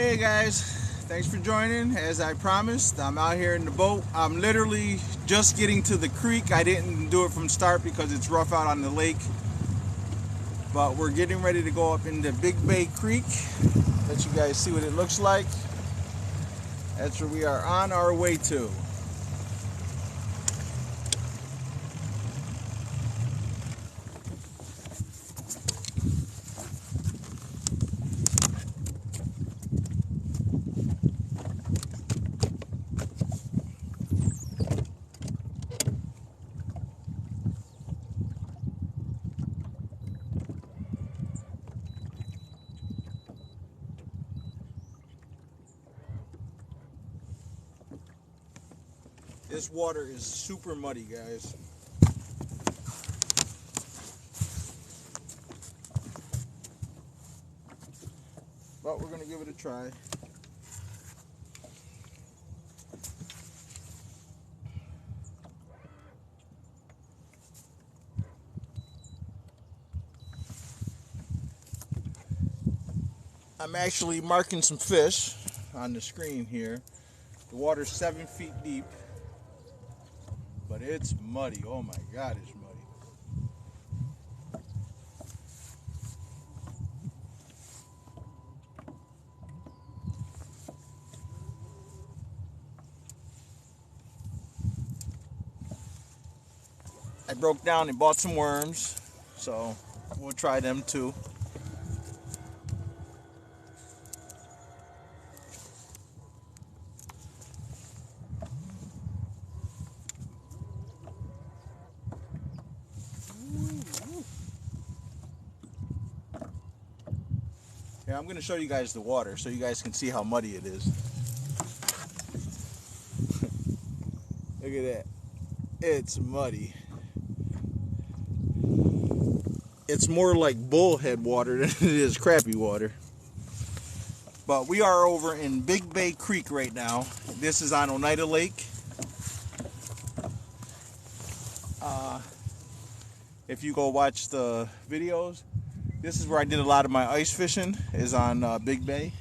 Hey guys, thanks for joining. As I promised, I'm out here in the boat. I'm literally just getting to the creek. I didn't do it from start because it's rough out on the lake. But we're getting ready to go up into Big Bay Creek. Let you guys see what it looks like. That's where we are on our way to. This water is super muddy, guys. But we're gonna give it a try. I'm actually marking some fish on the screen here. The water's 7 feet deep, but it's muddy. Oh my God, it's muddy. I broke down and bought some worms, so we'll try them too. Yeah, I'm going to show you guys the water so you guys can see how muddy it is. Look at that. It's muddy. It's more like bullhead water than it is crappy water. But we are over in Big Bay Creek right now. This is on Oneida Lake. If you go watch the videos, this is where I did a lot of my ice fishing, is on Big Bay.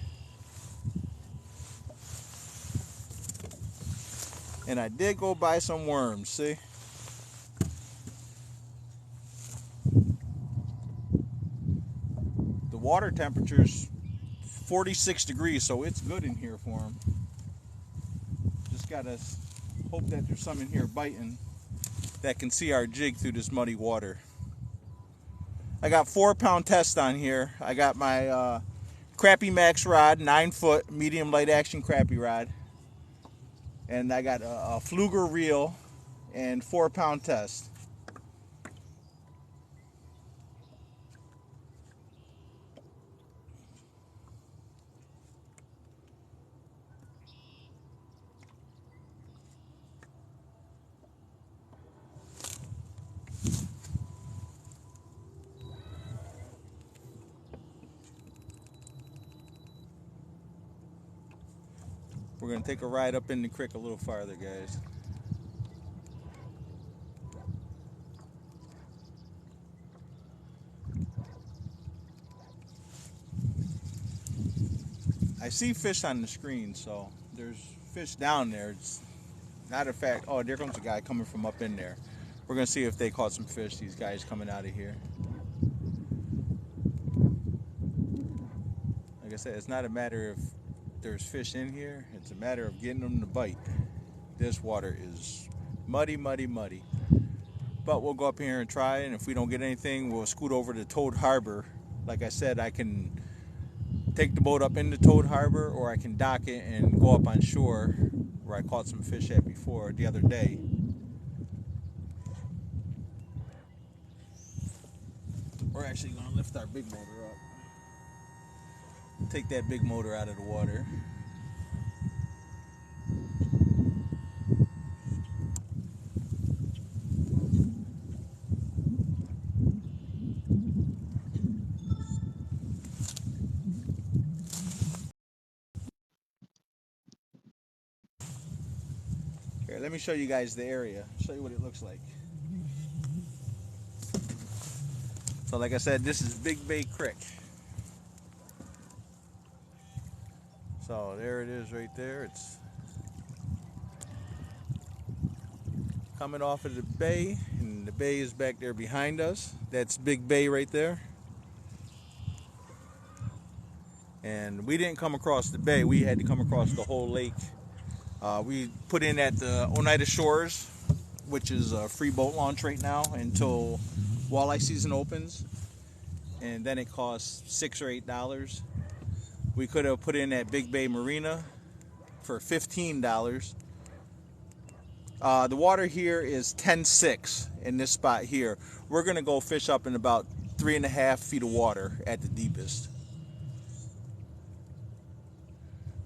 And I did go buy some worms, see? The water temperature's 46 degrees, so it's good in here for them. Just gotta hope that there's some in here biting that can see our jig through this muddy water. I got 4-pound test on here. I got my Crappie Max rod, 9-foot medium light action crappie rod. And I got a Pflueger reel and 4-pound test. We're gonna take a ride up in the creek a little farther, guys. I see fish on the screen, so there's fish down there. It's not a fact. Oh, there comes a guy coming from up in there. We're gonna see if they caught some fish, these guys coming out of here. Like I said, it's not a matter of there's fish in here, it's a matter of getting them to bite. This water is muddy, muddy, muddy. But we'll go up here and try, and if we don't get anything, we'll scoot over to Toad Harbor. Like I said, I can take the boat up into Toad Harbor, or I can dock it and go up on shore where I caught some fish at before the other day. We're actually going to lift our big motor up. Take that big motor out of the water. Here, let me show you guys the area. Show you what it looks like. So like I said, this is Big Bay Creek. So there it is right there. It's coming off of the bay, and the bay is back there behind us. That's Big Bay right there. And we didn't come across the bay. We had to come across the whole lake. We put in at the Oneida Shores, which is a free boat launch right now until walleye season opens. And then it costs $6 or $8. We could have put in at Big Bay Marina for $15. The water here is 10.6 in this spot here. We're gonna go fish up in about 3.5 feet of water at the deepest.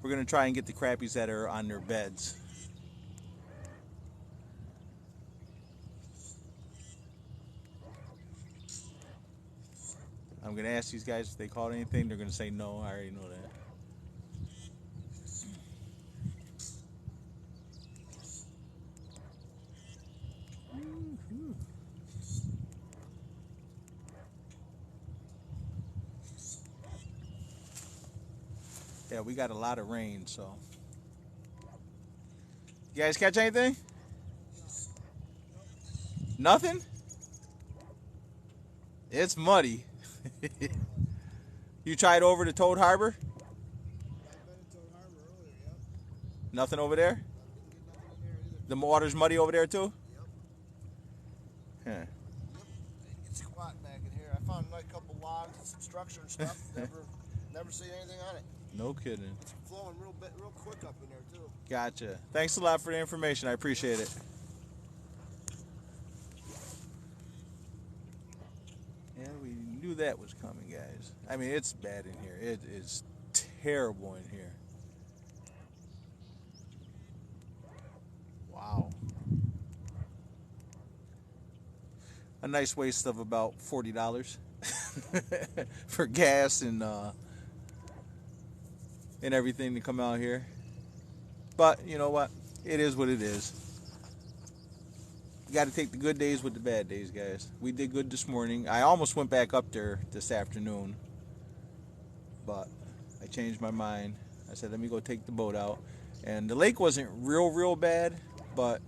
We're gonna try and get the crappies that are on their beds. I'm gonna ask these guys if they caught anything. They're gonna say no. I already know that. Yeah, we got a lot of rain, so. You guys catch anything? Nothing? It's muddy. You tried over to Toad Harbor? I've been in Toad Harbor earlier, yep. Nothing over there? Didn't get nothing in there either. The water's muddy over there too? Yep. Huh. Yep. Didn't get squat back in here. I found like a couple logs and some structure and stuff. Never seen anything on it. No kidding. It's flowing real quick up in there too. Gotcha. Thanks a lot for the information. I appreciate it. Yeah, we knew that was coming, guys. I mean, it's bad in here. It is terrible in here. Wow. A nice waste of about $40 for gas and everything to come out here. But you know what? It is what it is. You got to take the good days with the bad days, guys. We did good this morning. I almost went back up there this afternoon, but I changed my mind. I said, let me go take the boat out. And the lake wasn't real bad, but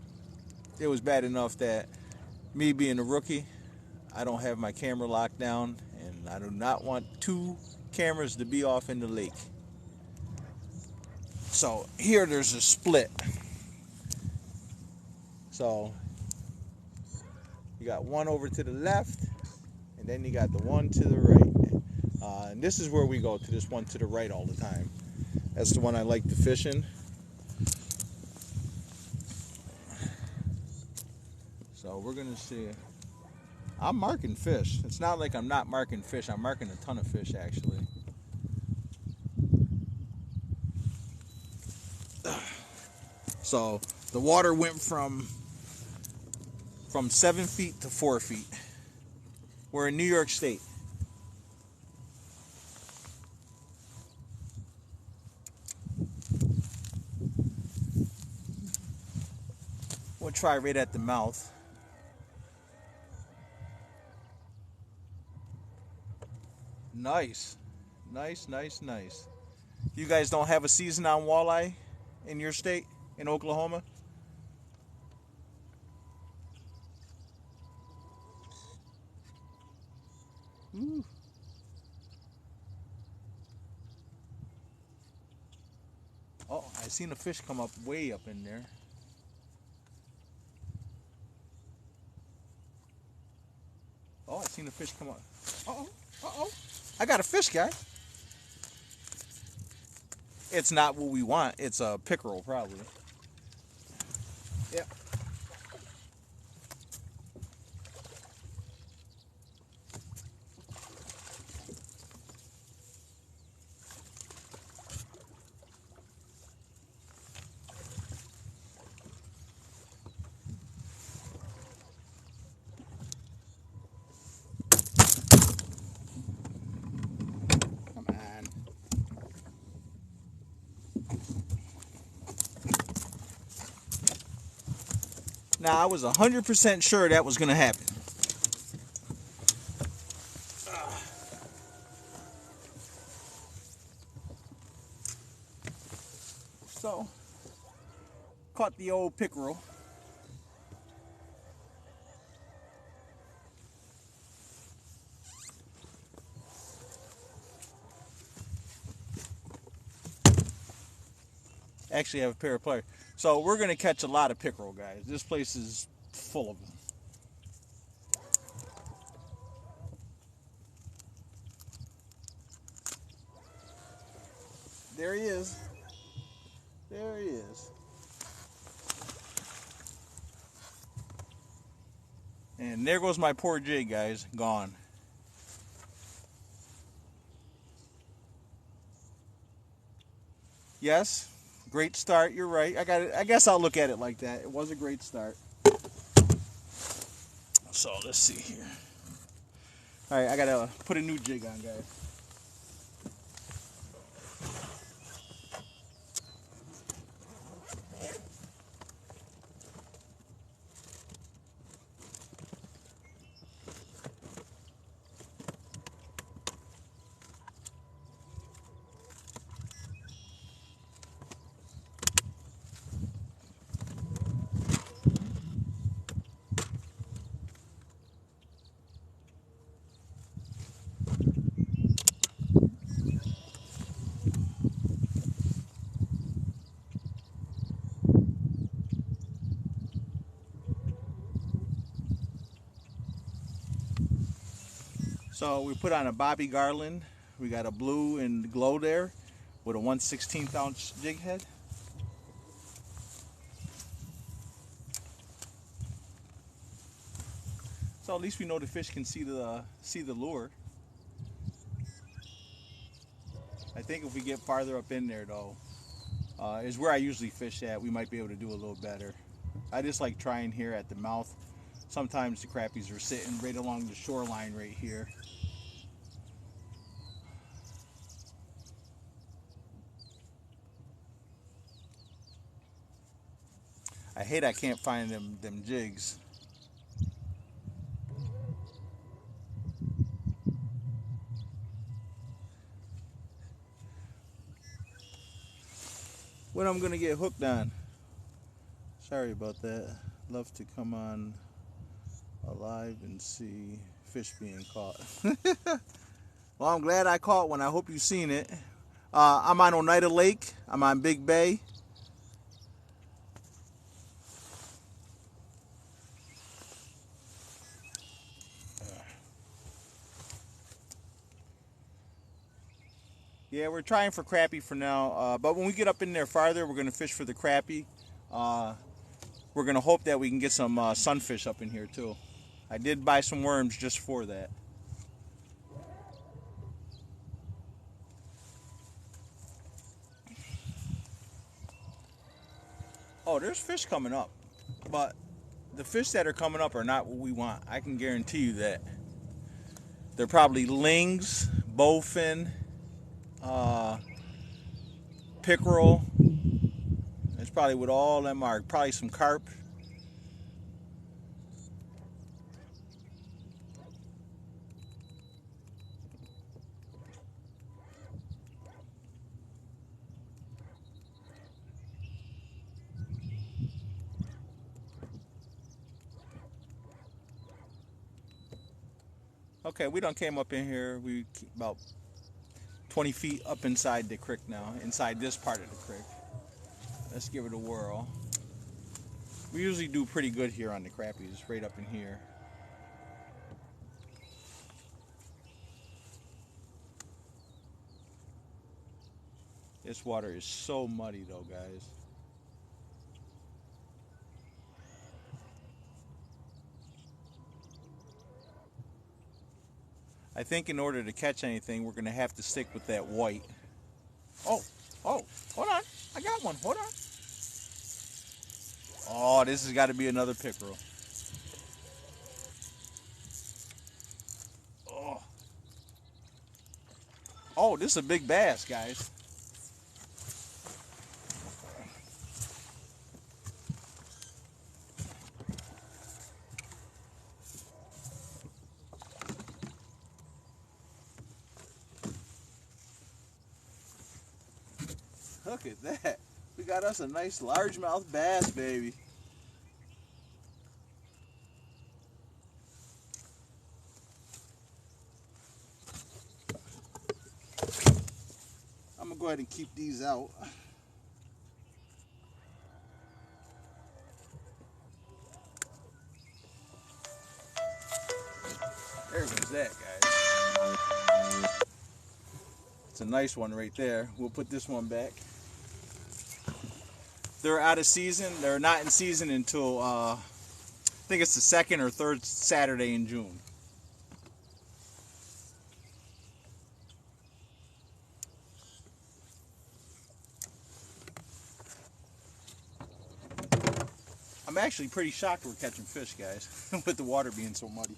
it was bad enough that me being a rookie, I don't have my camera locked down, and I do not want 2 cameras to be off in the lake. So here there's a split. So you got one over to the left, and then you got the one to the right. And this is where we go, to this one to the right all the time. That's the one I like to fish in. So we're gonna see. I'm marking fish. It's not like I'm not marking fish. I'm marking a ton of fish, actually. So the water went from 7 feet to 4 feet. We're in New York State. We'll try right at the mouth. Nice. Nice. You guys don't have a season on walleye in your state, in Oklahoma? Ooh. Oh, I seen a fish come up way up in there. Oh, I seen a fish come up. Uh-oh. I got a fish, guy. It's not what we want. It's a pickerel, probably. Yep. Come on. Now, I was 100% sure that was going to happen. So, caught the old pickerel. Actually, I have a pair of pliers. So we're gonna catch a lot of pickerel, guys. This place is full of them. There he is. There he is. And there goes my poor jig, guys. Gone. Yes, great start. You're right. I guess I'll look at it like that. It was a great start. So let's see here. All right, I gotta put a new jig on, guys. So we put on a Bobby Garland. We got a blue and glow there with a 1/16 ounce jig head. So at least we know the fish can see the lure. I think if we get farther up in there though, is where I usually fish at. We might be able to do a little better. I just like trying here at the mouth. Sometimes the crappies are sitting right along the shoreline right here. I hate I can't find them jigs. When I'm gonna get hooked on. Sorry about that. Love to come on alive and see fish being caught. Well, I'm glad I caught one. I hope you've seen it. I'm on Oneida Lake. I'm on Big Bay. Yeah, we're trying for crappie for now. But when we get up in there farther, we're going to fish for the crappie. We're going to hope that we can get some sunfish up in here too. I did buy some worms just for that. Oh, there's fish coming up. But the fish that are coming up are not what we want. I can guarantee you that. They're probably lings, bowfin, pickerel. That's probably what all them are. Probably some carp. Okay, we done came up in here. We about 20 feet up inside the creek now, inside this part of the creek. Let's give it a whirl. We usually do pretty good here on the crappies, right up in here. This water is so muddy though, guys. I think in order to catch anything, we're gonna have to stick with that white. Oh, hold on. I got one, hold on. Oh, this has got to be another pickerel. Oh. Oh, this is a big bass, guys. Look at that. We got us a nice largemouth bass, baby. I'm gonna go ahead and keep these out. There goes that, guys. It's a nice one right there. We'll put this one back. They're out of season. They're not in season until I think it's the second or third Saturday in June. I'm actually pretty shocked we're catching fish, guys, with the water being so muddy.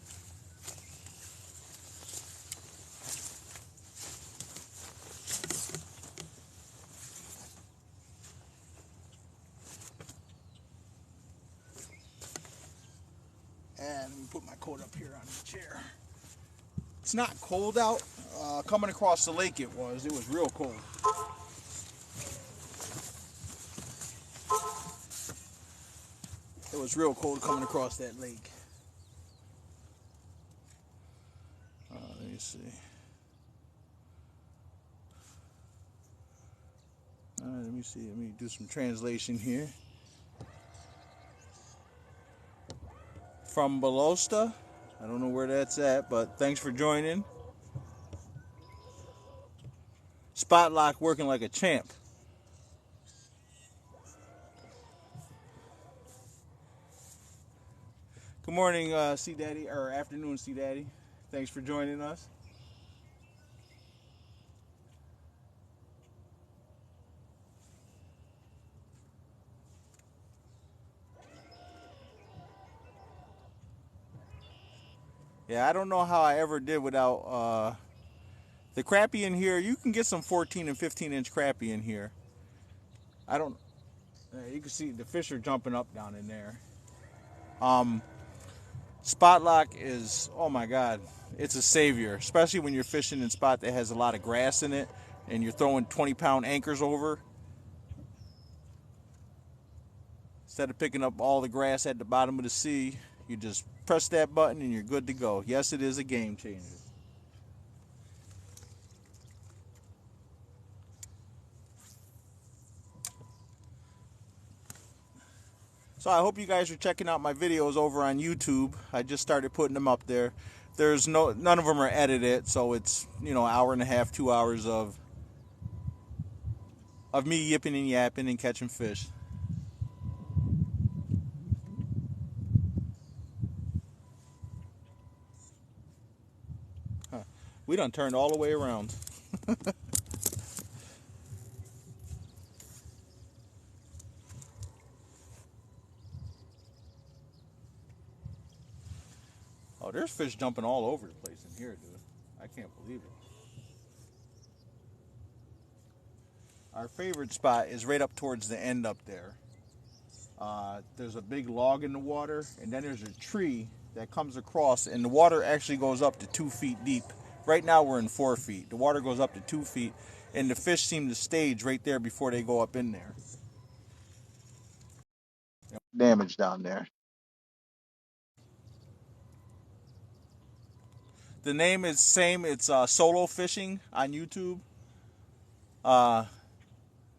And let me put my coat up here on the chair. It's not cold out. Coming across the lake it was real cold. It was real cold coming across that lake. Let me see. Let me see. Let me do some translation here. From Belosta. I don't know where that's at, but thanks for joining. Spot lock working like a champ. Good morning, Sea Daddy, or afternoon, Sea Daddy. Thanks for joining us. Yeah, I don't know how I ever did without the crappie in here. You can get some 14 and 15 inch crappie in here. I don't. You can see the fish are jumping up down in there. Spot lock is, oh my God, it's a savior, especially when you're fishing in a spot that has a lot of grass in it and you're throwing 20-pound anchors over. Instead of picking up all the grass at the bottom of the sea, you just press that button and you're good to go. Yes, it is a game changer. So I hope you guys are checking out my videos over on YouTube. I just started putting them up there. None of them are edited, so it's, you know, hour and a half, 2 hours of me yipping and yapping and catching fish. Huh. We done turned all the way around. Oh, there's fish jumping all over the place in here, dude. I can't believe it. Our favorite spot is right up towards the end up there. There's a big log in the water, and then there's a tree that comes across, and the water actually goes up to 2 feet deep. Right now we're in 4 feet. The water goes up to 2 feet, and the fish seem to stage right there before they go up in there. Damage down there. The name is same. It's Solo Fishing on YouTube.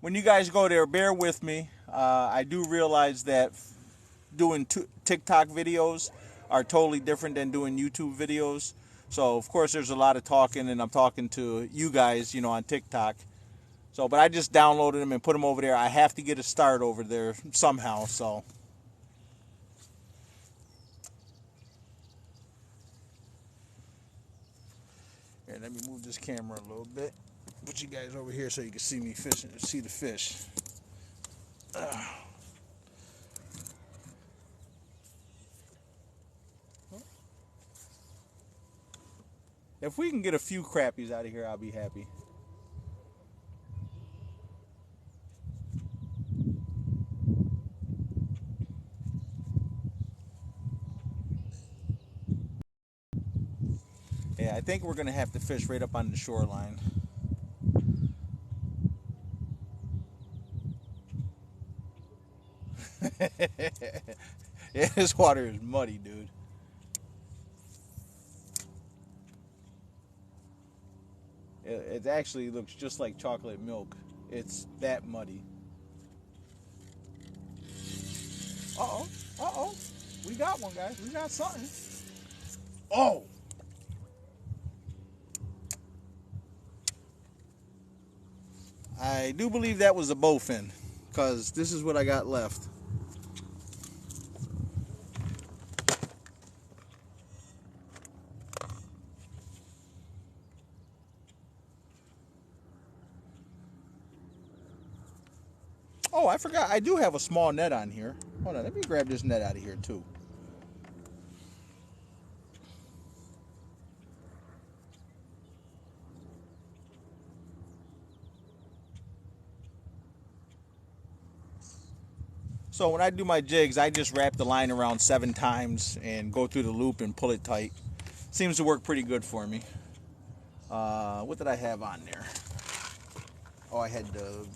When you guys go there, bear with me. I do realize that doing TikTok videos are totally different than doing YouTube videos. So, of course, there's a lot of talking, and I'm talking to you guys, you know, on TikTok. So, but I just downloaded them and put them over there. I have to get a start over there somehow, so. Here, let me move this camera a little bit. Put you guys over here so you can see me fishing, see the fish. If we can get a few crappies out of here, I'll be happy. Yeah, I think we're going to have to fish right up on the shoreline. Yeah, this water is muddy, dude. It actually looks just like chocolate milk. It's that muddy. Uh-oh. Uh-oh. We got one, guys. We got something. Oh! I do believe that was a bowfin, because this is what I got left. Oh, I forgot. I do have a small net on here. Hold on. Let me grab this net out of here, too. So when I do my jigs, I just wrap the line around 7 times and go through the loop and pull it tight. Seems to work pretty good for me. What did I have on there? Oh, I had the...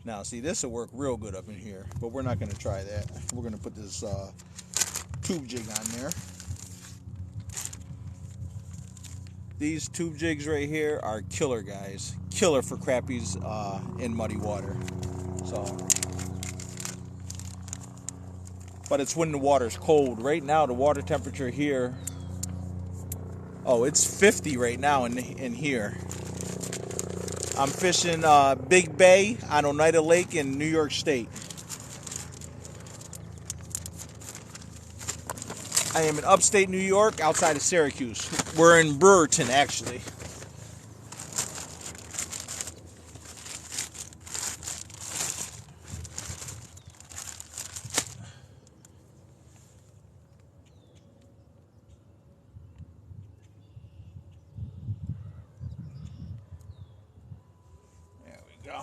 Now, see, this will work real good up in here, but we're not going to try that. We're going to put this tube jig on there. These tube jigs right here are killer, guys. Killer for crappies in muddy water. So, but it's when the water's cold. Right now, the water temperature here, oh, it's 50 right now in here. I'm fishing Big Bay on Oneida Lake in New York State. I am in upstate New York, outside of Syracuse. We're in Brewerton, actually. There we go.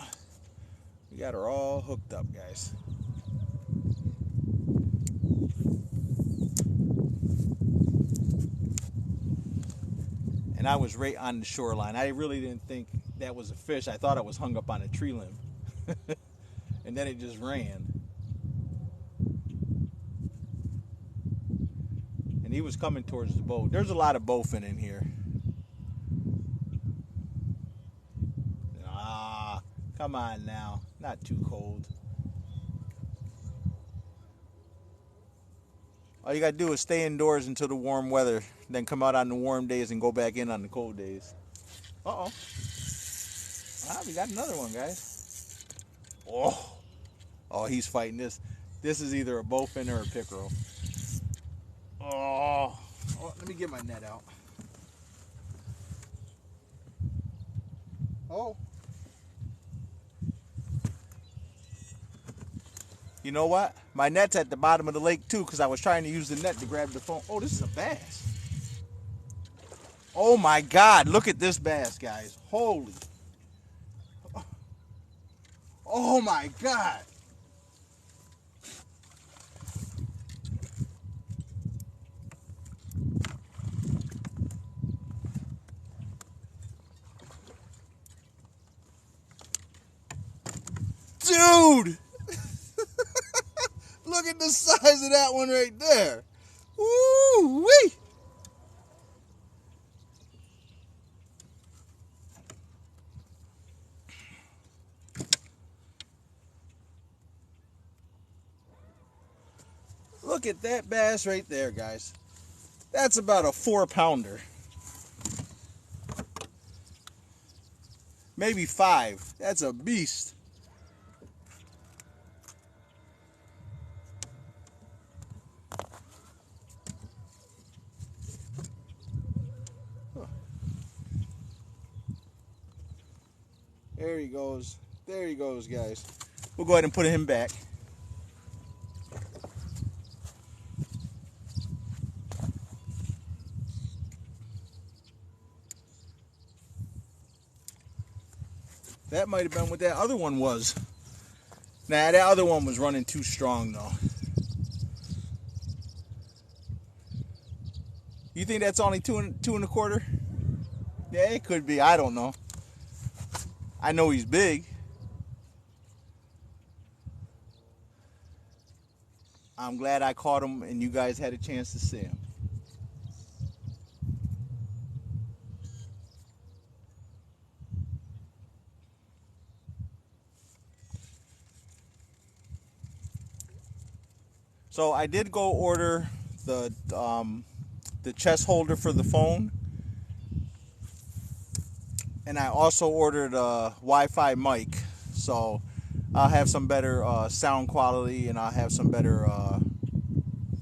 We got her all hooked up, guys. And I was right on the shoreline. I really didn't think that was a fish. I thought it was hung up on a tree limb. And then it just ran. And he was coming towards the boat. There's a lot of bowfin in here. Ah, come on now. Not too cold. All you gotta do is stay indoors until the warm weather, then come out on the warm days and go back in on the cold days. Uh-oh. Ah, we got another one, guys. Oh. Oh, he's fighting this. This is either a bowfin or a pickerel. Oh. Oh, let me get my net out. Oh. You know what? My net's at the bottom of the lake too, because I was trying to use the net to grab the phone. Oh, this is a bass. Oh my God, look at this bass, guys. Holy. Oh my God. Dude. Look at the size of that one right there. Woo-wee. Look at that bass right there, guys. That's about a 4-pounder. Maybe 5. That's a beast. There he goes. There he goes, guys. We'll go ahead and put him back. That might have been what that other one was. Nah, that other one was running too strong though. You think that's only two and a quarter? Yeah, it could be. I don't know. I know he's big. I'm glad I caught him and you guys had a chance to see him. So I did go order the chest holder for the phone, and I also ordered a Wi-Fi mic. So I'll have some better sound quality, and I'll have some better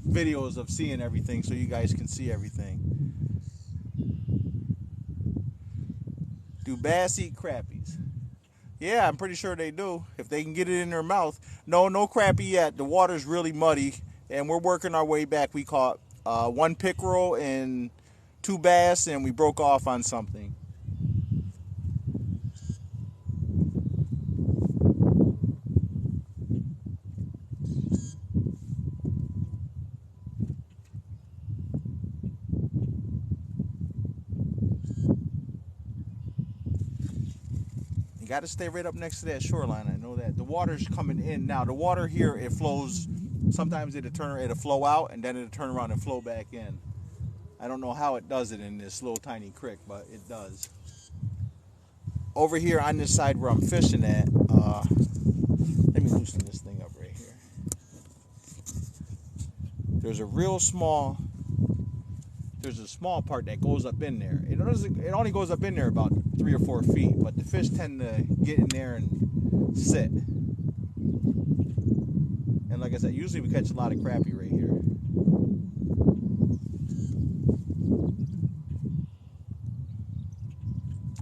videos of seeing everything, so you guys can see everything. Do bass eat crappies? Yeah, I'm pretty sure they do. If they can get it in their mouth. No crappie yet. The water's really muddy, and we're working our way back. We caught one pickerel and 2 bass, and we broke off on something. You got to stay right up next to that shoreline. I know that. The water's coming in now. The water here, it flows. Sometimes it'll flow out, and then it'll turn around and flow back in. I don't know how it does it in this little tiny creek, but it does. Over here on this side where I'm fishing at, let me loosen this thing up right here. There's a small part that goes up in there. It only goes up in there about 3 or 4 feet, but the fish tend to get in there and sit. And like I said, usually we catch a lot of crappie right here.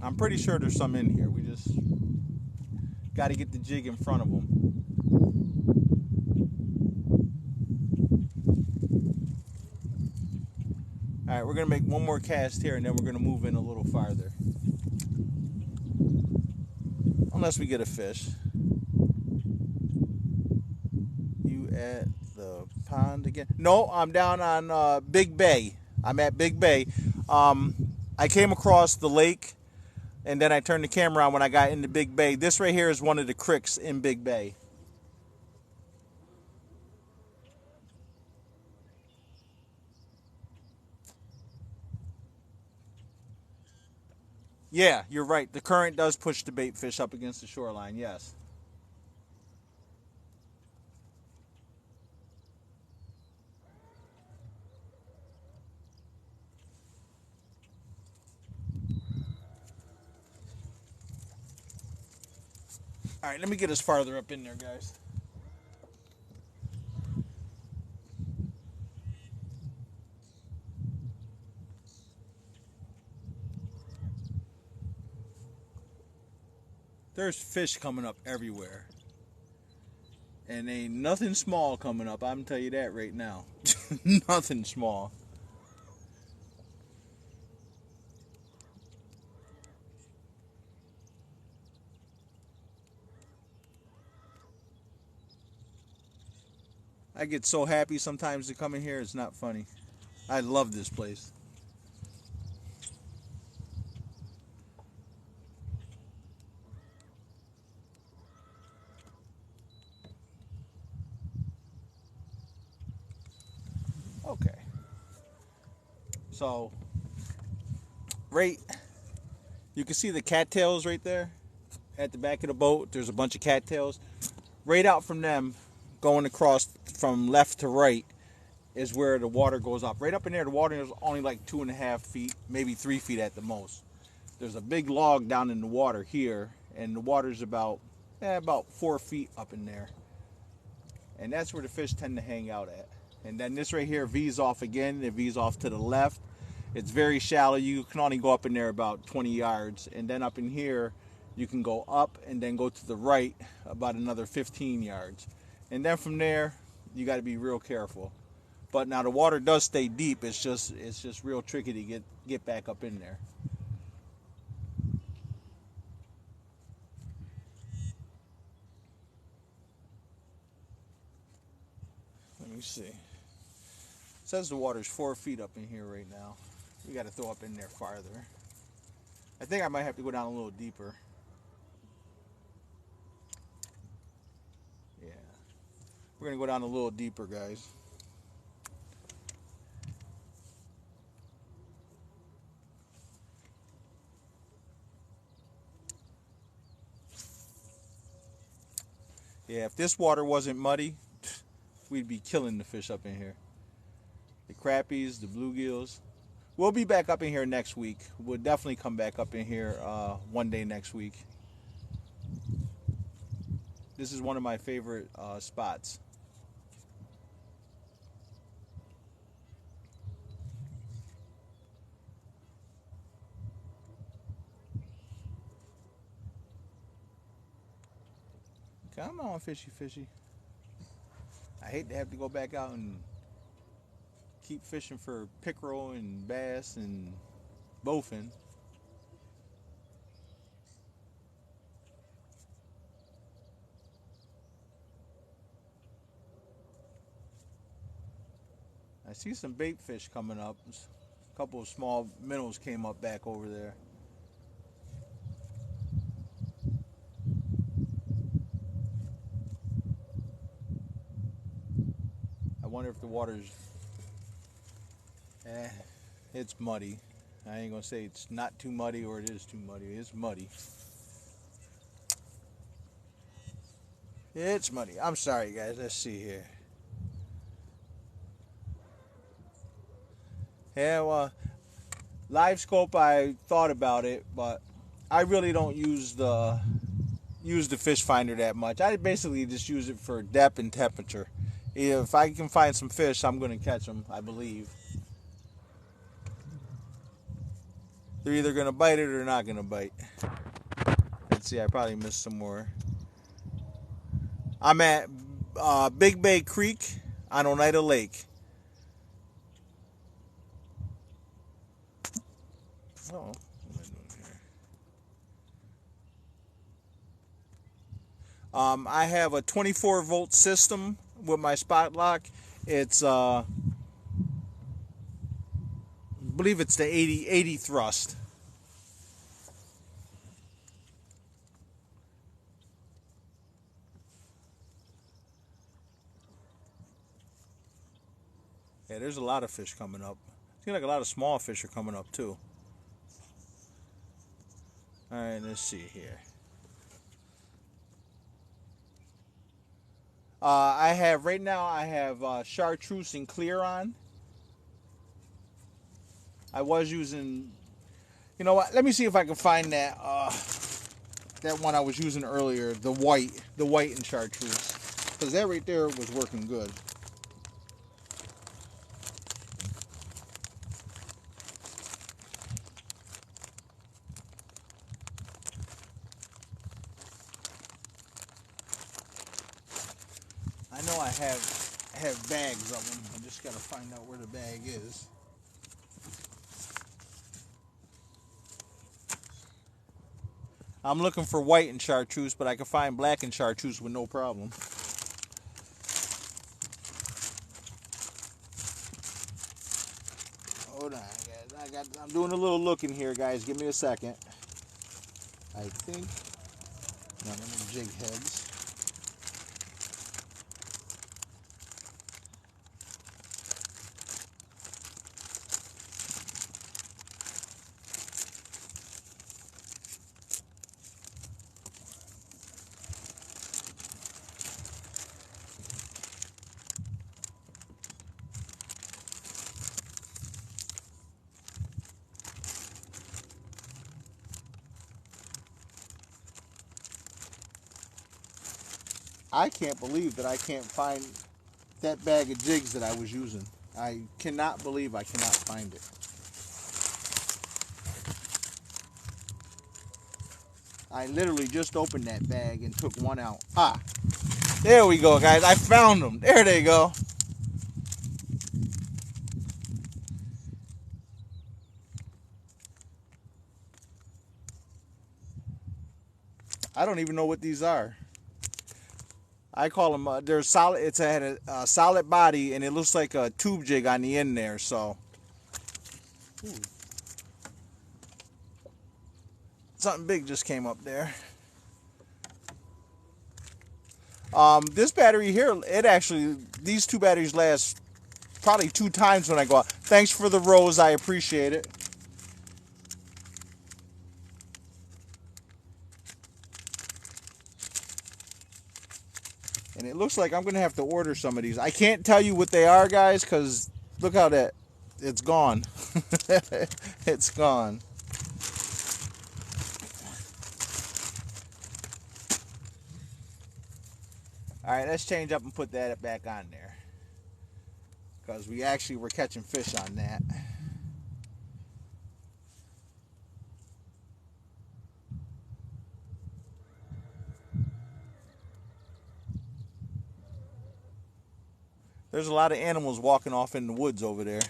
I'm pretty sure there's some in here. We just got to get the jig in front of them. All right, we're going to make one more cast here, and then we're going to move in a little farther. Unless we get a fish. You at the pond again? No, I'm down on Big Bay. I'm at Big Bay. I came across the lake, and then I turned the camera on when I got into Big Bay. This right here is one of the creeks in Big Bay. Yeah, you're right. The current does push the bait fish up against the shoreline, yes. All right, let me get us farther up in there, guys. There's fish coming up everywhere. And ain't nothing small coming up. I'm tell you that right now. Nothing small. I get so happy sometimes to come in here. It's not funny. I love this place. Okay. So, you can see the cattails right there at the back of the boat. There's a bunch of cattails. Right out from them, going across from left to right, is where the water goes up. Right up in there, the water is only like 2.5 feet, maybe 3 feet at the most. There's a big log down in the water here, and the water's about 4 feet up in there. And that's where the fish tend to hang out at. And then this right here V's off again. It V's off to the left. It's very shallow. You can only go up in there about 20 yards. And then up in here, you can go up and then go to the right about another 15 yards. And then from there, you got to be real careful. But now the water does stay deep. It's just real tricky to get back up in there. me see. It says the water's 4 feet up in here right now. We got to throw up in there farther. I think I might have to go down a little deeper. Yeah. We're going to go down a little deeper, guys. Yeah, if this water wasn't muddy, we'd be killing the fish up in here. The crappies, the bluegills. We'll be back up in here next week. We'll definitely come back up in here one day next week. This is one of my favorite spots. Come on, fishy, fishy. I hate to have to go back out and keep fishing for pickerel and bass and bowfin. I see some bait fish coming up. A couple of small minnows came up back over there. I wonder if the water's... it's muddy. I ain't gonna say it's not too muddy or it is too muddy. It's muddy. It's muddy. I'm sorry, guys. Let's see here. Yeah, well, live scope, I thought about it, but I really don't use the fish finder that much. I basically just use it for depth and temperature. If I can find some fish, I'm going to catch them, I believe. They're either going to bite it or not going to bite. Let's see, I probably missed some more. I'm at Big Bay Creek on Oneida Lake. Oh, what am I doing here? I have a 24-volt system with my spot lock. It's I believe it's the 80 thrust. Yeah, there's a lot of fish coming up. Seems like a lot of small fish are coming up too. All right, let's see here. I have right now. I have chartreuse and clear on. I was using. You know what? Let me see if I can find that that one I was using earlier. The white and chartreuse, because that right there was working good. I know I have bags of them. I just got to find out where the bag is. I'm looking for white and chartreuse, but I can find black and chartreuse with no problem. Hold on, guys. I'm doing a little looking here, guys. Give me a second. I think. No, let me jig heads. I can't believe that I can't find that bag of jigs that I was using. I cannot believe I cannot find it. I literally just opened that bag and took one out. Ah, there we go, guys. I found them. There they go. I don't even know what these are. I call them. They're solid. It's had a solid body, and it looks like a tube jig on the end there. So, ooh. Something big just came up there. This battery here, these two batteries last probably 2 times when I go out. Thanks for the rose. I appreciate it. And it looks like I'm going to have to order some of these. I can't tell you what they are, guys, because look how it's gone. It's gone. All right, let's change up and put that back on there, because we actually were catching fish on that. There's a lot of animals walking off in the woods over there.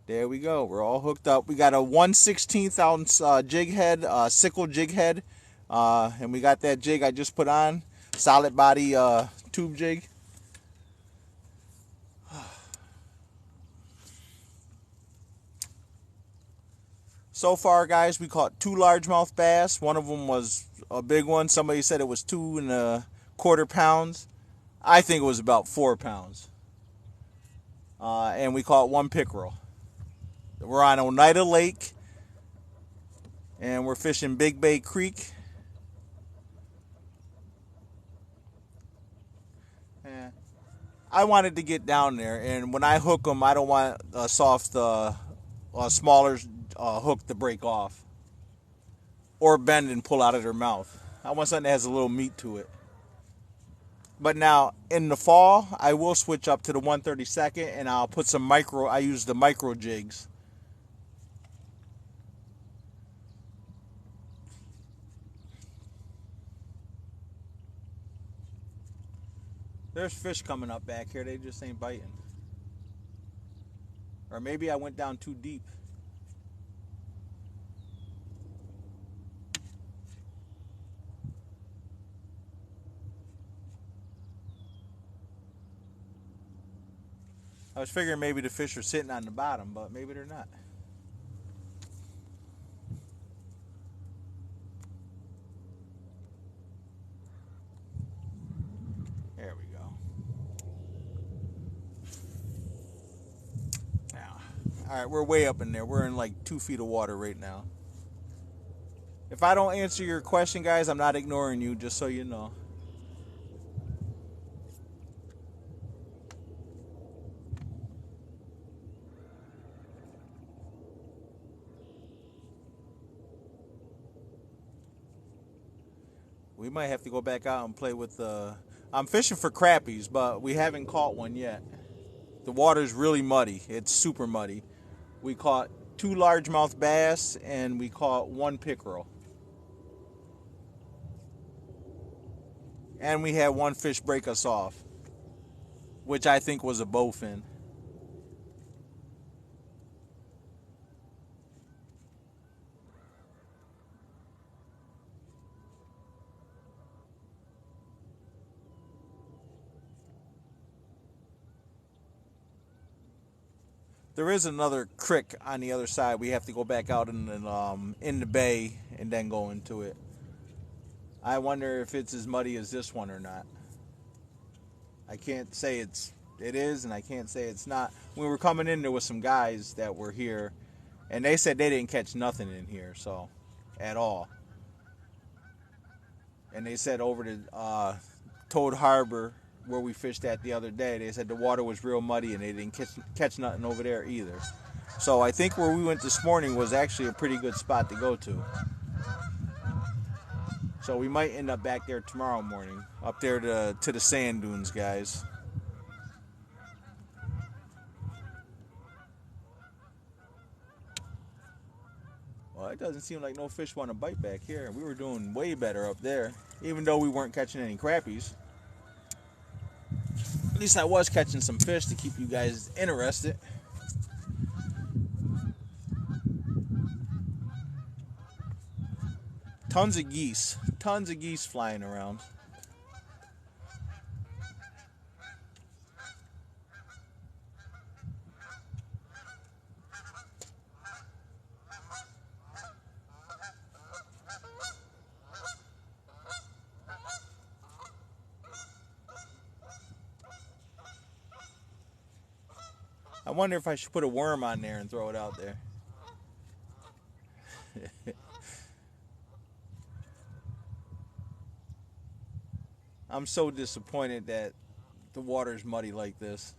There we go. We're all hooked up. We got a 1/16 ounce jig head, sickle jig head, and we got that jig I just put on, solid body tube jig. So far, guys, we caught 2 largemouth bass. One of them was a big one. Somebody said it was 2¼ pounds. I think it was about 4 pounds. And we caught 1 pickerel. We're on Oneida Lake, and we're fishing Big Bay Creek. I wanted to get down there, and when I hook them, I don't want a soft, smaller hook to break off or bend and pull out of their mouth. I want something that has a little meat to it. But now in the fall, I will switch up to the 1/32, and I'll put some micro. I use the micro jigs. There's fish coming up back here. They just ain't biting. Or maybe I went down too deep. I was figuring maybe the fish are sitting on the bottom, but maybe they're not. There we go. Now, all right, we're way up in there. We're in like 2 feet of water right now. If I don't answer your question, guys, I'm not ignoring you, just so you know. We might have to go back out and play with the... I'm fishing for crappies, but we haven't caught one yet. The water's really muddy. It's super muddy. We caught 2 largemouth bass, and we caught 1 pickerel. And we had 1 fish break us off, which I think was a bowfin. There is another creek on the other side. We have to go back out in the bay and then go into it. I wonder if it's as muddy as this one or not. I can't say it is, and I can't say it's not. When we were coming in, there was some guys that were here, and they said they didn't catch nothing in here, so at all. And they said over to Toad Harbor, where we fished at the other day, they said the water was real muddy and they didn't catch nothing over there either. So I think where we went this morning was actually a pretty good spot to go to. So we might end up back there tomorrow morning, up there to the sand dunes, guys. Well, it doesn't seem like no fish want to bite back here. We were doing way better up there, even though we weren't catching any crappies. At least I was catching some fish to keep you guys interested. Tons of geese flying around. I wonder if I should put a worm on there and throw it out there. I'm so disappointed that the water's muddy like this.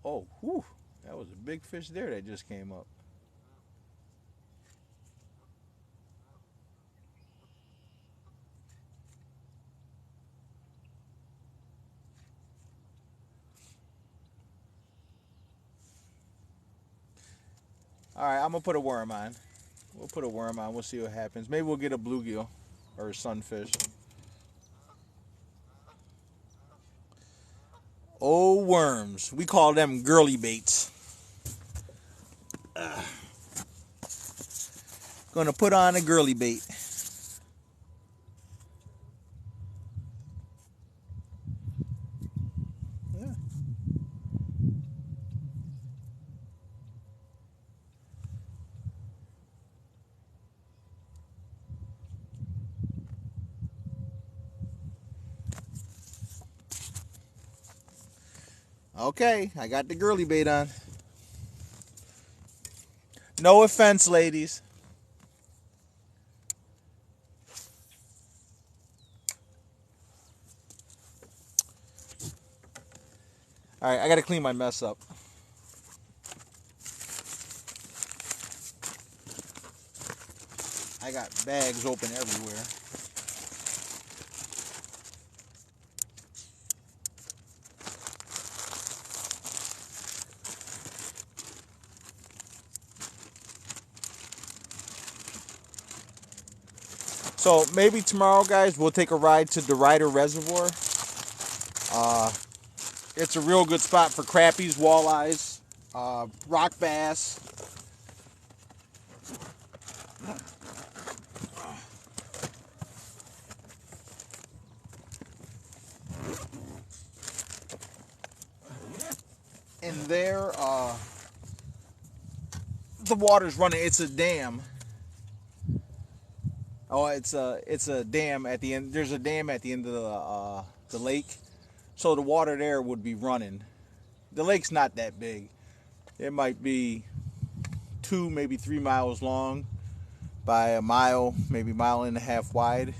Oh, whew, that was a big fish there that just came up. All right, I'm gonna put a worm on. We'll put a worm on. We'll see what happens. Maybe we'll get a bluegill or a sunfish. Oh, worms. We call them girly baits. Gonna put on a girly bait. Yeah. Okay, I got the girly bait on. No offense, ladies. All right, I gotta clean my mess up. I got bags open everywhere. So maybe tomorrow, guys, we'll take a ride to DeRuyter Reservoir. It's a real good spot for crappies, walleyes, rock bass. And there, the water's running. It's a dam. Oh, it's a dam at the end. There's a dam at the end of the lake, so the water there would be running. The lake's not that big. It might be 2, maybe 3 miles long by a mile, maybe mile and a half wide.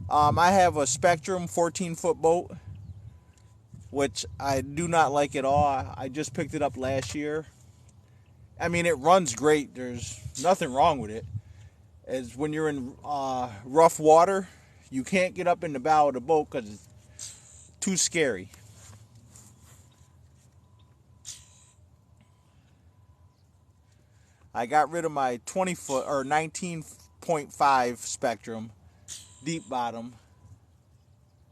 I have a Spectrum 14-foot boat, which I do not like at all. I just picked it up last year. I mean, it runs great. There's nothing wrong with it. As when you're in rough water, you can't get up in the bow of the boat because it's too scary. I got rid of my 20-foot or 19.5 Spectrum deep bottom.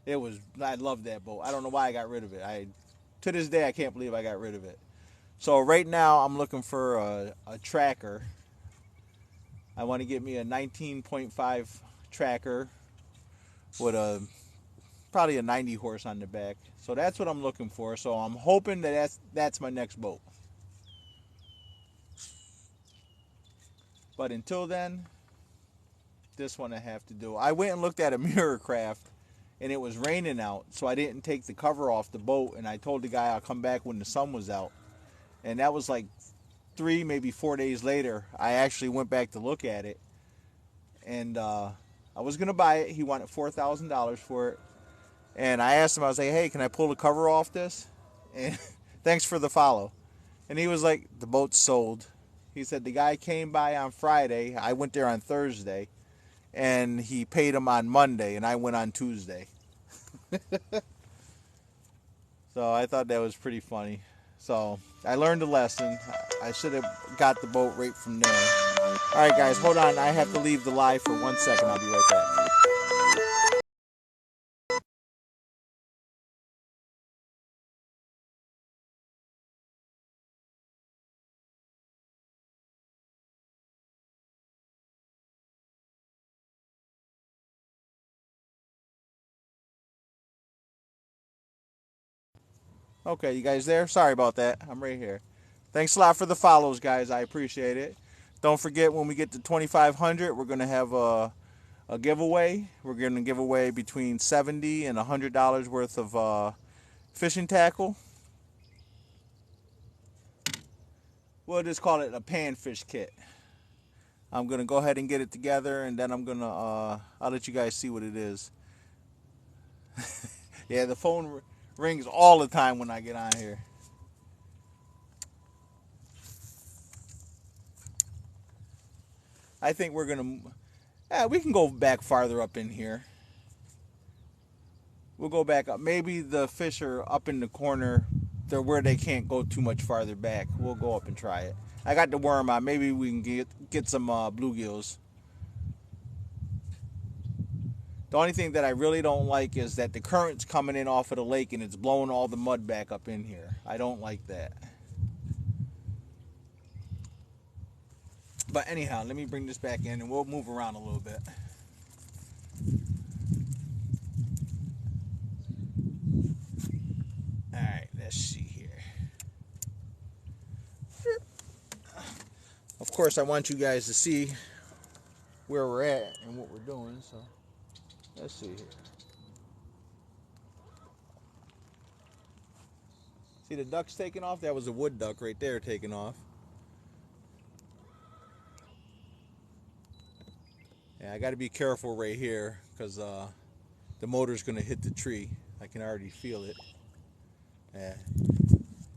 I loved that boat. I don't know why I got rid of it. To this day I can't believe I got rid of it. So right now I'm looking for a tracker. I want to get me a 19.5 tracker with probably a 90 horse on the back. So that's what I'm looking for. So I'm hoping that's my next boat. But until then, this one I have to do. I went and looked at a mirror craft and it was raining out, so I didn't take the cover off the boat, and I told the guy I'll come back when the sun was out. And that was like 3, maybe 4 days later. I actually went back to look at it, and I was gonna buy it. He wanted $4,000 for it, and I asked him, I was like, hey, can I pull the cover off this? And thanks for the follow. And he was like, the boat's sold. He said the guy came by on Friday. I went there on Thursday, and he paid him on Monday, and I went on Tuesday. So I thought that was pretty funny. So I learned a lesson. I should have got the boat right from there. All right, guys, hold on. I have to leave the live for 1 second. I'll be right back. Okay, you guys there? Sorry about that. I'm right here. Thanks a lot for the follows, guys. I appreciate it. Don't forget, when we get to 2,500, we're going to have a giveaway. We're going to give away between $70 and $100 worth of fishing tackle. We'll just call it a panfish kit. I'm gonna go ahead and get it together, and then I'm gonna I'll let you guys see what it is. Yeah, the phone rings all the time when I get on here. I think we're gonna, we can go back farther up in here. We'll go back up. Maybe the fish are up in the corner. They're where they can't go too much farther back. We'll go up and try it. I got the worm on. Maybe we can get some bluegills. The only thing that I really don't like is that the current's coming in off of the lake and it's blowing all the mud back up in here. I don't like that. But anyhow, let me bring this back in and we'll move around a little bit. Alright, let's see here. Of course, I want you guys to see where we're at and what we're doing, so let's see here. See the ducks taking off? That was a wood duck right there taking off. Yeah, I got to be careful right here because the motor's going to hit the tree. I can already feel it. Yeah,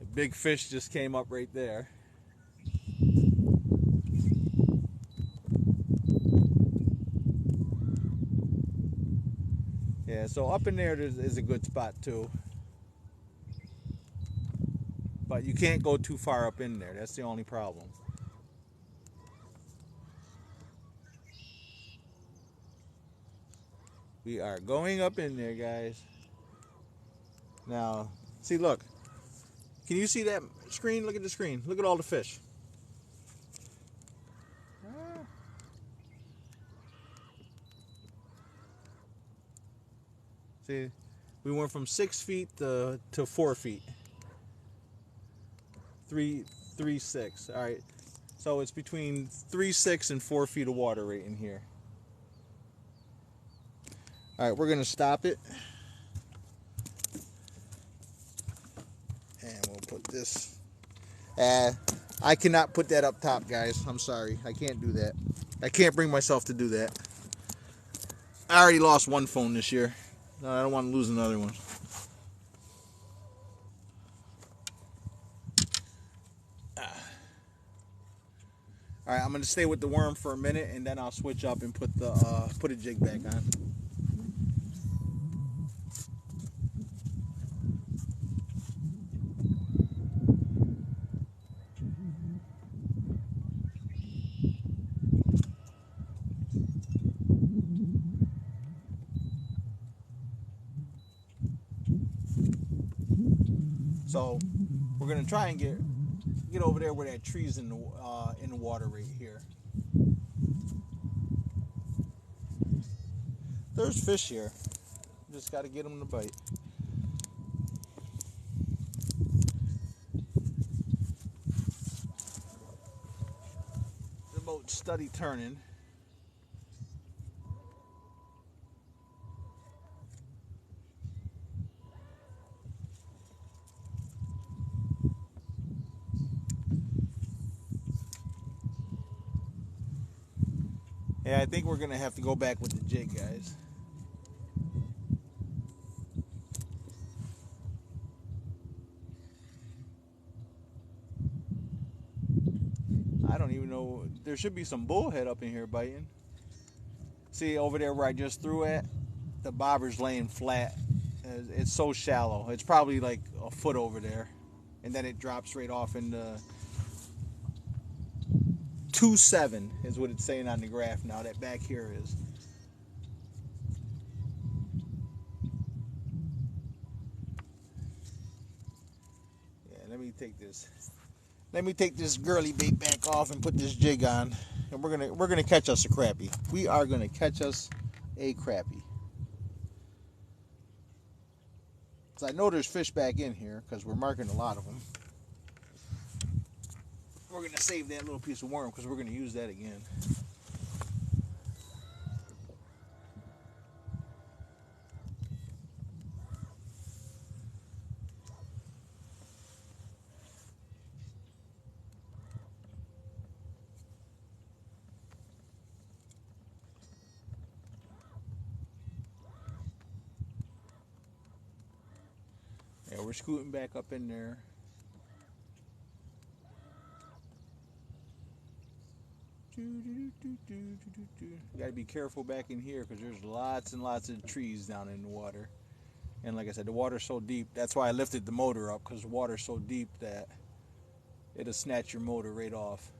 a big fish just came up right there. Yeah, so up in there is a good spot too. But you can't go too far up in there. That's the only problem. We are going up in there, guys. Now, see, look. Can you see that screen? Look at the screen. Look at all the fish. See, we went from 6 feet to 4 feet. 3.6. All right. So it's between 3.6 and 4 feet of water right in here. All right, we're gonna stop it, and we'll put this. I cannot put that up top, guys. I'm sorry. I can't do that. I can't bring myself to do that. I already lost one phone this year. No, I don't want to lose another one. All right, I'm gonna stay with the worm for a minute, and then I'll switch up and put a jig back on. So we're gonna try and get over there where that tree's in the water right here. There's fish here. Just got to get them to bite. The boat's steady turning. Yeah, I think we're gonna have to go back with the jig, guys. I don't even know. There should be some bullhead up in here biting. See over there where I just threw at? The bobber's laying flat. It's so shallow. It's probably like a foot over there. And then it drops right off into 2.7 is what it's saying on the graph now. That back here is. Yeah, let me take this. Let me take this girly bait back off and put this jig on, and we're gonna catch us a crappie. We are gonna catch us a crappie. So I know there's fish back in here because we're marking a lot of them. We're gonna save that little piece of worm because we're gonna use that again. we're scooting back up in there. Gotta be careful back in here because there's lots and lots of trees down in the water. And like I said, the water's so deep. That's why I lifted the motor up, because the water's so deep that it'll snatch your motor right off.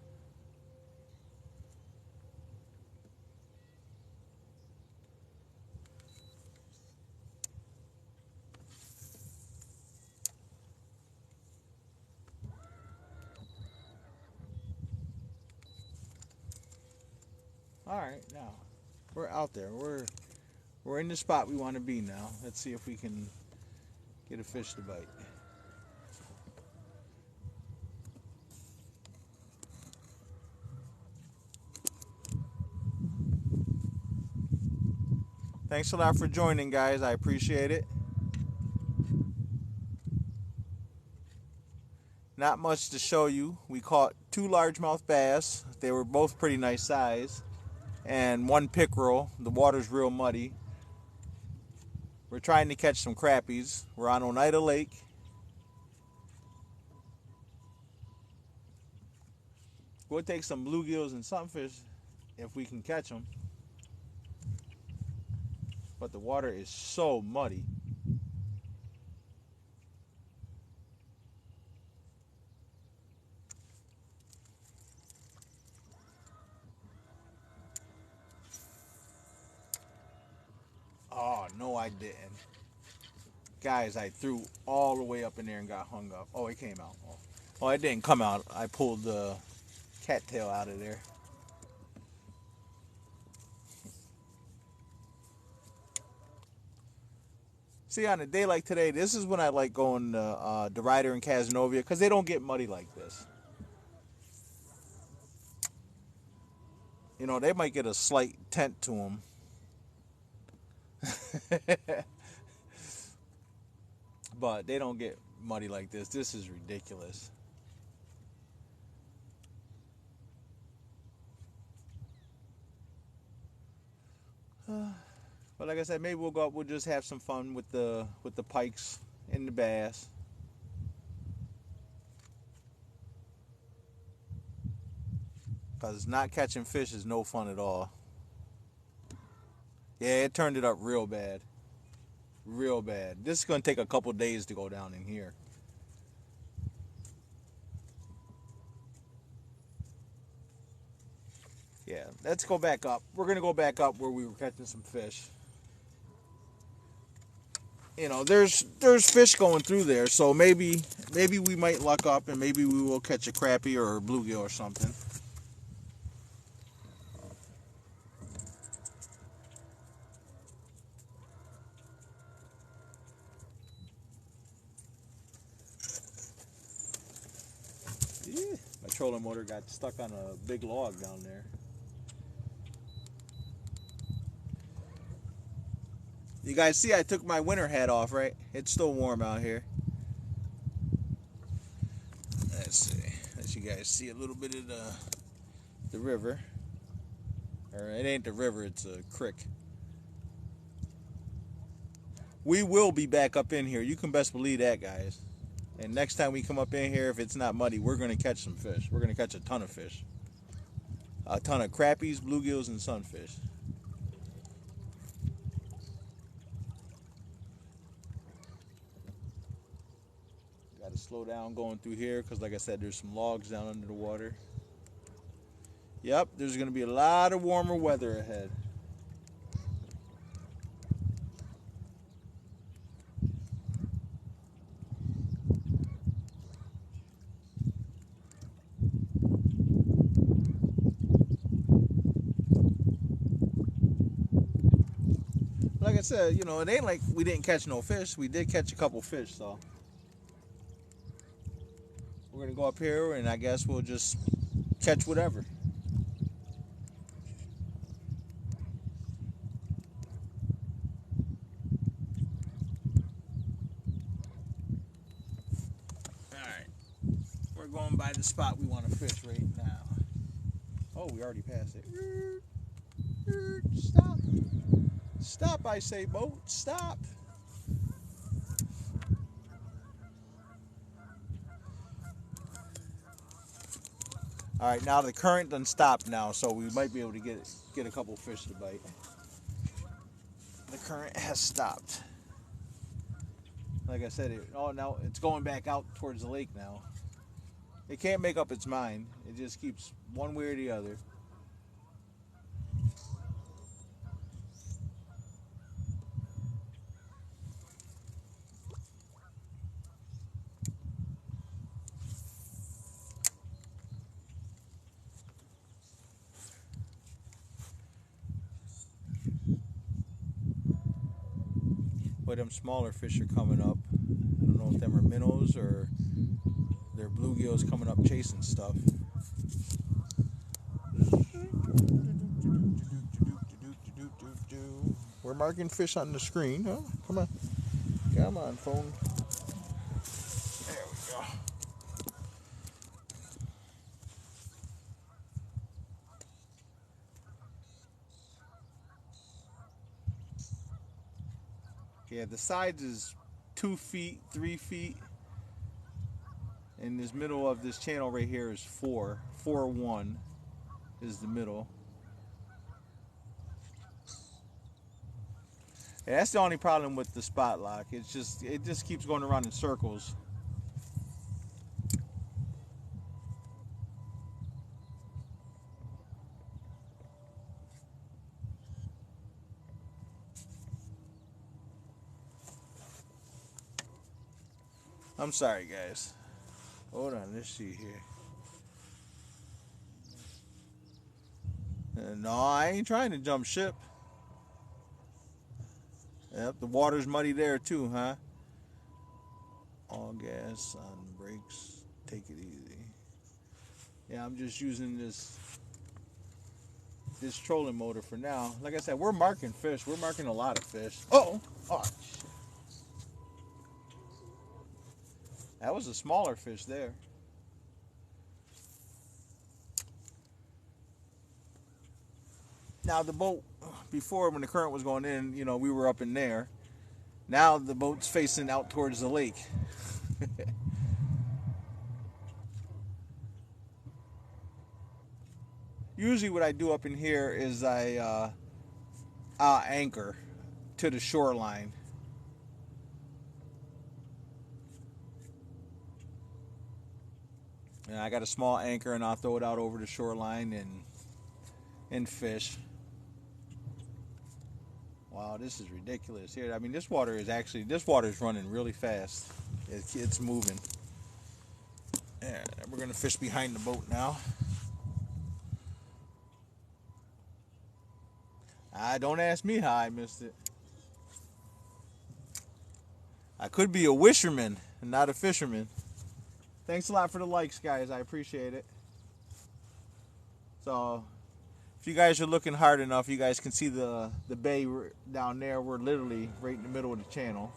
All right, now we're out there. We're in the spot we want to be now. Let's see if we can get a fish to bite. Thanks a lot for joining, guys. I appreciate it. Not much to show you. We caught 2 largemouth bass. They were both pretty nice size. And 1 pickerel. The water's real muddy. We're trying to catch some crappies. We're on Oneida Lake. We'll take some bluegills and sunfish if we can catch them. But the water is so muddy. Oh, no, I didn't. Guys, I threw all the way up in there and got hung up. Oh, it came out. Oh, it didn't come out. I pulled the cattail out of there. See, on a day like today, this is when I like going to DeRuyter and Cazenovia, because they don't get muddy like this. You know, they might get a slight tint to them. But they don't get muddy like this. This is ridiculous. But like I said, maybe we'll go up. We'll just have some fun with the pikes and the bass. Because not catching fish is no fun at all. Yeah, it turned it up real bad. Real bad. This is going to take a couple days to go down in here. Yeah, let's go back up. We're going to go back up where we were catching some fish. You know, there's fish going through there, so maybe we might luck up and maybe we will catch a crappie or a bluegill or something. My trolling motor got stuck on a big log down there. You guys see I took my winter hat off, right? It's still warm out here. Let's see. Let you guys see a little bit of the river. Or it ain't the river, it's a creek. We will be back up in here. You can best believe that, guys. And next time we come up in here, if it's not muddy, we're going to catch some fish. We're going to catch a ton of fish. A ton of crappies, bluegills, and sunfish. Got to slow down going through here because, like I said, there's some logs down under the water. Yep, there's going to be a lot of warmer weather ahead. Like I said, you know, it ain't like we didn't catch no fish. We did catch a couple fish, so we're gonna go up here and I guess we'll just catch whatever. Alright, we're going by the spot we want to fish right now. Oh, we already passed it. Stop. Stop, I say, boat. Stop. All right, now the current done stopped now, so we might be able to get a couple fish to bite. The current has stopped. Like I said, now it's going back out towards the lake now. It can't make up its mind. It just keeps one way or the other. But them smaller fish are coming up. I don't know if them are minnows or they're bluegills coming up chasing stuff. We're marking fish on the screen. Huh? Come on. Come on, phone. There we go. Yeah, the sides is 2 feet, 3 feet. And this middle of this channel right here is 4. 4-1 is the middle. Yeah, that's the only problem with the spot lock. It just keeps going around in circles. I'm sorry, guys. Hold on, let's see here. No, I ain't trying to jump ship. Yep, the water's muddy there too, huh? All gas on brakes. Take it easy. Yeah, I'm just using this trolling motor for now. Like I said, we're marking fish. We're marking a lot of fish. Oh, shit. That was a smaller fish there. Now the boat, before when the current was going in, we were up in there. Now the boat's facing out towards the lake. Usually what I do up in here is I anchor to the shoreline. And I got a small anchor and I'll throw it out over the shoreline and fish. Wow, this is ridiculous here. I mean, this water is running really fast. It's moving. Yeah, we're gonna fish behind the boat now. Don't ask me how I missed it. I could be a wisherman and not a fisherman. Thanks a lot for the likes, guys. I appreciate it. So, if you guys are looking hard enough, you guys can see the bay down there. We're literally right in the middle of the channel.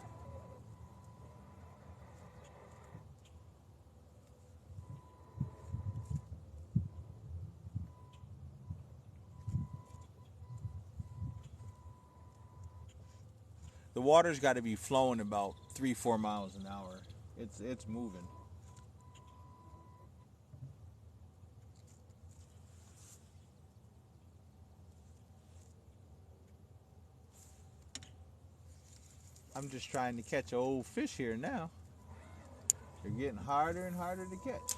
The water's got to be flowing about 3-4 miles an hour. It's moving. I'm just trying to catch an old fish here now. They're getting harder and harder to catch.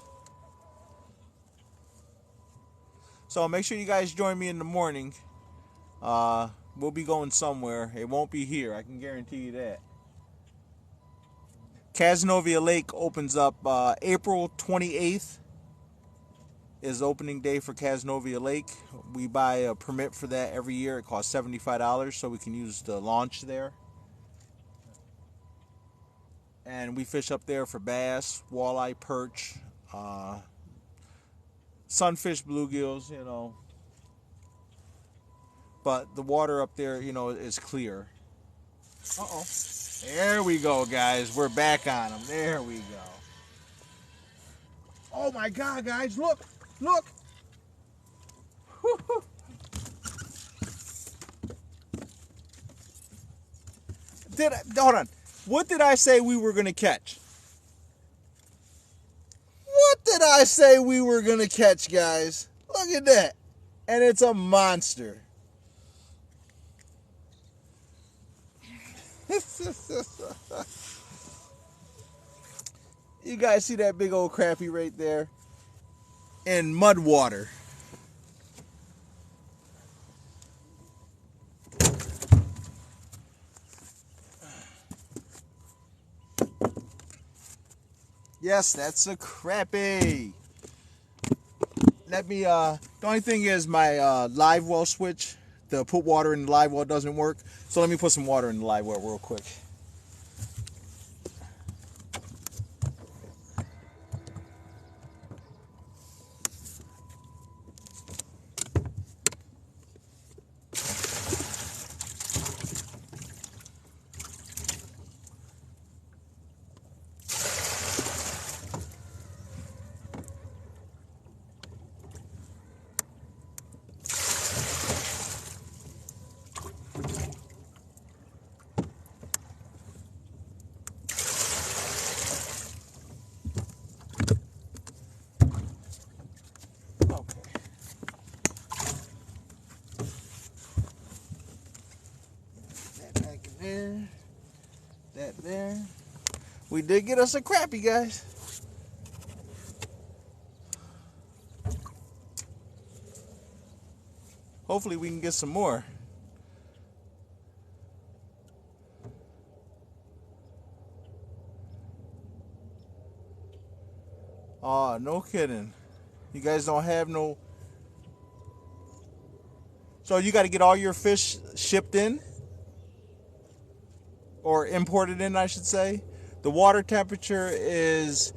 So make sure you guys join me in the morning. We'll be going somewhere. It won't be here. I can guarantee you that. Cazenovia Lake opens up April 28th is opening day for Cazenovia Lake. We buy a permit for that every year. It costs $75 so we can use the launch there. And we fish up there for bass, walleye, perch, sunfish, bluegills, But the water up there, is clear. Uh-oh. There we go, guys. We're back on them. There we go. Oh, my God, guys. Look. Look. Hold on. What did I say we were going to catch? What did I I say we were going to catch, guys? Look at that. And it's a monster. You guys see that big old crappie right there? In mud water. Yes, that's a crappie. Let me, the only thing is my live well switch, the put water in the live well doesn't work. So let me put some water in the live well real quick. That there. We did get us a crappie, guys. Hopefully we can get some more. Oh, no kidding. You guys don't have no... So you got to get all your fish shipped in? Or imported in, I should say. The water temperature is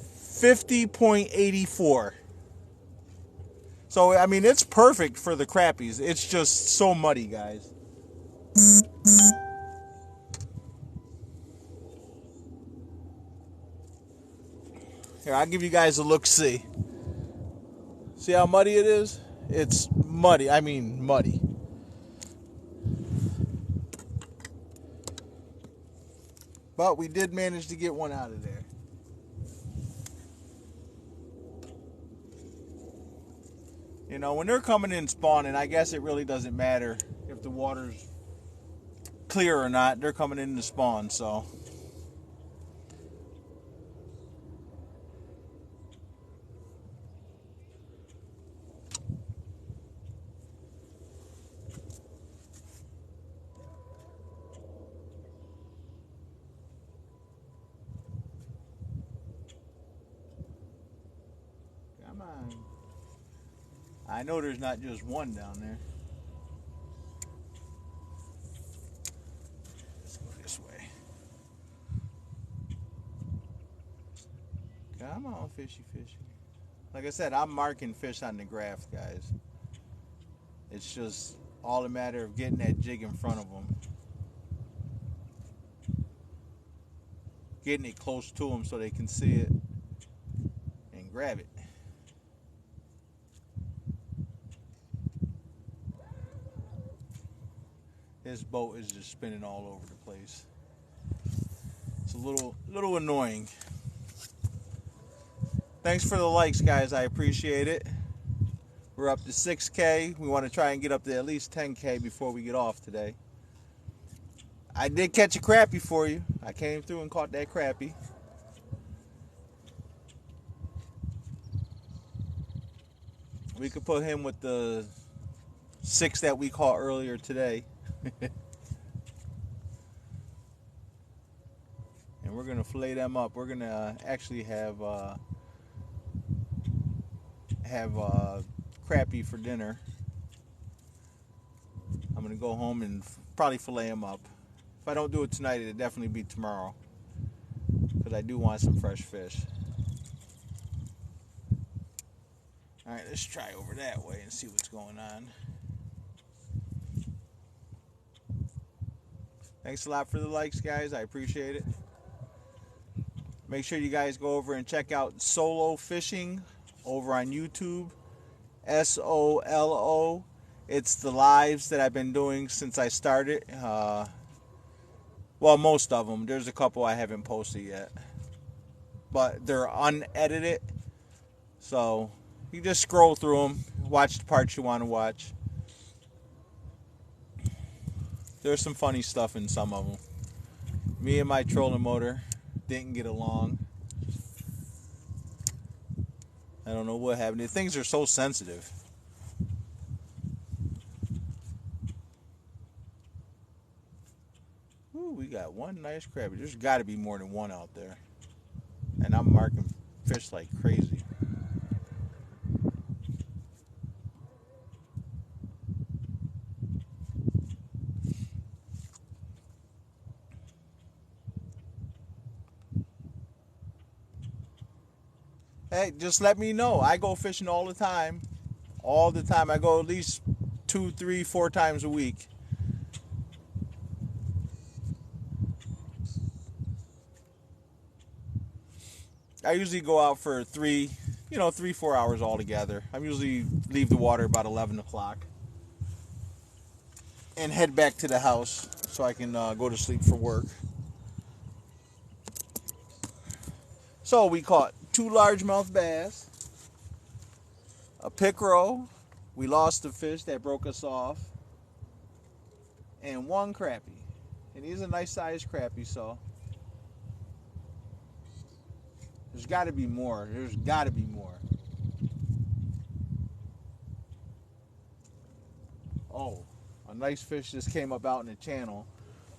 50.84. So, I mean, it's perfect for the crappies. It's just so muddy, guys. Here, I'll give you guys a look-see. See how muddy it is? It's muddy. I mean, muddy. But we did manage to get one out of there. You know, when they're coming in spawning, I guess it really doesn't matter if the water's clear or not. They're coming in to spawn, so. Come on. I know there's not just one down there. Let's go this way. Come on, fishy, fishy. Like I said, I'm marking fish on the graph, guys. It's just all a matter of getting that jig in front of them. Getting it close to them so they can see it and grab it. This boat is just spinning all over the place. It's a little annoying. Thanks for the likes, guys. I appreciate it. We're up to 6K. We want to try and get up to at least 10K before we get off today. I did catch a crappie for you. I came through and caught that crappie. We could put him with the 6 that we caught earlier today. And we're going to fillet them up. We're going to actually have crappie for dinner. I'm going to go home and probably fillet them up. If I don't do it tonight, it'll definitely be tomorrow. Because I do want some fresh fish. Alright, let's try over that way and see what's going on. Thanks a lot for the likes, guys. I appreciate it. Make sure you guys go over and check out Solo Fishing over on YouTube. SOLO. It's the lives that I've been doing since I started. Well, most of them. There's a couple I haven't posted yet. But they're unedited. So you just scroll through them, watch the parts you want to watch. There's some funny stuff in some of them. Me and my trolling motor didn't get along. I don't know what happened. Things are so sensitive. Ooh, we got one nice crappie. There's got to be more than one out there. And I'm marking fish like crazy. Hey, just let me know. I go fishing all the time. All the time. I go at least 2, 3, 4 times a week. I usually go out for 3, 3, 4 hours altogether. I usually leave the water about 11 o'clock and head back to the house so I can go to sleep for work. So we caught 2 largemouth bass, a pickerel. We lost a fish that broke us off, and 1 crappie. And he's a nice sized crappie, so there's got to be more. There's got to be more. Oh, a nice fish just came up out in the channel.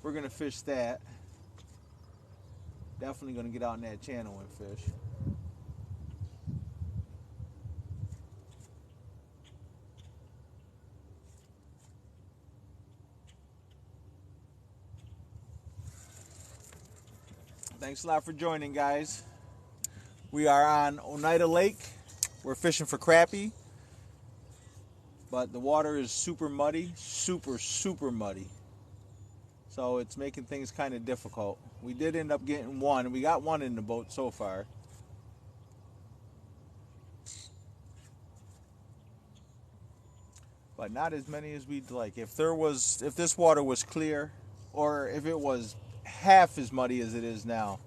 We're going to fish that. Definitely going to get out in that channel and fish. Thanks a lot for joining, guys. We are on Oneida Lake. We're fishing for crappie. But the water is super muddy. Super muddy. So it's making things kind of difficult. We did end up getting 1. We got 1 in the boat so far. But not as many as we'd like. If this water was clear, or if it was half as muddy as it is now,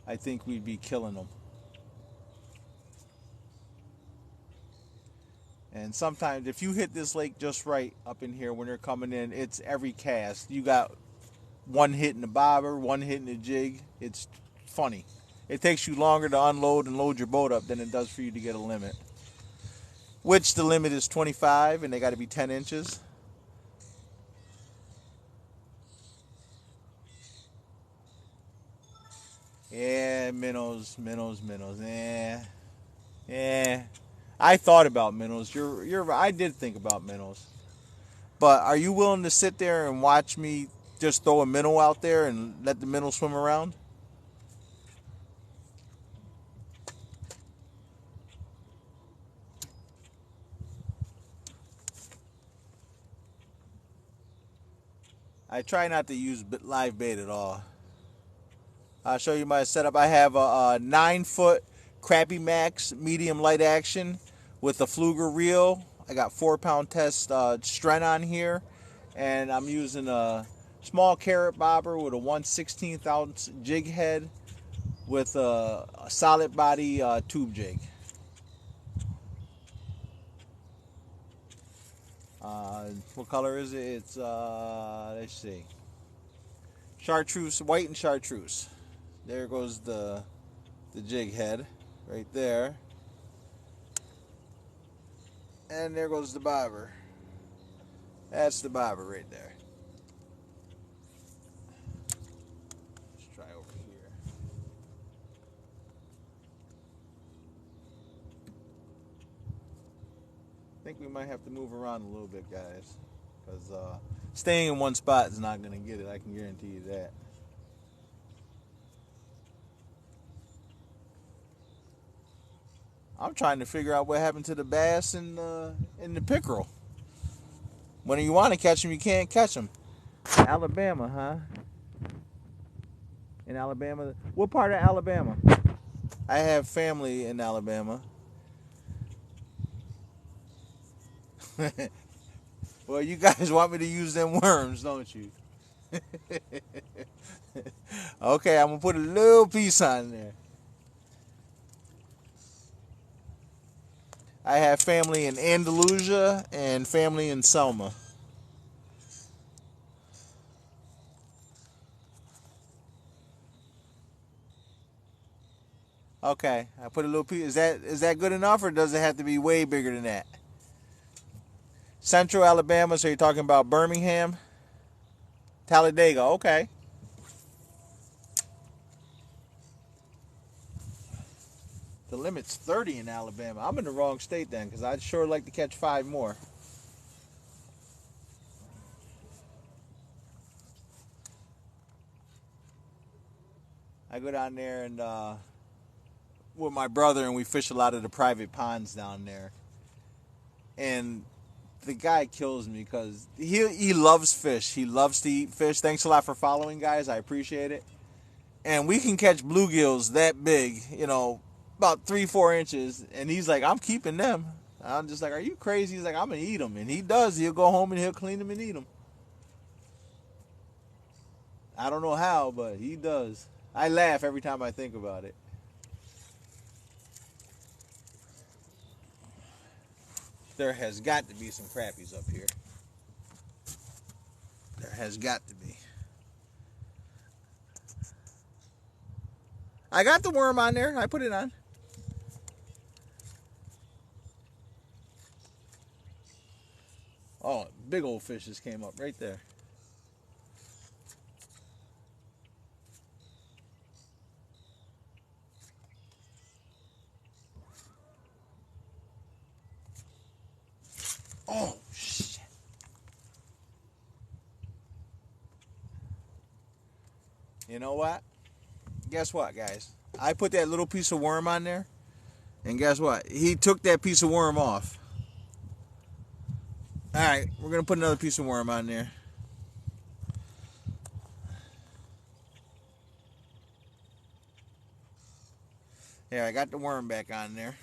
I think we'd be killing them. And sometimes if you hit this lake just right up in here when they're coming in, it's every cast. You got 1 hitting the bobber, 1 hitting the jig. It's funny. It takes you longer to unload and load your boat up than it does for you to get a limit. Which the limit is 25 and they got to be 10 inches. Yeah, minnows. Yeah. I thought about minnows. I did think about minnows. But are you willing to sit there and watch me just throw a minnow out there and let the minnow swim around? I try not to use live bait at all. I'll show you my setup. I have a 9-foot Crappie Max medium light action with a Fluger reel. I got 4-pound test Stren on here, and I'm using a small carrot bobber with a 1/16 ounce jig head with a solid body tube jig. What color is it? It's let's see, chartreuse, white and chartreuse. There goes the jig head right there, and there goes the bobber. That's the bobber right there. Let's try over here. I think we might have to move around a little bit, guys, because staying in one spot is not going to get it. I can guarantee you that. I'm trying to figure out what happened to the bass and the pickerel. When you want to catch them, you can't catch them. Alabama, huh? In Alabama? What part of Alabama? I have family in Alabama. Well, you guys want me to use them worms, don't you? Okay, I'm going to put a little piece on there. I have family in Andalusia and family in Selma. Okay, I put a little piece. Is that good enough, or does it have to be way bigger than that? Central Alabama, so you're talking about Birmingham? Talladega, okay. The limit's 30 in Alabama. I'm in the wrong state then, because I'd sure like to catch 5 more. I go down there and with my brother, and we fish a lot of the private ponds down there. And the guy kills me because he loves fish. He loves to eat fish. Thanks a lot for following, guys. I appreciate it. And we can catch bluegills that big, about 3-4 inches. And he's like, I'm keeping them. I'm just like, are you crazy? He's like, I'm going to eat them. And he does. He'll go home and he'll clean them and eat them. I don't know how, but he does. I laugh every time I think about it. There has got to be some crappies up here. There has got to be. I got the worm on there. I put it on. Oh, big old fish just came up right there. Oh, shit. You know what? Guess what, guys? I put that little piece of worm on there, and guess what? He took that piece of worm off. Alright, we're going to put another piece of worm on there. Yeah, I got the worm back on there.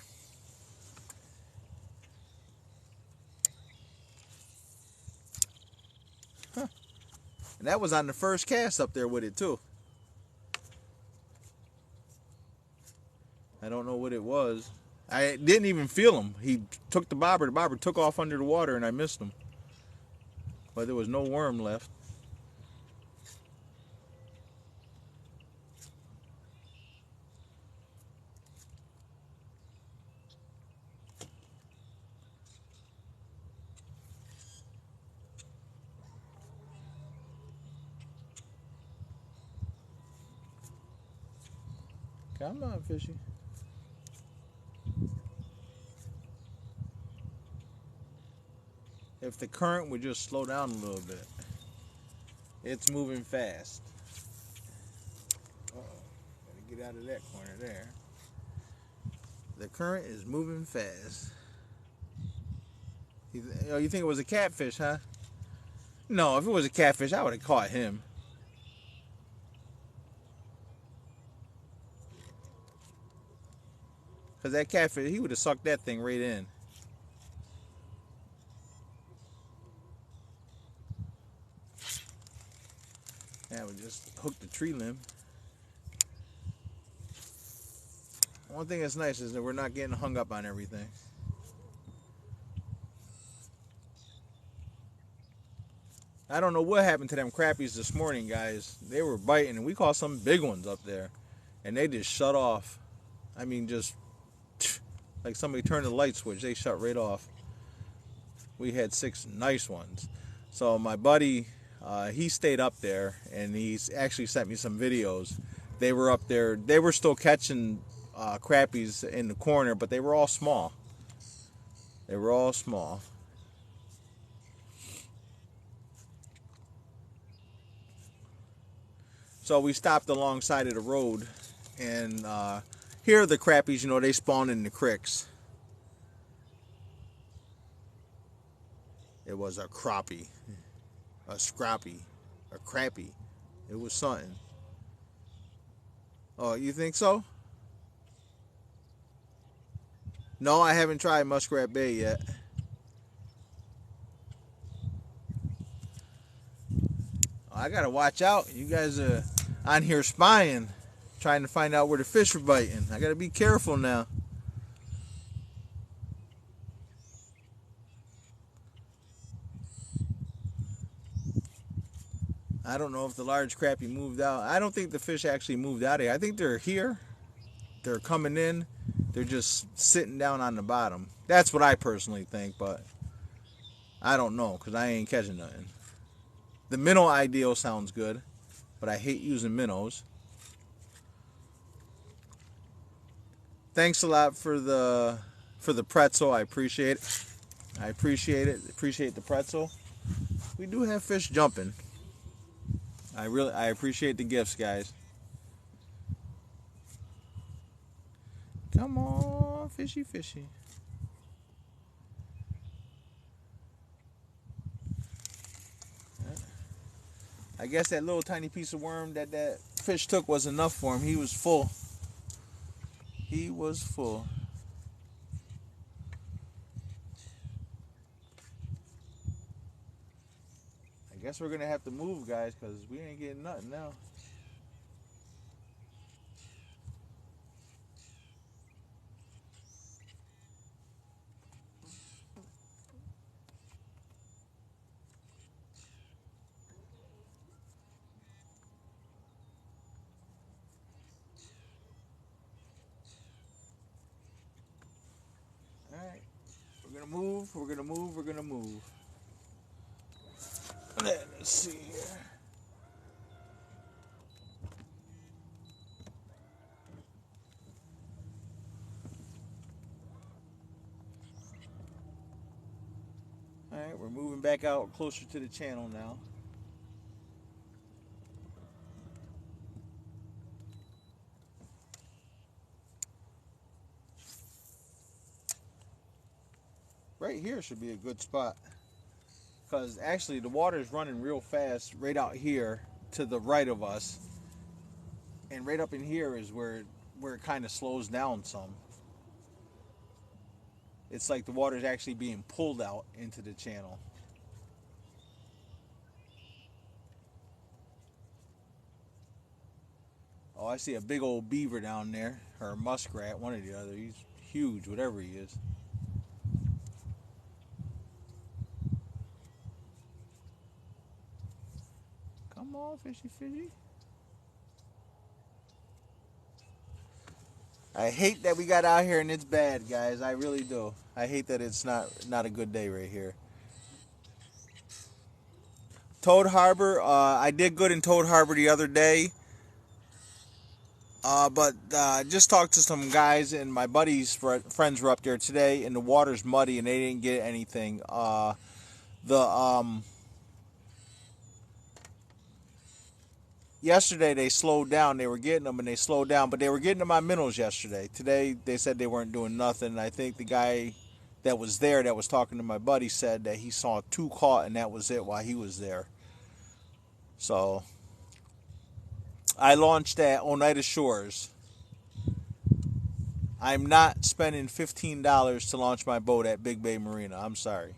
Huh. And that was on the first cast up there with it, too. I don't know what it was. I didn't even feel him. He took the bobber. The bobber took off under the water, and I missed him. But there was no worm left. Come on, fishy. If the current would just slow down a little bit. It's moving fast. Uh-oh. Gotta get out of that corner there. The current is moving fast. You think it was a catfish, huh? No, if it was a catfish, I would have caught him. Because that catfish, he would have sucked that thing right in. Yeah, we just hooked the tree limb. One thing that's nice is that we're not getting hung up on everything. I don't know what happened to them crappies this morning, guys. They were biting, and we caught some big ones up there. And they just shut off. I mean, just like somebody turned the light switch. They shut right off. We had 6 nice ones. So my buddy, he stayed up there, and he's actually sent me some videos. They were up there. They were still catching crappies in the corner, but they were all small. They were all small. So we stopped alongside of the road, and here are the crappies. They spawn in the creeks. It was a crappie, a scrappie, a crappie. It was something. Oh, you think so? No, I haven't tried Muskrat Bay yet. I gotta watch out. You guys are on here spying, trying to find out where the fish are biting. I gotta be careful now. I don't know if the large crappie moved out. I don't think the fish actually moved out of here. I think they're here. They're coming in. They're just sitting down on the bottom. That's what I personally think, but I don't know because I ain't catching nothing. The minnow ideal sounds good, but I hate using minnows. Thanks a lot for the pretzel. I appreciate it. I appreciate it. Appreciate the pretzel. We do have fish jumping. I appreciate the gifts, guys. Come on, fishy, fishy. I guess that little tiny piece of worm that fish took was enough for him. He was full. He was full. I guess we're gonna have to move, guys, because we ain't getting nothing now. Alright. We're gonna move, we're gonna move, we're gonna move. Let's see here. Alright, we're moving back out closer to the channel now. Right here should be a good spot. Because actually the water is running real fast right out here to the right of us. And right up in here is where it kind of slows down some. It's like the water is actually being pulled out into the channel. Oh, I see a big old beaver down there, or a muskrat, one or the other. He's huge, whatever he is. Come on, fishy, fishy. I hate that we got out here and it's bad, guys. I really do. I hate that it's not a good day right here. Toad Harbor, I did good in Toad Harbor the other day. But just talked to some guys, and my buddies' friends were up there today, and the water's muddy, and they didn't get anything. Yesterday they slowed down. They were getting them, and they slowed down, but they were getting them on minnows yesterday. Today they said they weren't doing nothing. I think the guy that was there that was talking to my buddy said that he saw 2 caught, and that was it while he was there. So I launched at Oneida Shores. I'm not spending $15 to launch my boat at Big Bay Marina. I'm sorry.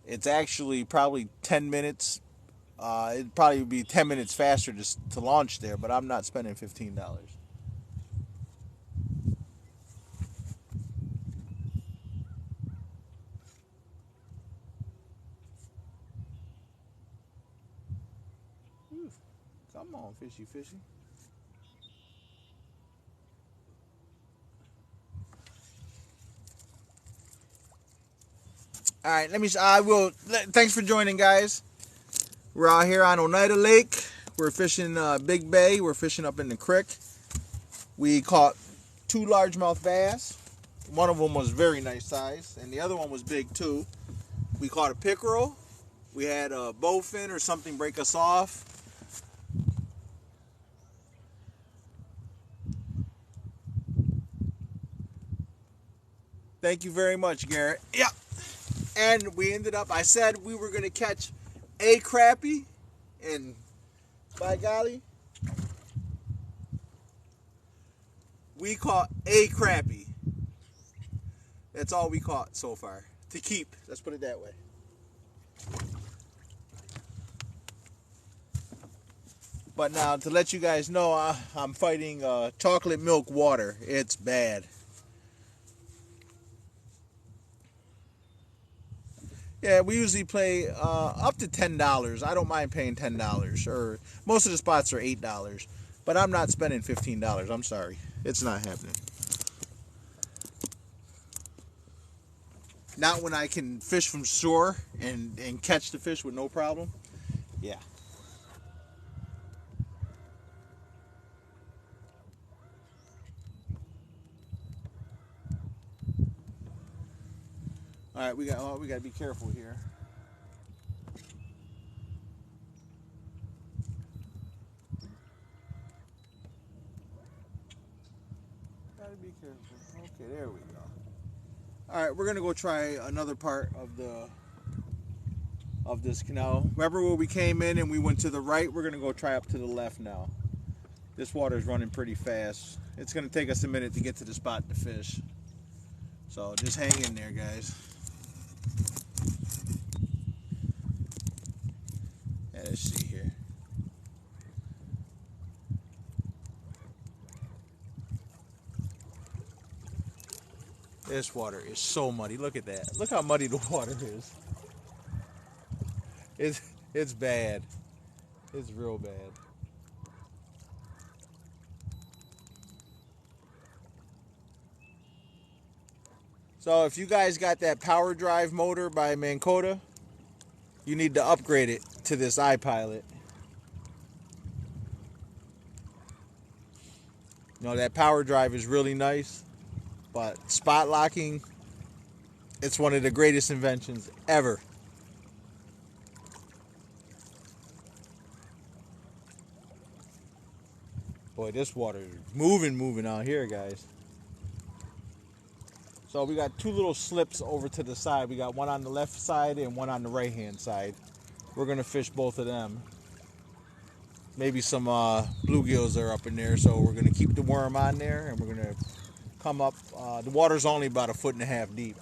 It's actually probably 10 minutes. It'd probably be 10 minutes faster to launch there, but I'm not spending $15. Come on, fishy, fishy. All right, thanks for joining, guys. We're out here on Oneida Lake. We're fishing Big Bay. We're fishing up in the creek. We caught 2 largemouth bass. One of them was very nice size, and the other one was big too. We caught a pickerel. We had a bowfin or something break us off. Thank you very much, Garrett. Yeah. And we ended up, I said we were going to catch a crappie, and by golly, we caught a crappie. That's all we caught so far. To keep, let's put it that way. But now, to let you guys know, I'm fighting chocolate milk water. It's bad. Yeah, we usually play up to $10. I don't mind paying $10, or most of the spots are $8. But I'm not spending $15. I'm sorry, it's not happening. Not when I can fish from shore and catch the fish with no problem. Yeah. All right, we got to be careful here. Got to be careful. Okay, there we go. All right, we're gonna go try another part of this canal. Remember where we came in and we went to the right? We're gonna go try up to the left now. This water is running pretty fast. It's gonna take us a minute to get to the spot to fish. So just hang in there, guys. Yeah, let's see here. This water is so muddy. Look at that. Look how muddy the water is. It's bad. It's real bad. So if you guys got that power drive motor by Minn Kota, you need to upgrade it to this iPilot. You know, that power drive is really nice, but spot locking, it's one of the greatest inventions ever. Boy, this water is moving out here, guys. So we got two little slips over to the side. We got one on the left side and one on the right hand side. We're gonna fish both of them. Maybe some bluegills are up in there, so we're gonna keep the worm on there and we're gonna come up. The water's only about 1.5 feet deep.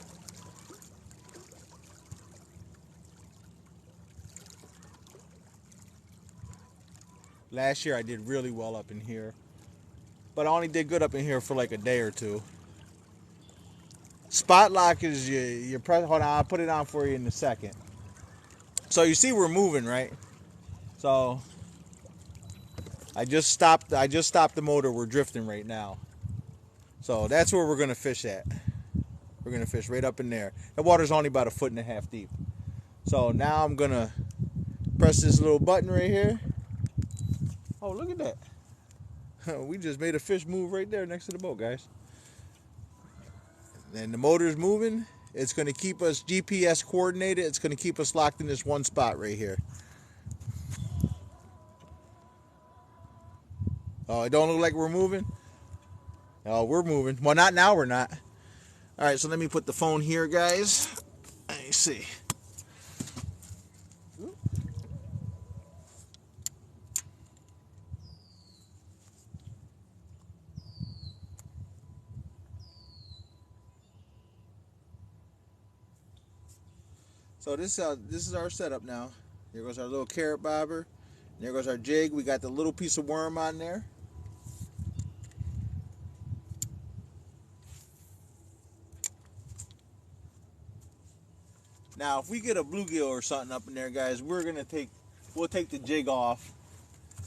Last year I did really well up in here, but I only did good up in here for like a day or two. Spot lock is your hold on, I'll put it on for you in a second. So you see we're moving, right? So I just stopped the motor. We're drifting right now. So that's where we're gonna fish at. We're gonna fish right up in there. The water's only about 1.5 feet deep. So now I'm gonna press this little button right here. Oh, look at that. We just made a fish move right there next to the boat, guys. And the motor's moving. It's going to keep us GPS coordinated. It's going to keep us locked in this one spot right here. Oh, it don't look like we're moving? Oh, we're moving. Well, not now, we're not. All right, so let me put the phone here, guys. Let me see. So this is our setup now. Here goes our little carrot bobber. There goes our jig. We got the little piece of worm on there. Now, if we get a bluegill or something up in there, guys, we'll take the jig off,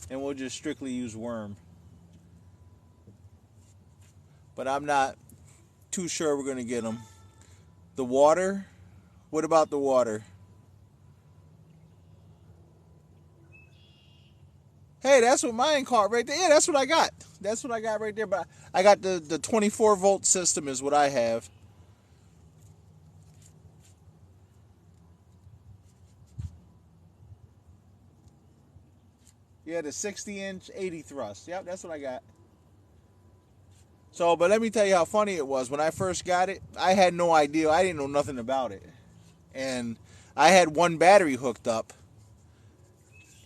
and we'll just strictly use worm. But I'm not too sure we're gonna get them. The water. What about the water? Hey, that's what mine caught right there. Yeah, that's what I got. That's what I got right there. But I got the 24 volt system is what I have. Yeah, the 60-inch 80 thrust. Yep, that's what I got. So, but let me tell you how funny it was. When I first got it, I had no idea. I didn't know nothing about it. And I had one battery hooked up.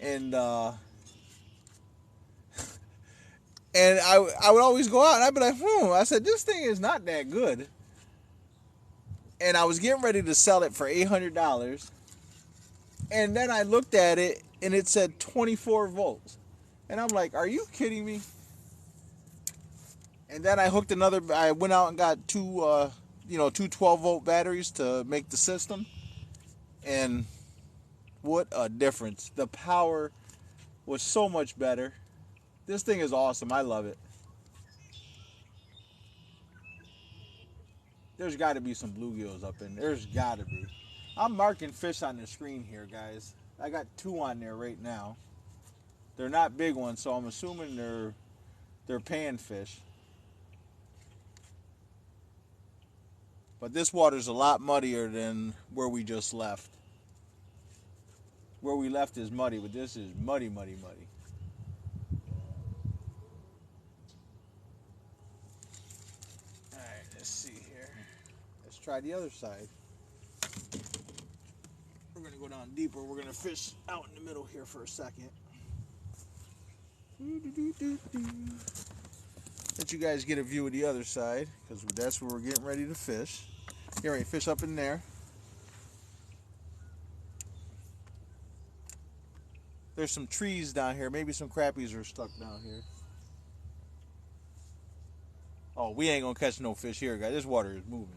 And I would always go out and I'd be like, I said, this thing is not that good. And I was getting ready to sell it for $800. And then I looked at it and it said 24 volts. And I'm like, are you kidding me? And then I went out and got two 12 volt batteries to make the system. And what a difference. The power was so much better. This thing is awesome. I love it. There's got to be some bluegills up in there. There's got to be. I'm marking fish on the screen here, guys. I got 2 on there right now. They're not big ones, so I'm assuming they're panfish. But this water's a lot muddier than where we just left. Where we left is muddy, but this is muddy, muddy, muddy. Alright, let's see here. Let's try the other side. We're going to go down deeper. We're going to fish out in the middle here for a second. Let you guys get a view of the other side, because that's where we're getting ready to fish. Here, right, fish up in there. There's some trees down here. Maybe some crappies are stuck down here. Oh, we ain't gonna catch no fish here, guys. This water is moving.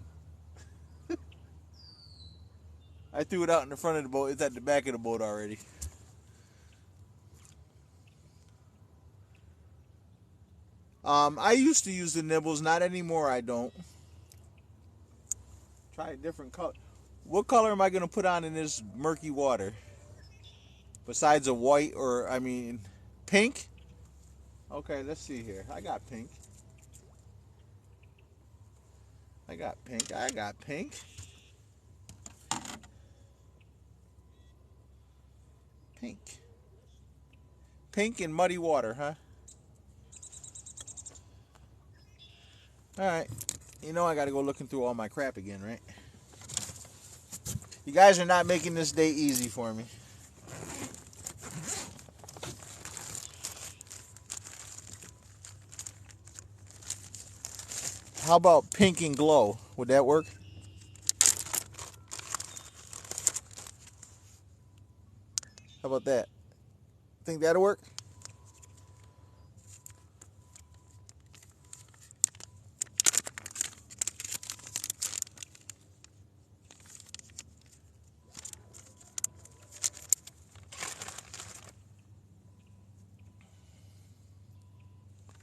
I threw it out in the front of the boat. It's at the back of the boat already. I used to use the nibbles. Not anymore, I don't. Try a different color. What color am I gonna put on in this murky water? Besides a white or, I mean, pink? Okay, let's see here. I got pink. I got pink. I got pink. Pink. Pink and muddy water, huh? Alright. You know I gotta go looking through all my crap again, right? You guys are not making this day easy for me. How about pink and glow? Would that work? How about that? Think that'll work?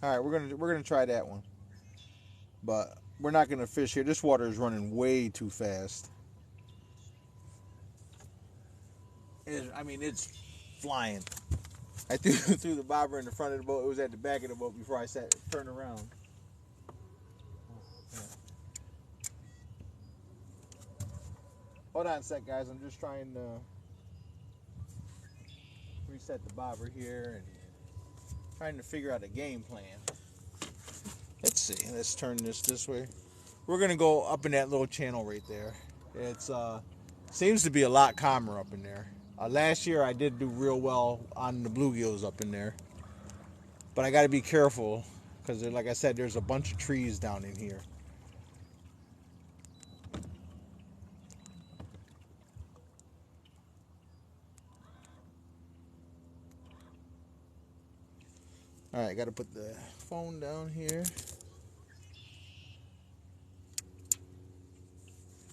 All right, we're gonna try that one, but we're not gonna fish here. This water is running way too fast. I mean, it's flying. I threw the bobber in the front of the boat. It was at the back of the boat before I turned around. Hold on a sec, guys. I'm just trying to reset the bobber here and trying to figure out a game plan. Let's see. Let's turn this way. We're gonna go up in that little channel right there. It's seems to be a lot calmer up in there. Last year I did do real well on the bluegills up in there, but I got to be careful because, like I said, there's a bunch of trees down in here. All right, got to put the phone down here.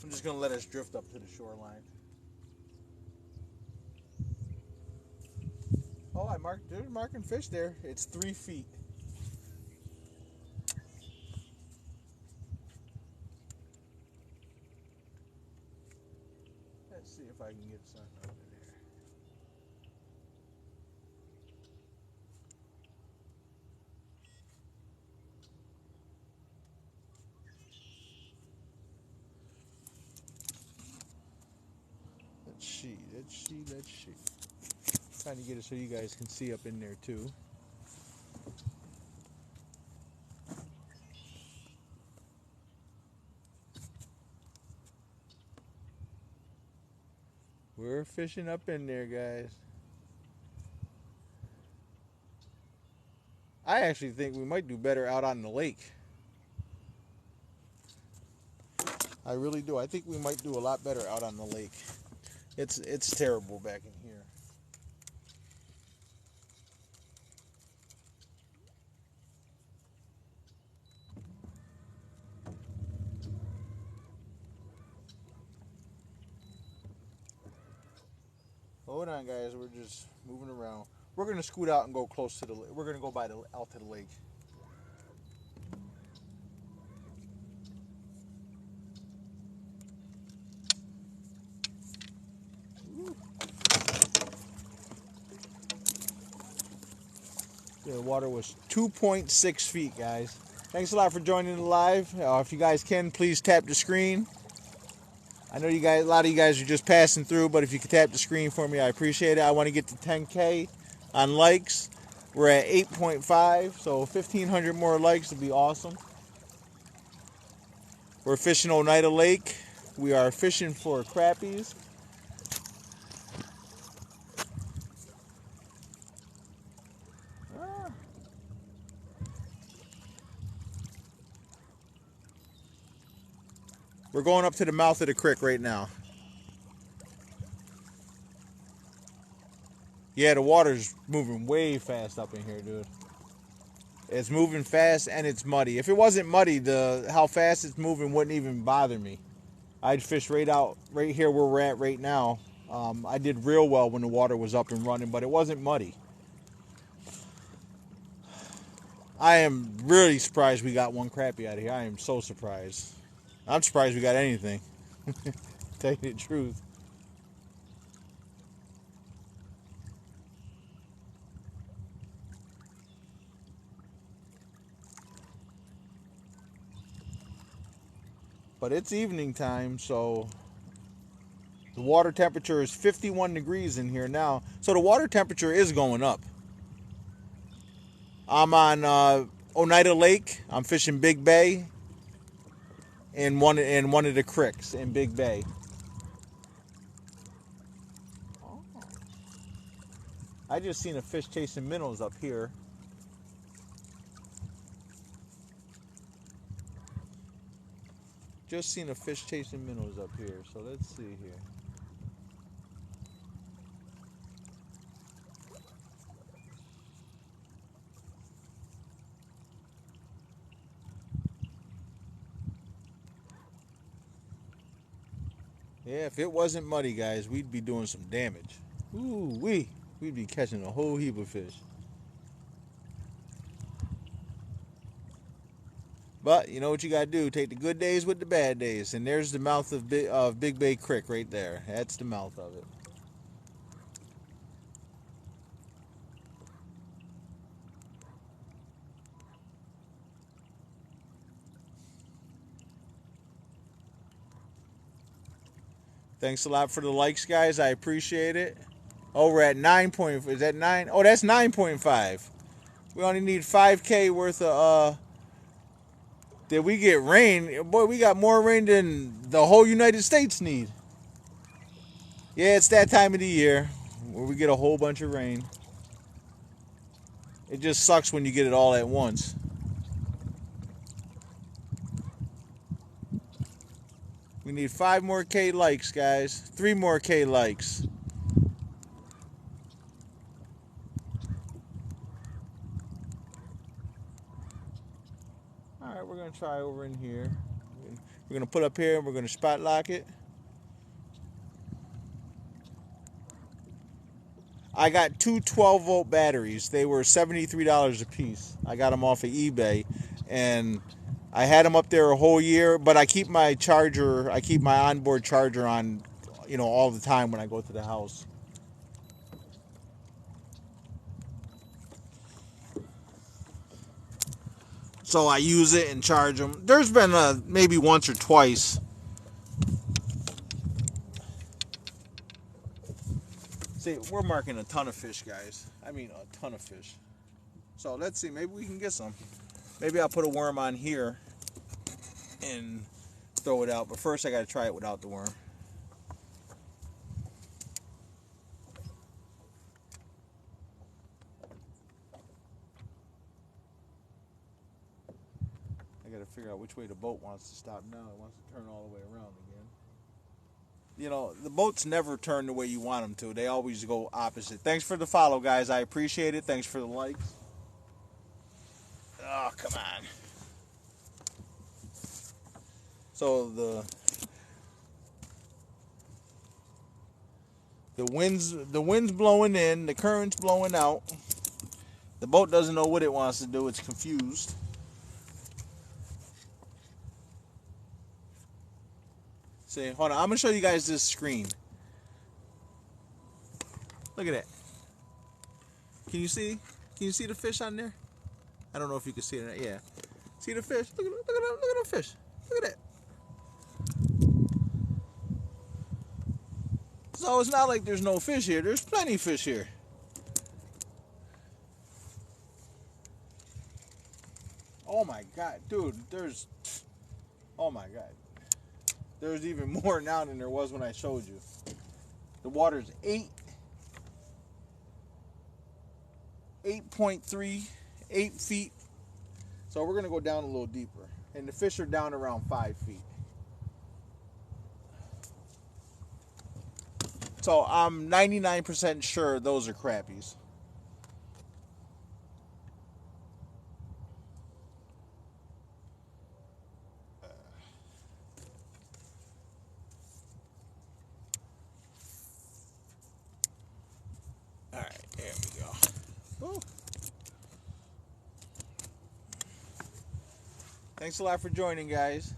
I'm just gonna let us drift up to the shoreline. Oh, there's marking fish there. It's 3 feet. Let's see if I can get something over there. Let's see. Trying to get it so you guys can see up in there too. We're fishing up in there, guys. I actually think we might do better out on the lake. I really do. I think we might do a lot better out on the lake. It's terrible back in here. Hold on, guys. We're just moving around. We're gonna scoot out and go close to the. We're gonna go out to the lake. The water was 2.6 feet, guys. Thanks a lot for joining the live. If you guys can, please tap the screen. I know you guys, a lot of you guys are just passing through, but if you could tap the screen for me, I appreciate it. I want to get to 10K on likes. We're at 8.5, so 1,500 more likes would be awesome. We're fishing Oneida Lake. We are fishing for crappies. We're going up to the mouth of the creek right now. Yeah, the water's moving way fast up in here, dude. It's moving fast and it's muddy. If it wasn't muddy, how fast it's moving wouldn't even bother me. I'd fish right here where we're at right now. I did real well when the water was up and running, but it wasn't muddy. I am really surprised we got one crappie out of here. I am so surprised. I'm surprised we got anything. Tell you the truth. But it's evening time, so the water temperature is 51 degrees in here now. So the water temperature is going up. I'm on Oneida Lake. I'm fishing Big Bay in one of the creeks in Big Bay. I just seen a fish chasing minnows up here. Just seen a fish chasing minnows up here. So let's see here. Yeah, if it wasn't muddy, guys, we'd be doing some damage. Ooh, we'd be catching a whole heap of fish. But you know what you gotta do? Take the good days with the bad days. And there's the mouth of Big Bay Creek right there. That's the mouth of it. Thanks a lot for the likes, guys. I appreciate it. Oh, we're at 9 point. Is that 9? Oh, that's 9.5. We only need 5K worth of. Did we get rain? Boy, we got more rain than the whole United States need. Yeah, it's that time of the year where we get a whole bunch of rain. It just sucks when you get it all at once. We need 5 more K likes, guys. 3 more K likes. All right, we're going to try over in here. We're going to put up here and we're going to spot lock it. I got two 12-volt batteries. They were $73 a piece. I got them off of eBay, and I had them up there a whole year. But I keep my charger, I keep my onboard charger on, all the time when I go to the house. So I use it and charge them. There's been maybe once or twice. See, we're marking a ton of fish, guys. I mean, a ton of fish. So let's see. Maybe we can get some. Maybe I'll put a worm on here and throw it out. But first, I got to try it without the worm. I got to figure out which way the boat wants to stop now. It wants to turn all the way around again. The boats never turn the way you want them to. They always go opposite. Thanks for the follow, guys. I appreciate it. Thanks for the likes. Oh, come on. So the The wind's blowing in, the current's blowing out. The boat doesn't know what it wants to do, it's confused. See, hold on, I'm gonna show you guys this screen. Look at that. Can you see? Can you see the fish on there? I don't know if you can see it. Yeah. See the fish? Look at the fish. Look at that. So it's not like there's no fish here. There's plenty of fish here. Oh my God, dude, oh my God. There's even more now than there was when I showed you. The water's 8.3, 8 feet. So we're gonna go down a little deeper. And the fish are down around 5 feet. So I'm 99% sure those are crappies. All right, there we go. Ooh. Thanks a lot for joining, guys.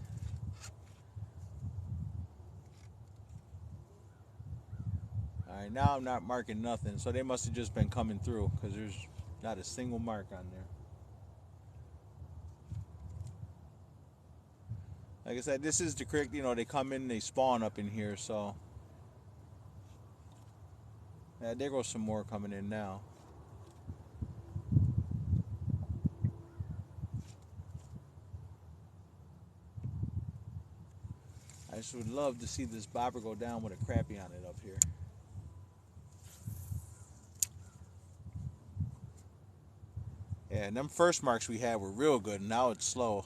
Alright, now I'm not marking nothing, so they must have just been coming through because there's not a single mark on there. Like I said, this is the creek, you know, they come in, they spawn up in here, so. Yeah, there goes some more coming in now. I just would love to see this bobber go down with a crappie on it up here. Yeah, and them first marks we had were real good, and now it's slow.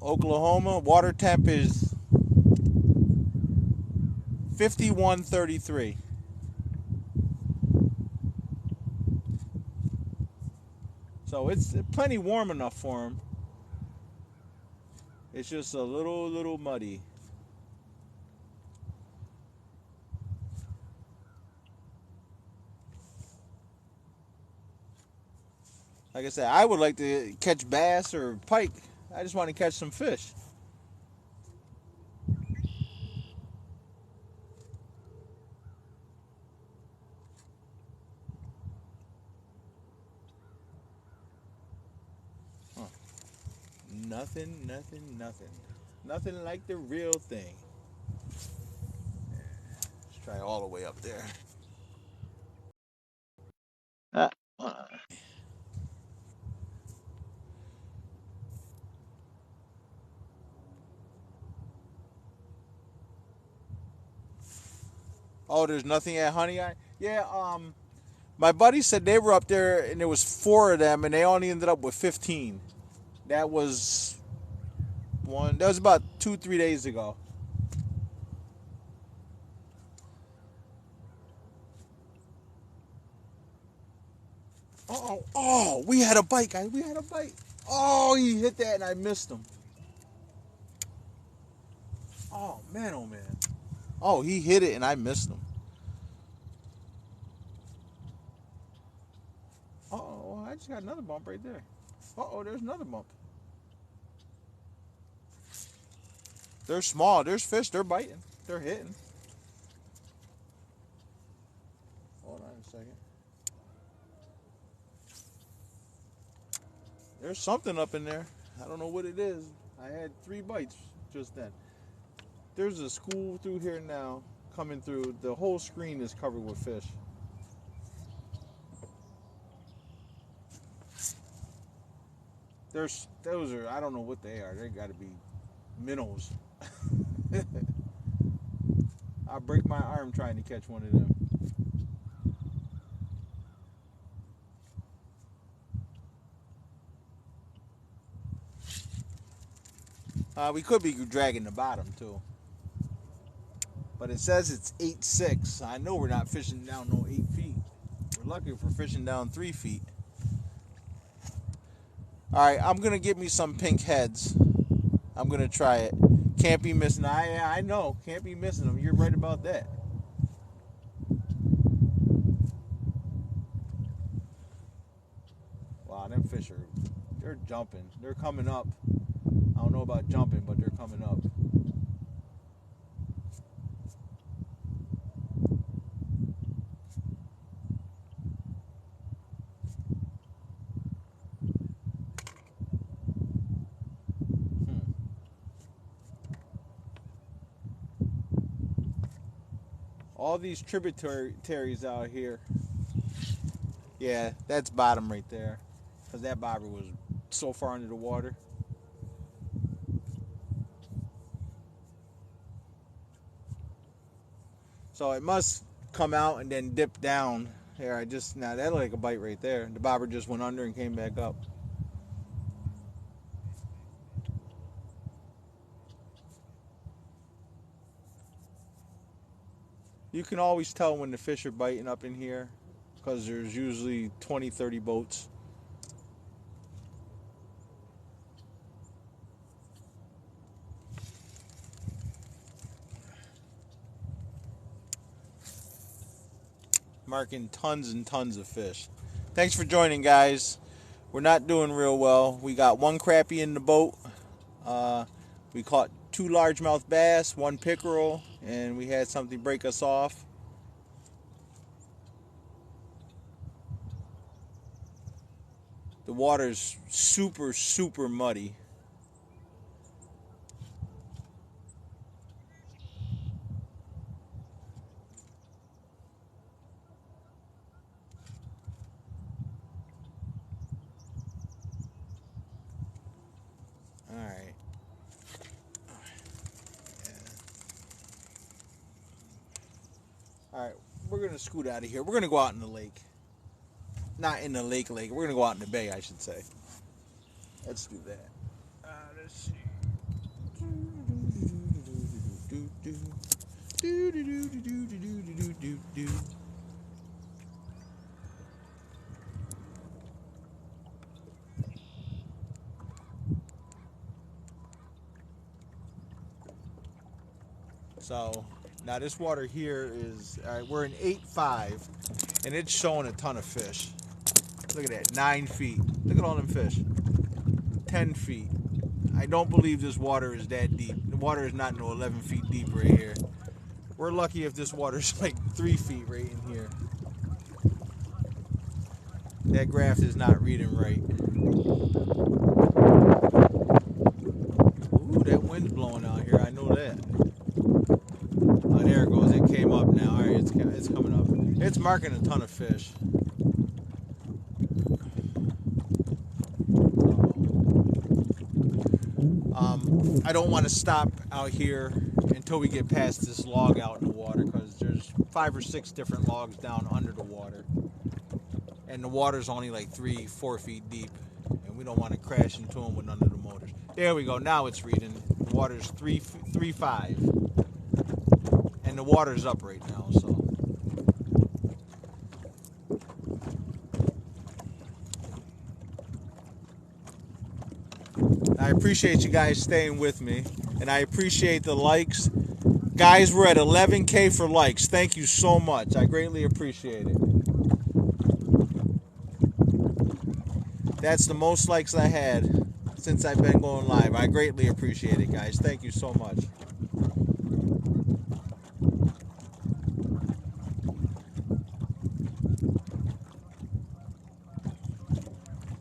Oklahoma, water temp is 51.33. So it's plenty warm enough for them. It's just a little muddy. Like I said, I would like to catch bass or pike. I just want to catch some fish. Huh. Nothing. Nothing like the real thing. Let's try all the way up there. Oh, there's nothing at Honey Eye? Yeah, my buddy said they were up there and there was 4 of them and they only ended up with 15. That was about 2-3 days ago. Oh, we had a bite, guys. We had a bite. Oh, he hit that and I missed him. Oh, man. Oh, he hit it and I missed him. Uh-oh, I just got another bump right there. Uh-oh, there's another bump. They're small. There's fish. They're biting. They're hitting. Hold on a second. There's something up in there. I don't know what it is. I had 3 bites just then. There's a school through here now coming through. The whole screen is covered with fish. Those are, I don't know what they are. They got to be minnows. I'll break my arm trying to catch one of them. We could be dragging the bottom too. But it says it's 8.6. I know we're not fishing down no 8 feet. We're lucky if we're fishing down 3 feet. Alright, I'm going to get me some pink heads. I'm going to try it. Can't be missing. I know. Can't be missing them. You're right about that. fish they're jumping. They're coming up. I don't know about jumping, but they're coming up. All these tributaries out here. Yeah, that's bottom right there. Because that bobber was so far under the water. So it must come out and then dip down. Here, now that looked like a bite right there. The bobber just went under and came back up. You can always tell when the fish are biting up in here because there's usually 20, 30 boats. Marking tons and tons of fish. Thanks for joining, guys. We're not doing real well. We got one crappie in the boat. We caught 2 largemouth bass, 1 pickerel, and we had something break us off. The water's super, super muddy. Alright. Alright, we're going to scoot out of here. We're going to go out in the lake. Not in the lake. We're going to go out in the bay, I should say. Let's do that. Let's see. So now this water here is, all right, we're in 8.5 and it's showing a ton of fish. Look at that, 9 feet. Look at all them fish. 10 feet. I don't believe this water is that deep. The water is not no 11 feet deep right here. We're lucky if this water's like 3 feet right in here. That graph is not reading right. Ooh, that wind's blowing out here. I know that. Oh, there it goes. It came up now. All right, it's coming up. It's marking a ton of fish. I don't want to stop out here until we get past this log out in the water because there's 5 or 6 different logs down under the water. And the water's only like 3-4 feet deep. And we don't want to crash into them with none of the motors. There we go. Now it's reading. The water's 3.5. And the water's up right now, so. I appreciate you guys staying with me, and I appreciate the likes. Guys, we're at 11K for likes. Thank you so much. I greatly appreciate it. That's the most likes I had since I've been going live. I greatly appreciate it, guys. Thank you so much.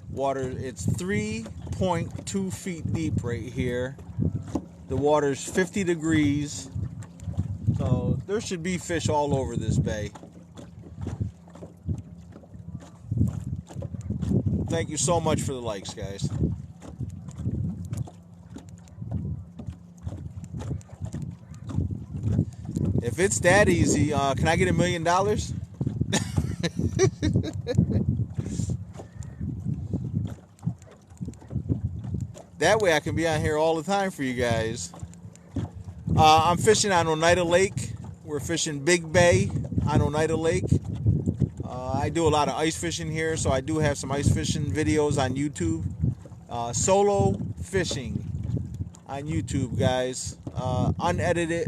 Water, it's 3.2 feet deep right here. The water's 50 degrees. So there should be fish all over this bay. Thank you so much for the likes, guys. If it's that easy, can I get $1 million? That way I can be on here all the time for you guys. I'm fishing on Oneida Lake. We're fishing Big Bay on Oneida Lake. I do a lot of ice fishing here, so I do have some ice fishing videos on YouTube. Solo fishing on YouTube, guys. Unedited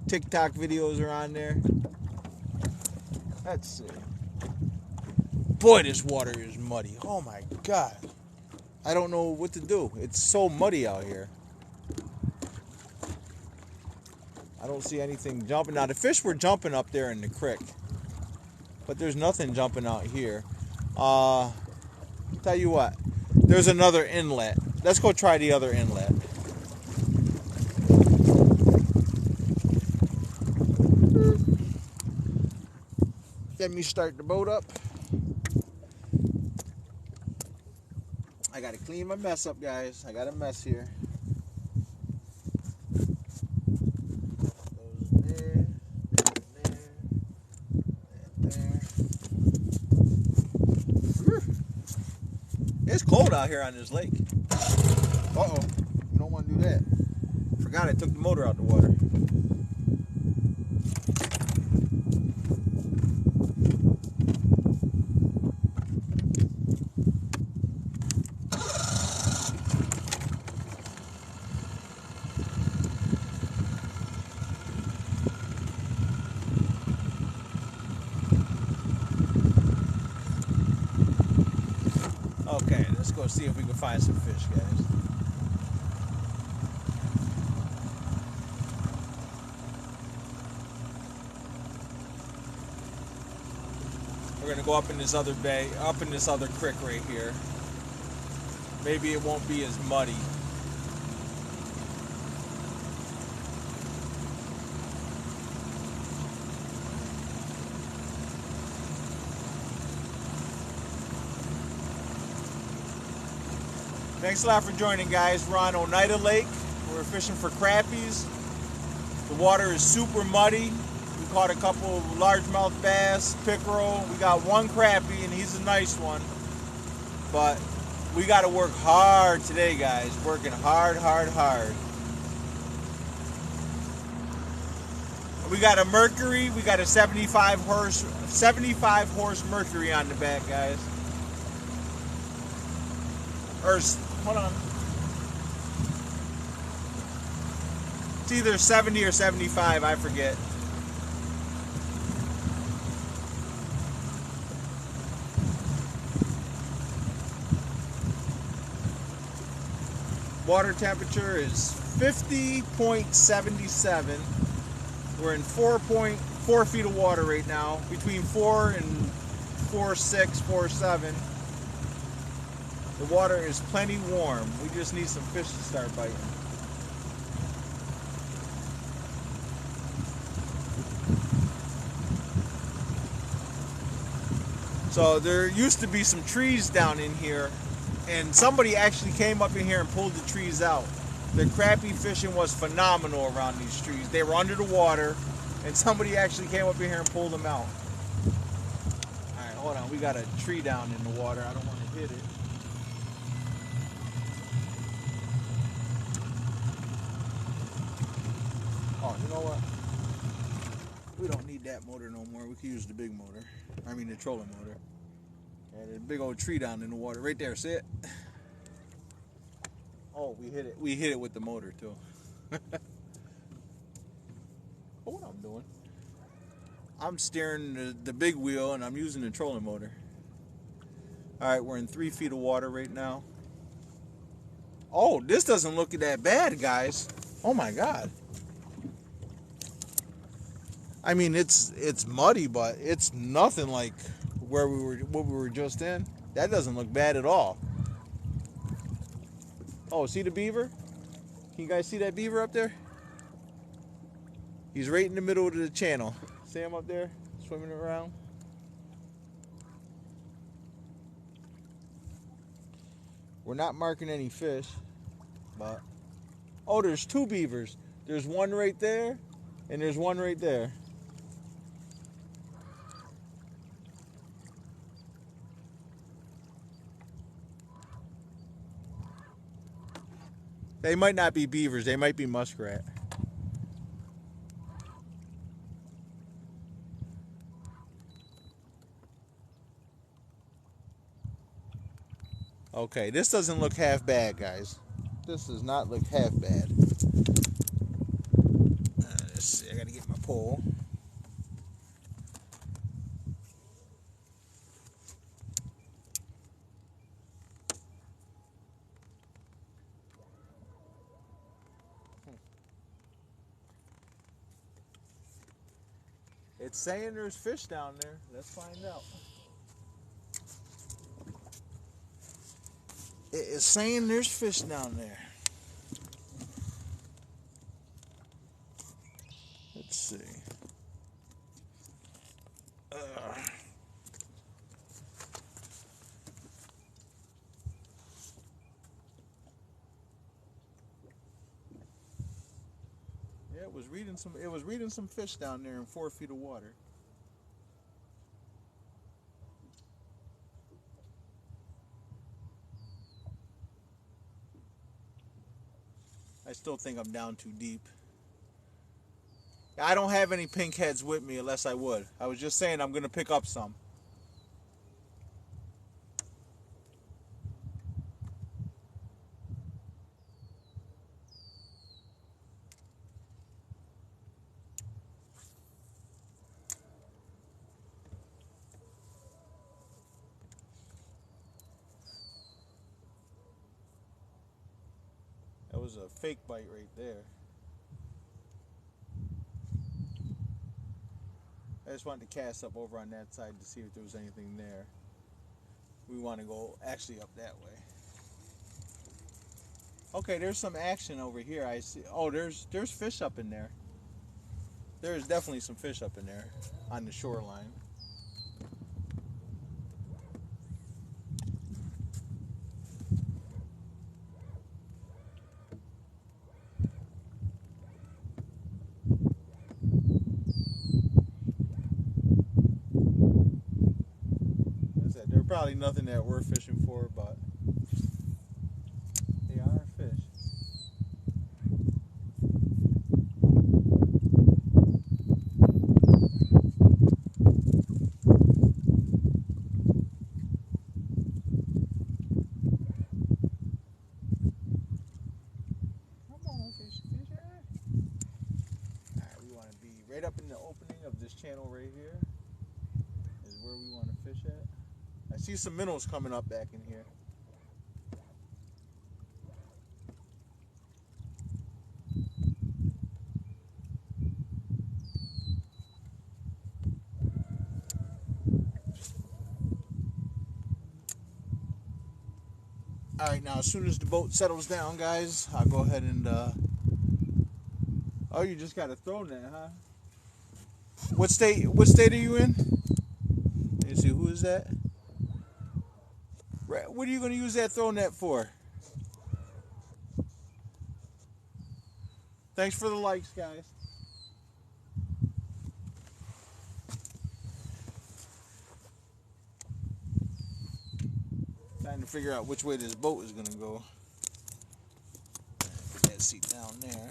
TikTok videos are on there. Let's see. Boy, this water is muddy. Oh my God. I don't know what to do. It's so muddy out here. I don't see anything jumping. Now, the fish were jumping up there in the creek, but there's nothing jumping out here. Tell you what, there's another inlet. Let's go try the other inlet. Let me start the boat up. I gotta clean my mess up, guys. I got a mess here. Goes there, there. It's cold out here on this lake. Uh-oh. You don't want to do that. Forgot I took the motor out the water. Okay, let's go see if we can find some fish, guys. We're gonna go up in this other bay, up in this other creek right here. Maybe it won't be as muddy. Thanks a lot for joining, guys. We're on Oneida Lake. We're fishing for crappies. The water is super muddy. We caught a couple of largemouth bass, pickerel. We got one crappie, and he's a nice one. But we got to work hard today, guys. Working hard, hard, hard. We got a Mercury. We got a 75 horse Mercury on the back, guys. Or hold on. It's either 70 or 75, I forget. Water temperature is 50.77. We're in 4.4 feet of water right now, between 4 and 4.6, 4.7. The water is plenty warm. We just need some fish to start biting. So there used to be some trees down in here, and somebody actually came up in here and pulled the trees out. The crappie fishing was phenomenal around these trees. They were under the water, and somebody actually came up in here and pulled them out. All right, hold on. We got a tree down in the water. I don't want to hit it. Oh, you know what? We don't need that motor no more. We can use the big motor. I mean the trolling motor. Yeah, there's a big old tree down in the water. Right there, see it? Oh, we hit it. We hit it with the motor too. Oh, what I'm doing? I'm steering the big wheel and I'm using the trolling motor. Alright, we're in 3 feet of water right now. Oh, this doesn't look that bad, guys. Oh my God. I mean, it's muddy, but it's nothing like what we were just in. That doesn't look bad at all. Oh, see the beaver? Can you guys see that beaver up there? He's right in the middle of the channel. See him up there swimming around? We're not marking any fish, but oh, there's 2 beavers. There's one right there, and there's one right there. They might not be beavers. They might be muskrat. Okay, this doesn't look half bad, guys. This does not look half bad. Let's see. I gotta get my pole. It's saying there's fish down there. Let's find out. It is saying there's fish down there. Let's see. Yeah, it was reading some. It was reading some fish down there in 4 feet of water. I still think I'm down too deep. I don't have any pink heads with me unless I would. I was just saying I'm going to pick up some. That was a fake bite right there. I just wanted to cast up over on that side to see if there was anything there. We want to go actually up that way. Okay, there's some action over here. I see. Oh, there's fish up in there. There's definitely some fish up in there on the shoreline. I said there's probably nothing that we're fishing for, but they are fish. Right up in the opening of this channel right here is where we want to fish at. I see some minnows coming up back in here. Alright, now as soon as the boat settles down, guys, I'll go ahead and oh, you just got a throw net, huh? What state are you in? Let me see, who is that? What are you going to use that throw net for? Thanks for the likes, guys. Trying to figure out which way this boat is going to go. Put that seat down there.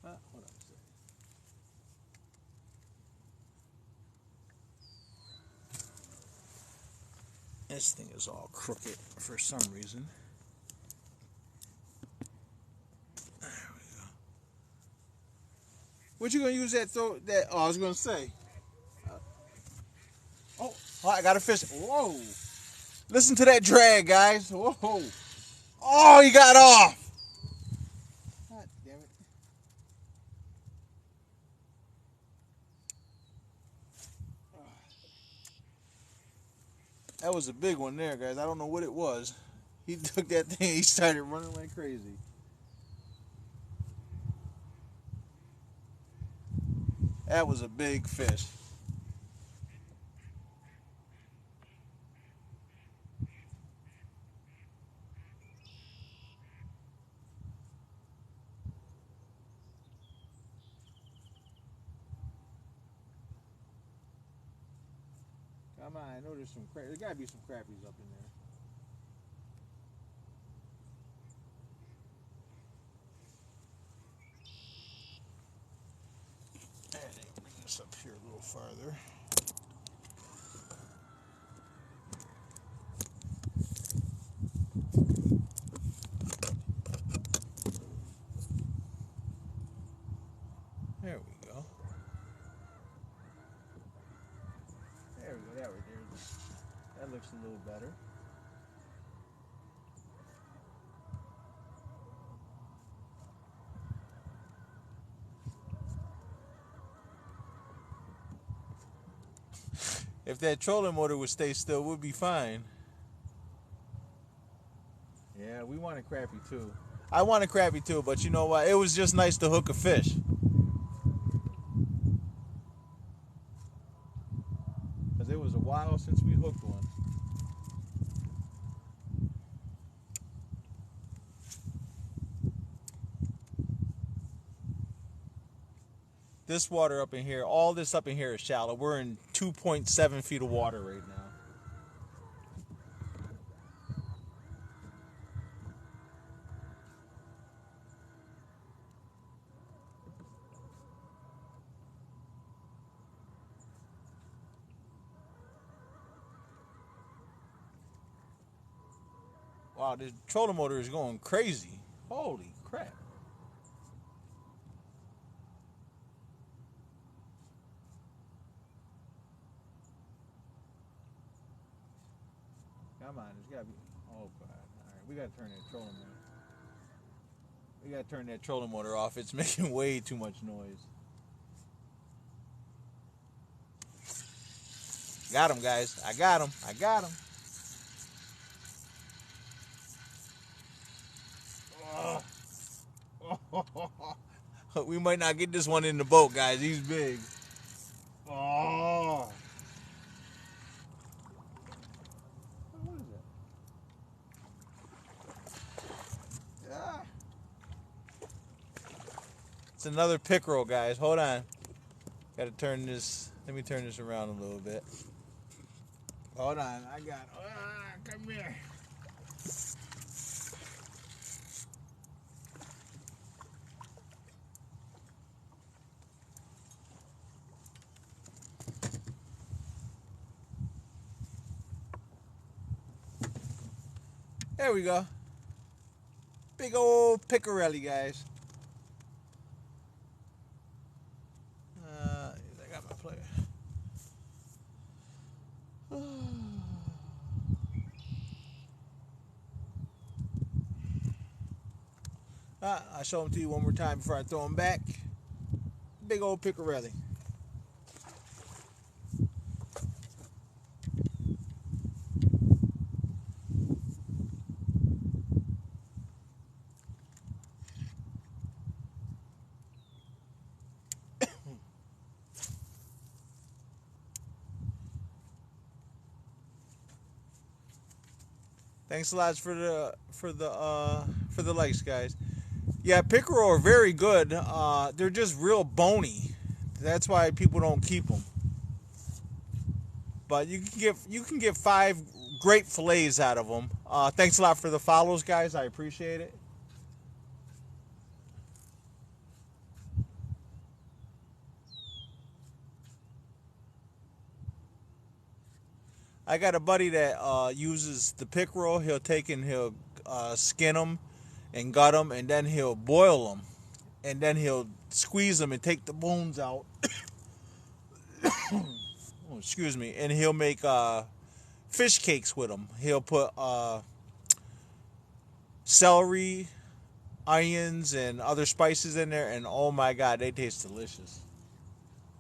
Hold on a second. This thing is all crooked for some reason. There we go. What you gonna use that throw? That I was gonna say. Oh, I got a fish. Whoa! Listen to that drag, guys. Whoa! Oh, he got off. God damn it! That was a big one there, guys. I don't know what it was. He took that thing. He started running like crazy. That was a big fish. Come on, I know there's some there gotta be some crappies up in there. And bring this up here a little farther. There we go. There we go. That right there. That looks a little better. If that trolling motor would stay still, we'd be fine. Yeah, we want a crappie too. I want a crappie too, but you know what? It was just nice to hook a fish. Because it was a while since we hooked one. This water up in here, all this up in here is shallow. We're in 2.7 feet of water right now. Wow, this trolling motor is going crazy. Holy crap. Come on, there's gotta be. Oh god. Alright, we gotta turn that trolling motor. We gotta turn that trolling motor off. It's making way too much noise. Got him, guys. I got him. I got him. We might not get this one in the boat, guys. He's big. Oh. What is that? Yeah. It's another pickerel, guys. Hold on. Gotta turn this. Let me turn this around a little bit. Hold on. I got. Come here. There we go. Big old pickerelli, guys. I got my player. I'll show them to you one more time before I throw them back. Big old pickerelli. Thanks a lot for the likes, guys. Yeah, pickerel are very good. They're just real bony. That's why people don't keep them. But you can get 5 great fillets out of them. Thanks a lot for the follows, guys. I appreciate it. I got a buddy that uses the pickerel. He'll take and he'll skin them and gut them, and then he'll boil them, and then he'll squeeze them and take the bones out. Oh, excuse me. And he'll make fish cakes with them. He'll put celery, onions, and other spices in there, and oh my god, they taste delicious.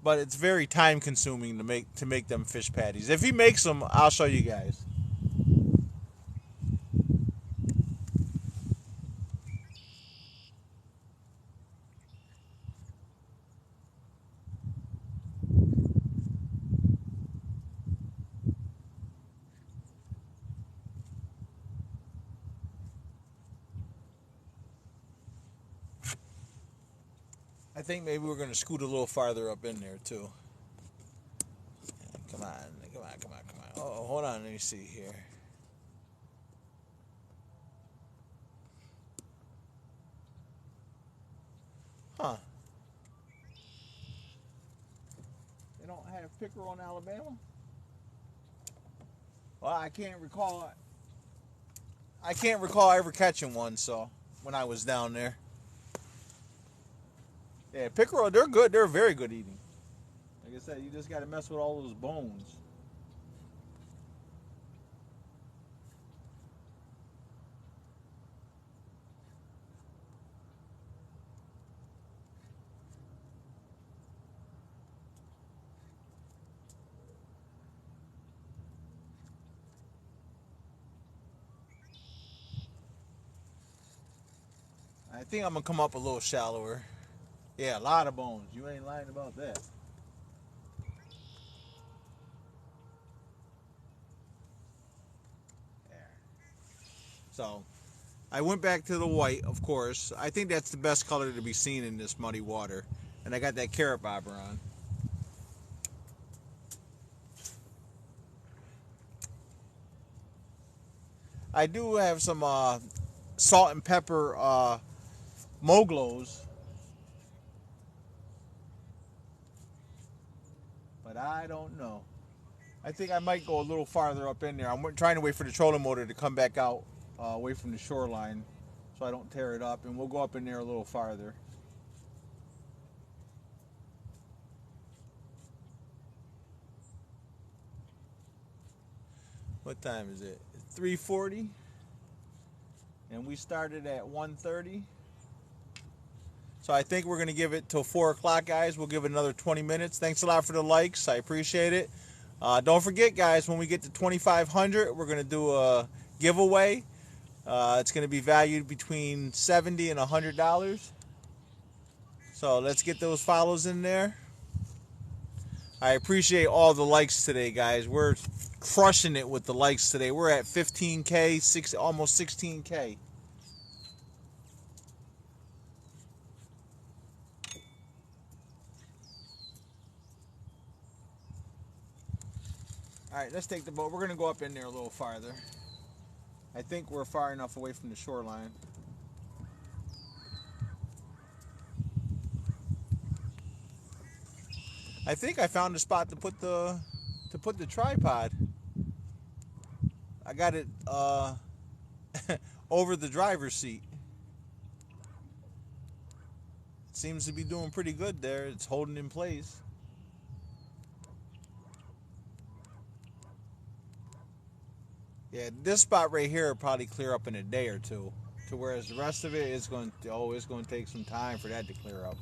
But it's very time consuming to make them fish patties. If he makes them, I'll show you guys. I think maybe we're going to scoot a little farther up in there too. Come on, come on, come on, come on. Oh, hold on, let me see here. Huh. They don't have pickerel in Alabama? Well, I can't recall ever catching one, so when I was down there. Yeah, pickerel, they're good. They're very good eating. Like I said, you just got to mess with all those bones. I think I'm gonna come up a little shallower. Yeah, a lot of bones. You ain't lying about that. There. So I went back to the white, of course. I think that's the best color to be seen in this muddy water. And I got that carrot bobber on. I do have some salt and pepper Moglos, but I don't know. I think I might go a little farther up in there. I'm trying to wait for the trolling motor to come back out away from the shoreline so I don't tear it up, and we'll go up in there a little farther. What time is it? 3:40, and we started at 1:30. So I think we're going to give it till 4 o'clock, guys. We'll give it another 20 minutes. Thanks a lot for the likes. I appreciate it. Don't forget, guys, when we get to 2,500, we're going to do a giveaway. It's going to be valued between $70 and $100. So let's get those follows in there. I appreciate all the likes today, guys. We're crushing it with the likes today. We're at 15K, almost 16K. All right, let's take the boat. We're going to go up in there a little farther. I think we're far enough away from the shoreline. I think I found a spot to put the tripod. I got it over the driver's seat. It seems to be doing pretty good there. It's holding in place. Yeah, this spot right here will probably clear up in a day or two. To whereas the rest of it is going to, it's going to take some time for that to clear up.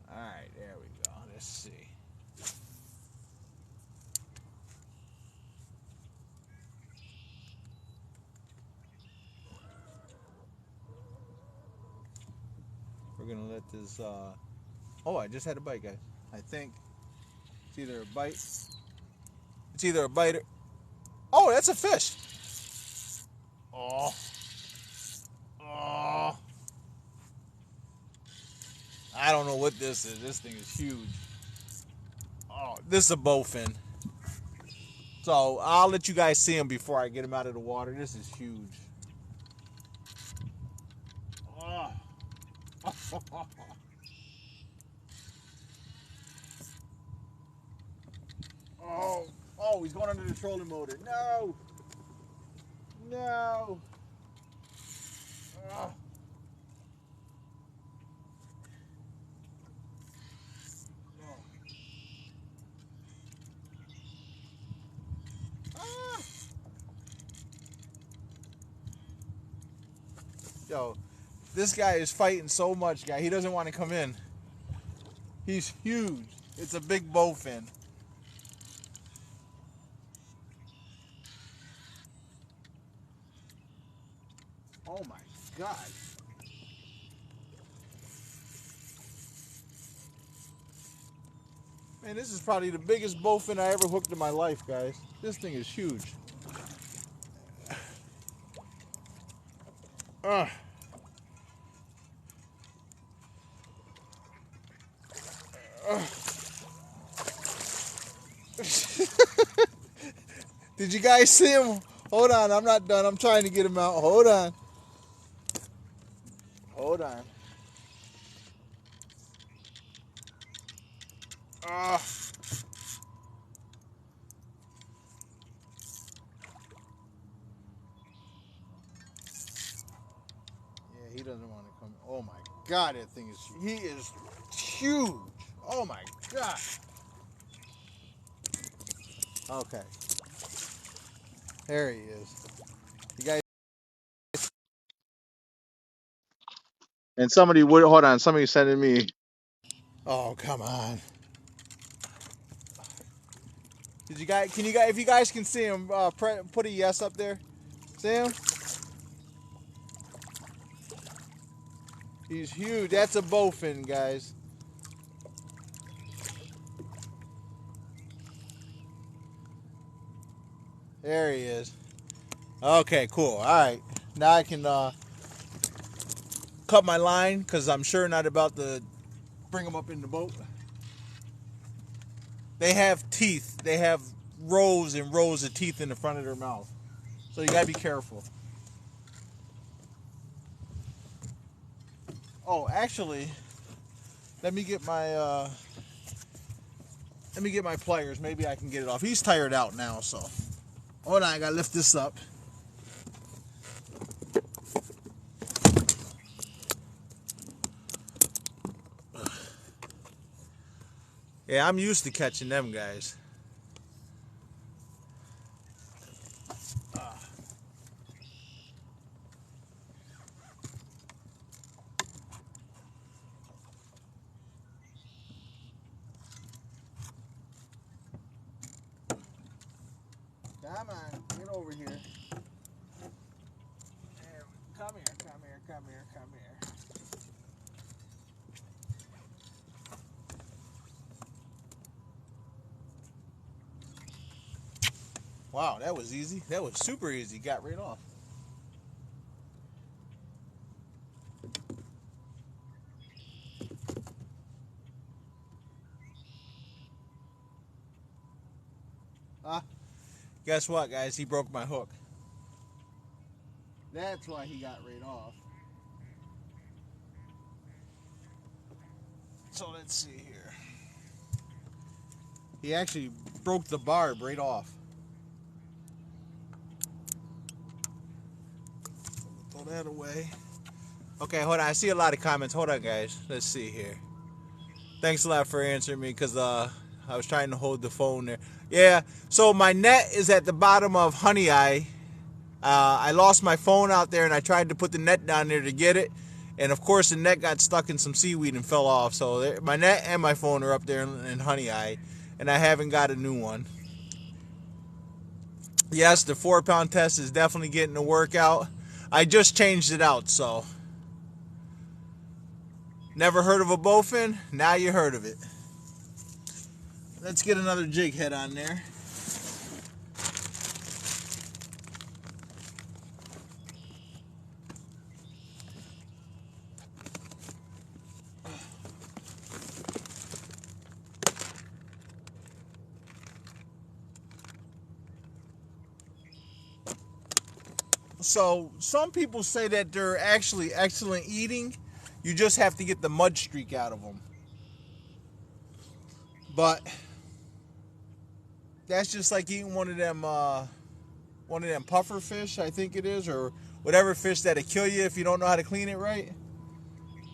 All right, there we go. Let's see. We're gonna let this. Oh, I just had a bite, guys. I think it's either a bite. It's either a bite or. Oh, that's a fish. Oh. Oh. I don't know what this is. This thing is huge. Oh, this is a bowfin. So I'll let you guys see him before I get him out of the water. This is huge. Oh. Oh, oh, he's going under the trolling motor. No. No. Oh. Ah. Yo, this guy is fighting so much, guy. He doesn't want to come in. He's huge. It's a big bowfin. Oh my God. Man, this is probably the biggest bowfin I ever hooked in my life, guys. This thing is huge. Did you guys see him? Hold on, I'm not done. I'm trying to get him out. Hold on. Hold on. Yeah, he doesn't want to come. Oh my God, that thing is. He is huge. Oh my God. Okay. There he is. You guys. And somebody would hold on. Somebody sending me. Oh come on. Did you guys? Can you guys? If you guys can see him, put a yes up there. See him? He's huge. That's a bowfin, guys. There he is. Okay, cool. All right. Now I can cut my line because I'm sure not about to bring them up in the boat. They have teeth. They have rows and rows of teeth in the front of their mouth. So you gotta be careful. Oh, actually, let me get my pliers. Maybe I can get it off. He's tired out now, so hold on. I gotta lift this up. Yeah, I'm used to catching them guys. Come on, get over here. Come here, come here, come here, come here. Wow, that was easy. That was super easy. Got right off. Guess what, guys? He broke my hook. That's why he got right off. So let's see here. He actually broke the barb right off. Throw that away. Okay, hold on. I see a lot of comments. Hold on, guys. Let's see here. Thanks a lot for answering me because I was trying to hold the phone there. Yeah, so my net is at the bottom of Honey Eye. I lost my phone out there and I tried to put the net down there to get it. And of course the net got stuck in some seaweed and fell off. So there, my net and my phone are up there in Honey Eye. And I haven't got a new one. Yes, the 4-pound test is definitely getting a workout. I just changed it out, so. Never heard of a bowfin? Now you heard of it. Let's get another jig head on there. So some people say that they're actually excellent eating. You just have to get the mud streak out of them. But that's just like eating one of them puffer fish, I think it is, or whatever fish that'll kill you if you don't know how to clean it right.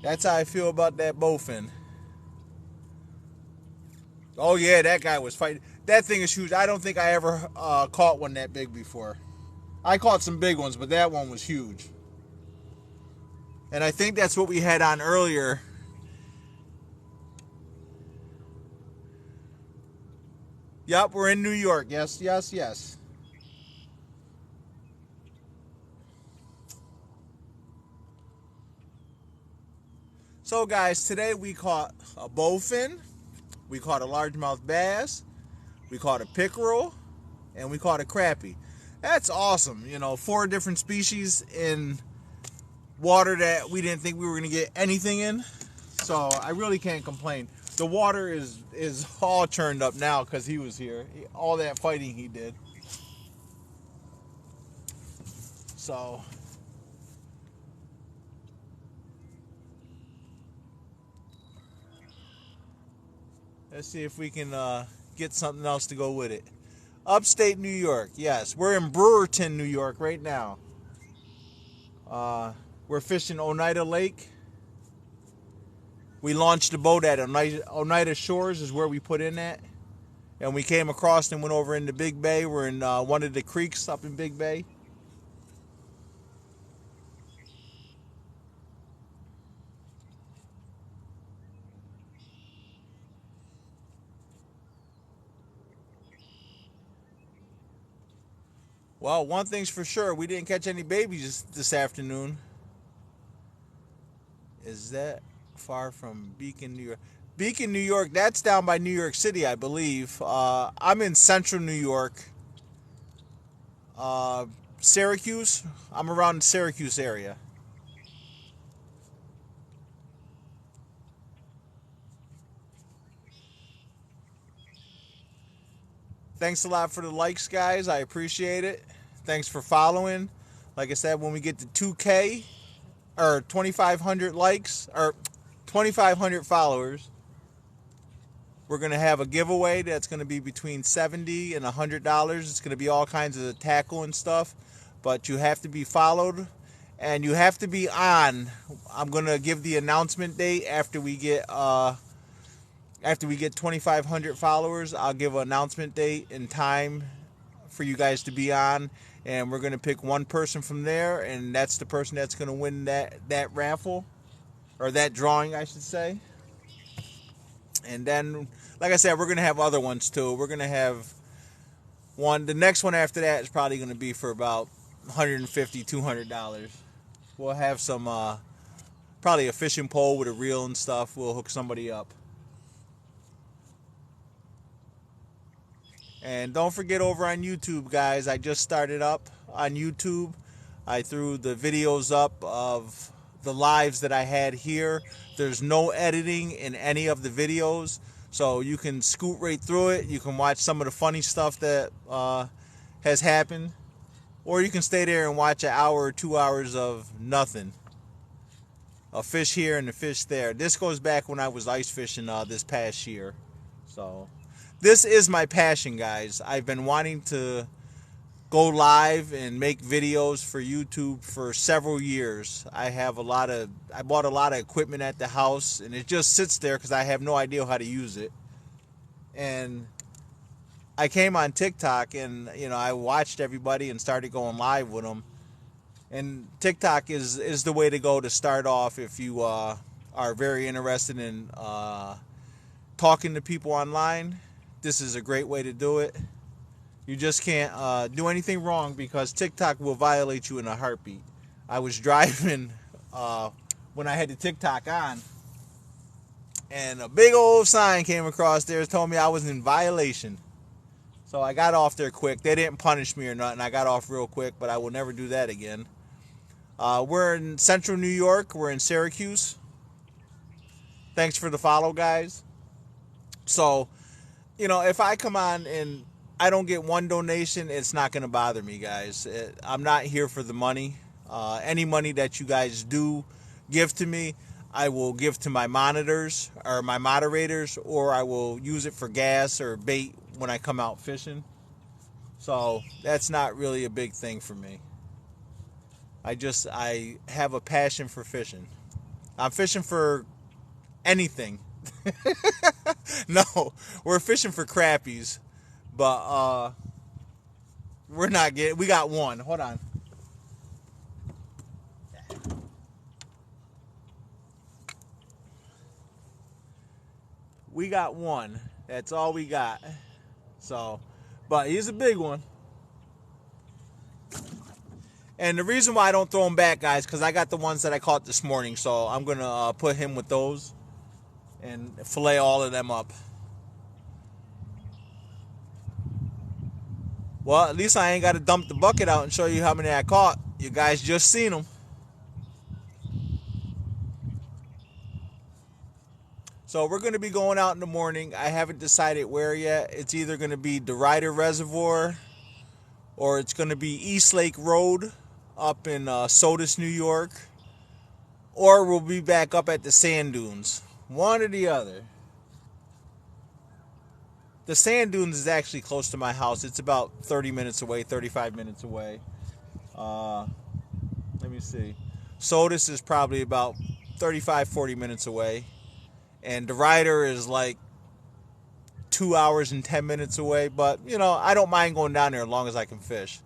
That's how I feel about that bowfin. Oh yeah, that guy was fighting. That thing is huge. I don't think I ever caught one that big before. I caught some big ones, but that one was huge. And I think that's what we had on earlier. Yep, we're in New York. Yes, yes, yes. So guys, today we caught a bowfin, we caught a largemouth bass, we caught a pickerel, and we caught a crappie. That's awesome. You know, 4 different species in water that we didn't think we were going to get anything in. So I really can't complain. The water is all churned up now because he was here. All that fighting he did. So let's see if we can get something else to go with it. Upstate New York, yes. We're in Brewerton, New York right now. We're fishing Oneida Lake. We launched the boat at Oneida Shores is where we put in at. And we came across and went over into Big Bay. We're in one of the creeks up in Big Bay. Well, one thing's for sure, we didn't catch any babies this afternoon. Is that far from Beacon, New York? Beacon, New York, that's down by New York City, I believe. I'm in central New York. Syracuse. I'm around the Syracuse area. Thanks a lot for the likes, guys. I appreciate it. Thanks for following. Like I said, when we get to 2K or 2,500 likes or 2,500 followers, we're going to have a giveaway that's going to be between $70 and $100. It's going to be all kinds of tackle and stuff, but you have to be followed and you have to be on. I'm going to give the announcement date after we get 2,500 followers. I'll give an announcement date and time for you guys to be on, and we're going to pick one person from there, and that's the person that's going to win that raffle, or that drawing, I should say. And then, like I said, we're going to have other ones too. We're going to have one. The next one after that is probably going to be for about $150, $200. We'll have some, probably a fishing pole with a reel and stuff. We'll hook somebody up. And don't forget, over on YouTube, guys, I just started up on YouTube. I threw the videos up of the lives that I had here. There's no editing in any of the videos, so you can scoot right through it. You can watch some of the funny stuff that has happened, or you can stay there and watch an hour or 2 hours of nothing. A fish here and a fish there. This goes back when I was ice fishing this past year. So this is my passion, guys. I've been wanting to go live and make videos for YouTube for several years. I bought a lot of equipment at the house, and it just sits there because I have no idea how to use it. And I came on TikTok, and I watched everybody and started going live with them. And TikTok is the way to go to start off if you are very interested in talking to people online. This is a great way to do it. You just can't do anything wrong because TikTok will violate you in a heartbeat. I was driving when I had the TikTok on, and a big old sign came across there told me I was in violation. So I got off there quick. They didn't punish me or nothing. I got off real quick, but I will never do that again. We're in central New York. We're in Syracuse. Thanks for the follow, guys. So, if I come on and I don't get one donation, it's not going to bother me, guys. I'm not here for the money. Any money that you guys do give to me, I will give to my monitors or my moderators, or I will use it for gas or bait when I come out fishing. So that's not really a big thing for me. I have a passion for fishing. I'm fishing for anything. No, we're fishing for crappies, but we got one. Hold on. We got one. That's all we got. So, but he's a big one. And the reason why I don't throw him back, guys, because I got the ones that I caught this morning. So I'm going to put him with those and fillet all of them up. Well, at least I ain't got to dump the bucket out and show you how many I caught. You guys just seen them. So we're going to be going out in the morning. I haven't decided where yet. It's either going to be DeRuyter Reservoir or it's going to be East Lake Road up in Sodus, New York. Or we'll be back up at the sand dunes. One or the other. The sand dunes is actually close to my house. It's about 30 minutes away, 35 minutes away. Let me see. Sodus is probably about 35, 40 minutes away. And DeRuyter is like 2 hours and 10 minutes away. But, I don't mind going down there as long as I can fish.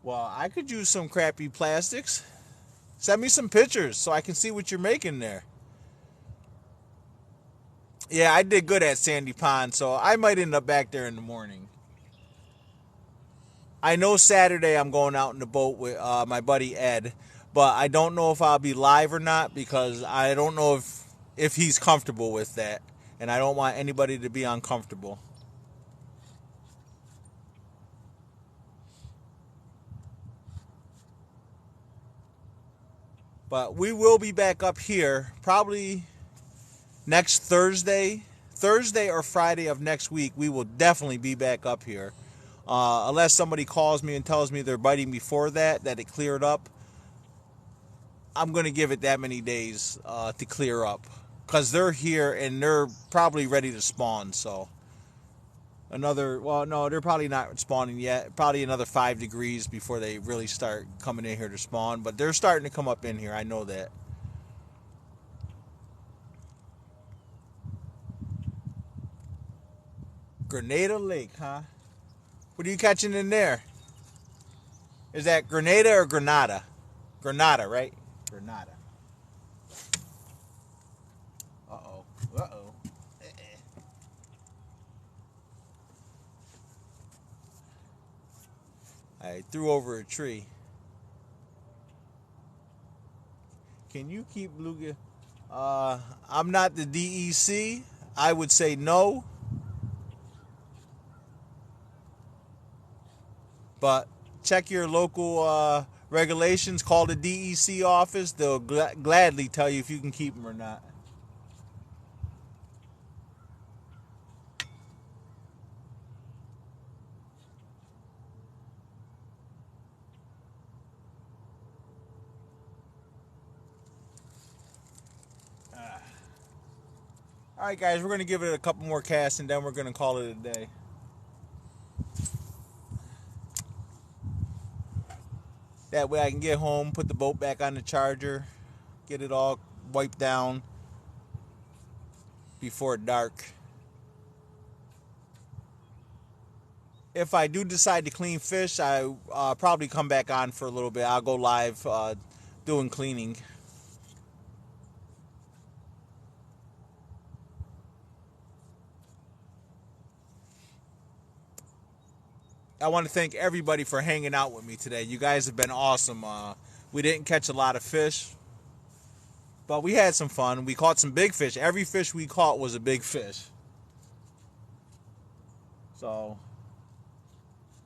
Well, I could use some crappy plastics. Send me some pictures so I can see what you're making there. Yeah, I did good at Sandy Pond, so I might end up back there in the morning. I know Saturday I'm going out in the boat with my buddy Ed, but I don't know if I'll be live or not because I don't know if he's comfortable with that, and I don't want anybody to be uncomfortable. But we will be back up here probably next Thursday or Friday of next week. We will definitely be back up here. Unless somebody calls me and tells me they're biting before that it cleared up. I'm going to give it that many days to clear up. Because they're here and they're probably ready to spawn. So, no, they're probably not spawning yet. Probably another 5 degrees before they really start coming in here to spawn. But they're starting to come up in here. I know that. Grenada Lake, huh? What are you catching in there? Is that Grenada or Granada? Granada, right? Granada. Uh-oh. Uh-oh. I threw over a tree. Can you keep bluegill? I'm not the DEC. I would say no. But check your local regulations. Call the DEC office. They'll gladly tell you if you can keep them or not. All right, guys, we're going to give it a couple more casts, and then we're going to call it a day. That way I can get home, put the boat back on the charger, get it all wiped down before dark. If I do decide to clean fish, I probably come back on for a little bit. I'll go live doing cleaning. I want to thank everybody for hanging out with me today. You guys have been awesome. We didn't catch a lot of fish, but we had some fun. We caught some big fish. Every fish we caught was a big fish. So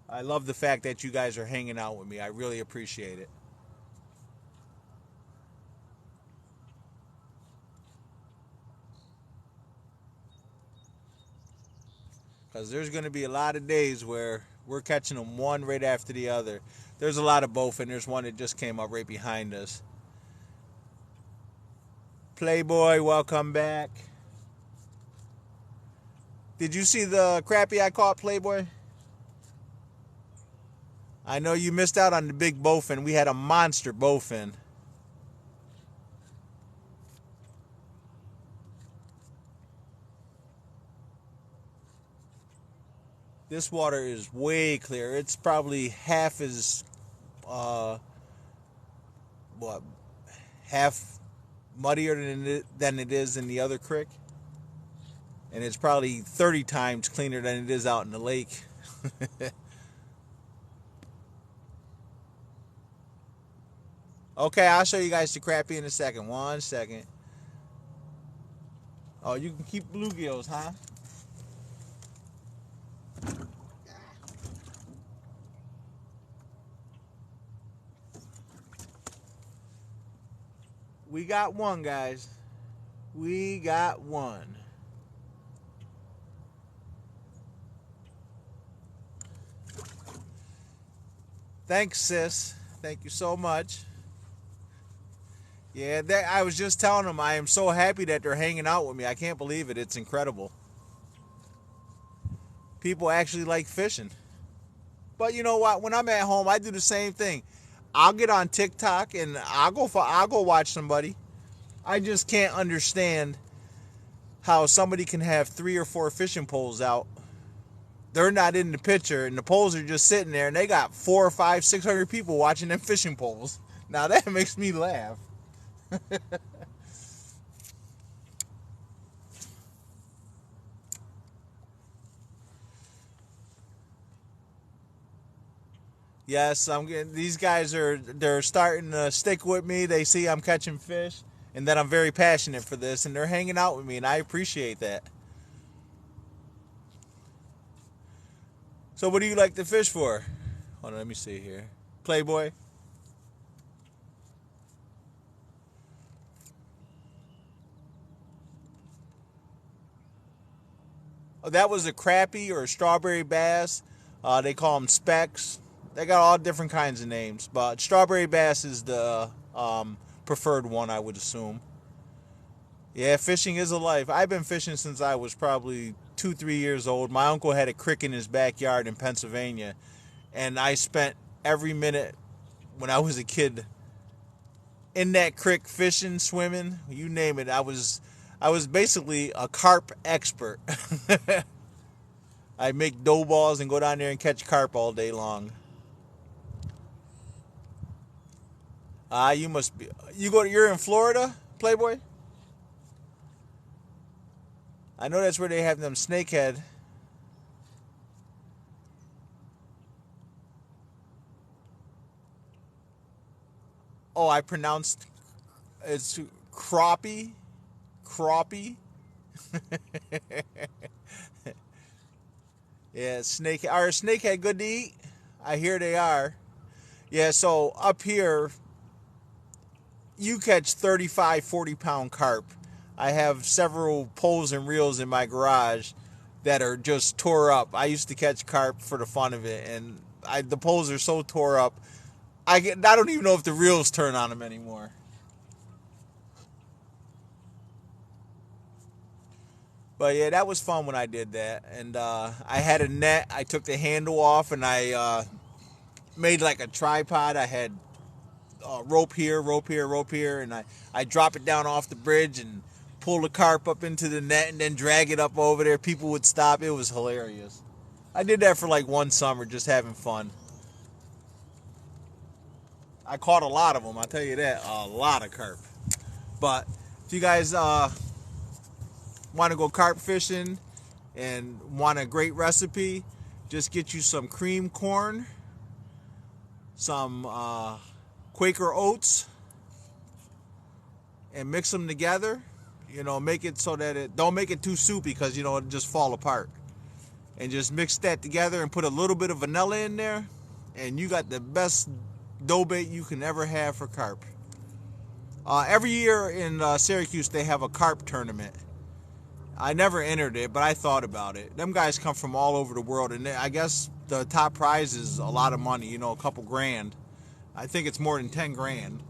I love the fact that you guys are hanging out with me. I really appreciate it. Because there's going to be a lot of days where we're catching them one right after the other. There's a lot of both, and there's one that just came up right behind us. Playboy, welcome back. Did you see the crappie I caught, Playboy? I know you missed out on the big bowfin. We had a monster bowfin. This water is way clear. It's probably half as, half muddier than it is in the other creek. And it's probably 30 times cleaner than it is out in the lake. Okay, I'll show you guys the crappie in a second. 1 second. Oh, you can keep bluegills, huh? We got one, guys. We got one. Thanks, sis. Thank you so much. Yeah, I was just telling them I am so happy that they're hanging out with me. I can't believe it. It's incredible. People actually like fishing. But you know what? When I'm at home, I do the same thing. I'll get on TikTok and I'll go watch somebody. I just can't understand how somebody can have 3 or 4 fishing poles out. They're not in the picture, and the poles are just sitting there, and they got 4 or 5, 600 people watching them fishing poles. Now that makes me laugh. Yes, I'm getting. These guys they're starting to stick with me. They see I'm catching fish, and that I'm very passionate for this, and they're hanging out with me, and I appreciate that. So, what do you like to fish for? Hold on, let me see here. Playboy. Oh, that was a crappie or a strawberry bass. They call them specks. They got all different kinds of names, but strawberry bass is the preferred one, I would assume. Yeah, fishing is a life. I've been fishing since I was probably 2, 3 years old. My uncle had a creek in his backyard in Pennsylvania, and I spent every minute when I was a kid in that creek fishing, swimming, you name it. I was basically a carp expert. I make dough balls and go down there and catch carp all day long. You must be. You're in Florida, Playboy. I know that's where they have them snakehead. Oh, I pronounced it's crappie, crappie. Yeah, snake. Are snakehead good to eat? I hear they are. Yeah, so up here you catch 35, 40 pound carp. I have several poles and reels in my garage that are just tore up. I used to catch carp for the fun of it, and the poles are so tore up. I don't even know if the reels turn on them anymore. But yeah, that was fun when I did that. And I had a net. I took the handle off and I made like a tripod. I had rope here, rope here, rope here, and I drop it down off the bridge and pull the carp up into the net and then drag it up over there. People would stop. It was hilarious. I did that for like one summer, just having fun. I caught a lot of them, I'll tell you that. A lot of carp. But if you guys want to go carp fishing and want a great recipe, just get you some cream corn, some Quaker oats, and mix them together. Make it so that it don't make it too soupy because it'll just fall apart. And just mix that together and put a little bit of vanilla in there, and you got the best dough bait you can ever have for carp. Every year in Syracuse they have a carp tournament. I never entered it, but I thought about it. Them guys come from all over the world, and I guess the top prize is a lot of money, a couple grand. I think it's more than 10 grand.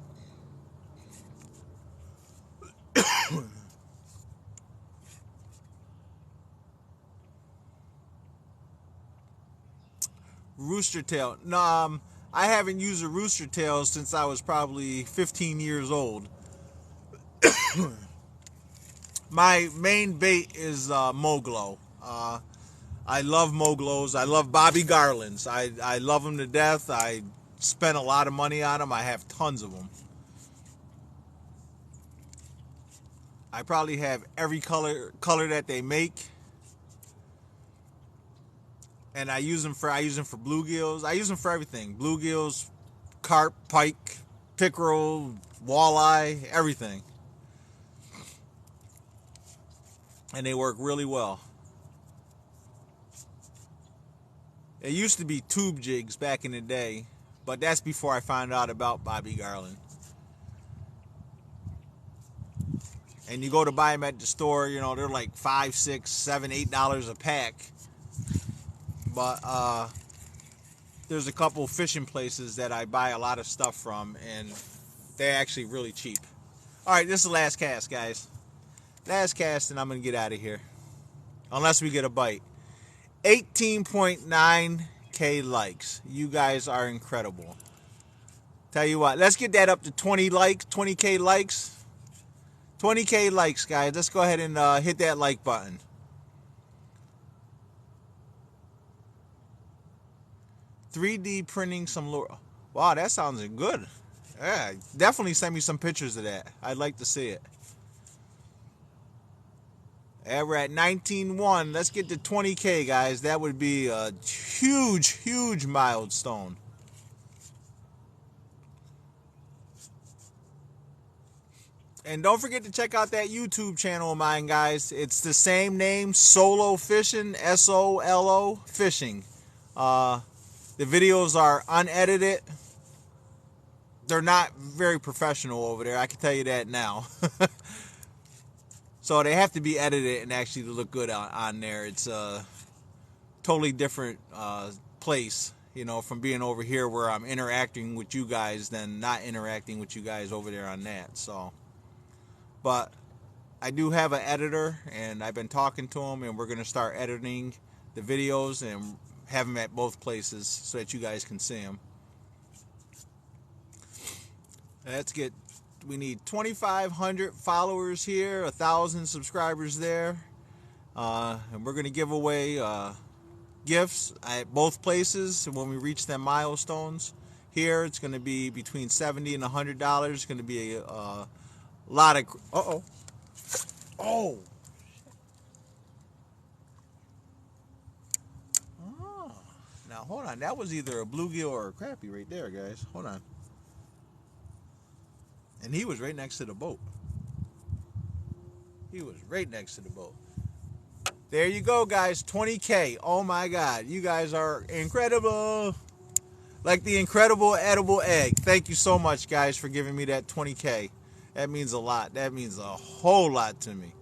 Rooster tail. No, I haven't used a rooster tail since I was probably 15 years old. My main bait is Moglo. I love Moglos. I love Bobby Garlands. I love them to death. I spent a lot of money on them. I have tons of them. I probably have every color that they make, and I use them for bluegills. I use them for everything: bluegills, carp, pike, pickerel, walleye, everything. And they work really well. It used to be tube jigs back in the day, but that's before I found out about Bobby Garland. And you go to buy them at the store, they're like $5, $6, $7, $8 a pack. But there's a couple fishing places that I buy a lot of stuff from, and they're actually really cheap. All right, this is the last cast, guys. Last cast, and I'm going to get out of here. Unless we get a bite. 18.9K likes. You guys are incredible. Tell you what, let's get that up to 20K likes. 20K likes, guys. Let's go ahead and hit that like button. $3D printing some lure. Wow, that sounds good. Yeah, definitely send me some pictures of that. I'd like to see it. Yeah, we're at 19.1. Let's get to 20K, guys. That would be a huge, huge milestone. And don't forget to check out that YouTube channel of mine, guys. It's the same name, Solo Fishing, S-O-L-O Fishing. The videos are unedited. They're not very professional over there, I can tell you that now. So they have to be edited and actually look good on there. It's a totally different place, you know, from being over here where I'm interacting with you guys than not interacting with you guys over there on that. So, but I do have an editor, and I've been talking to him, and we're going to start editing the videos and have them at both places so that you guys can see them. We need 2,500 followers here, 1,000 subscribers there, and we're going to give away gifts at both places when we reach them milestones. Here it's going to be between $70 and $100. It's going to be a lot of oh, now hold on, that was either a bluegill or a crappie right there, guys. Hold on. And he was right next to the boat. He was right next to the boat. There you go, guys. 20K. Oh my God. You guys are incredible. Like the incredible edible egg. Thank you so much, guys, for giving me that 20K. That means a lot. That means a whole lot to me.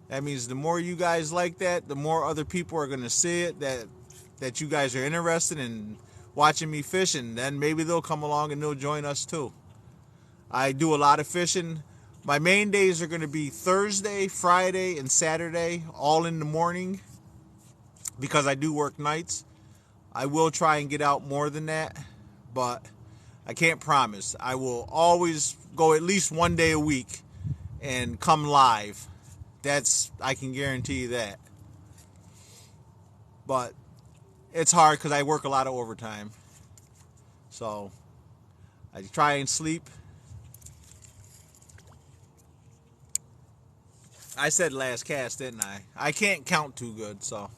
That means the more you guys like that, the more other people are going to see it, that you guys are interested in watching me fish, and then maybe they'll come along and they'll join us too. I do a lot of fishing. My main days are going to be Thursday, Friday, and Saturday, all in the morning, because I do work nights. I will try and get out more than that, but I can't promise. I will always go at least one day a week and come live. I can guarantee you that. But it's hard because I work a lot of overtime. So I try and sleep. I said last cast, didn't I? I can't count too good, so.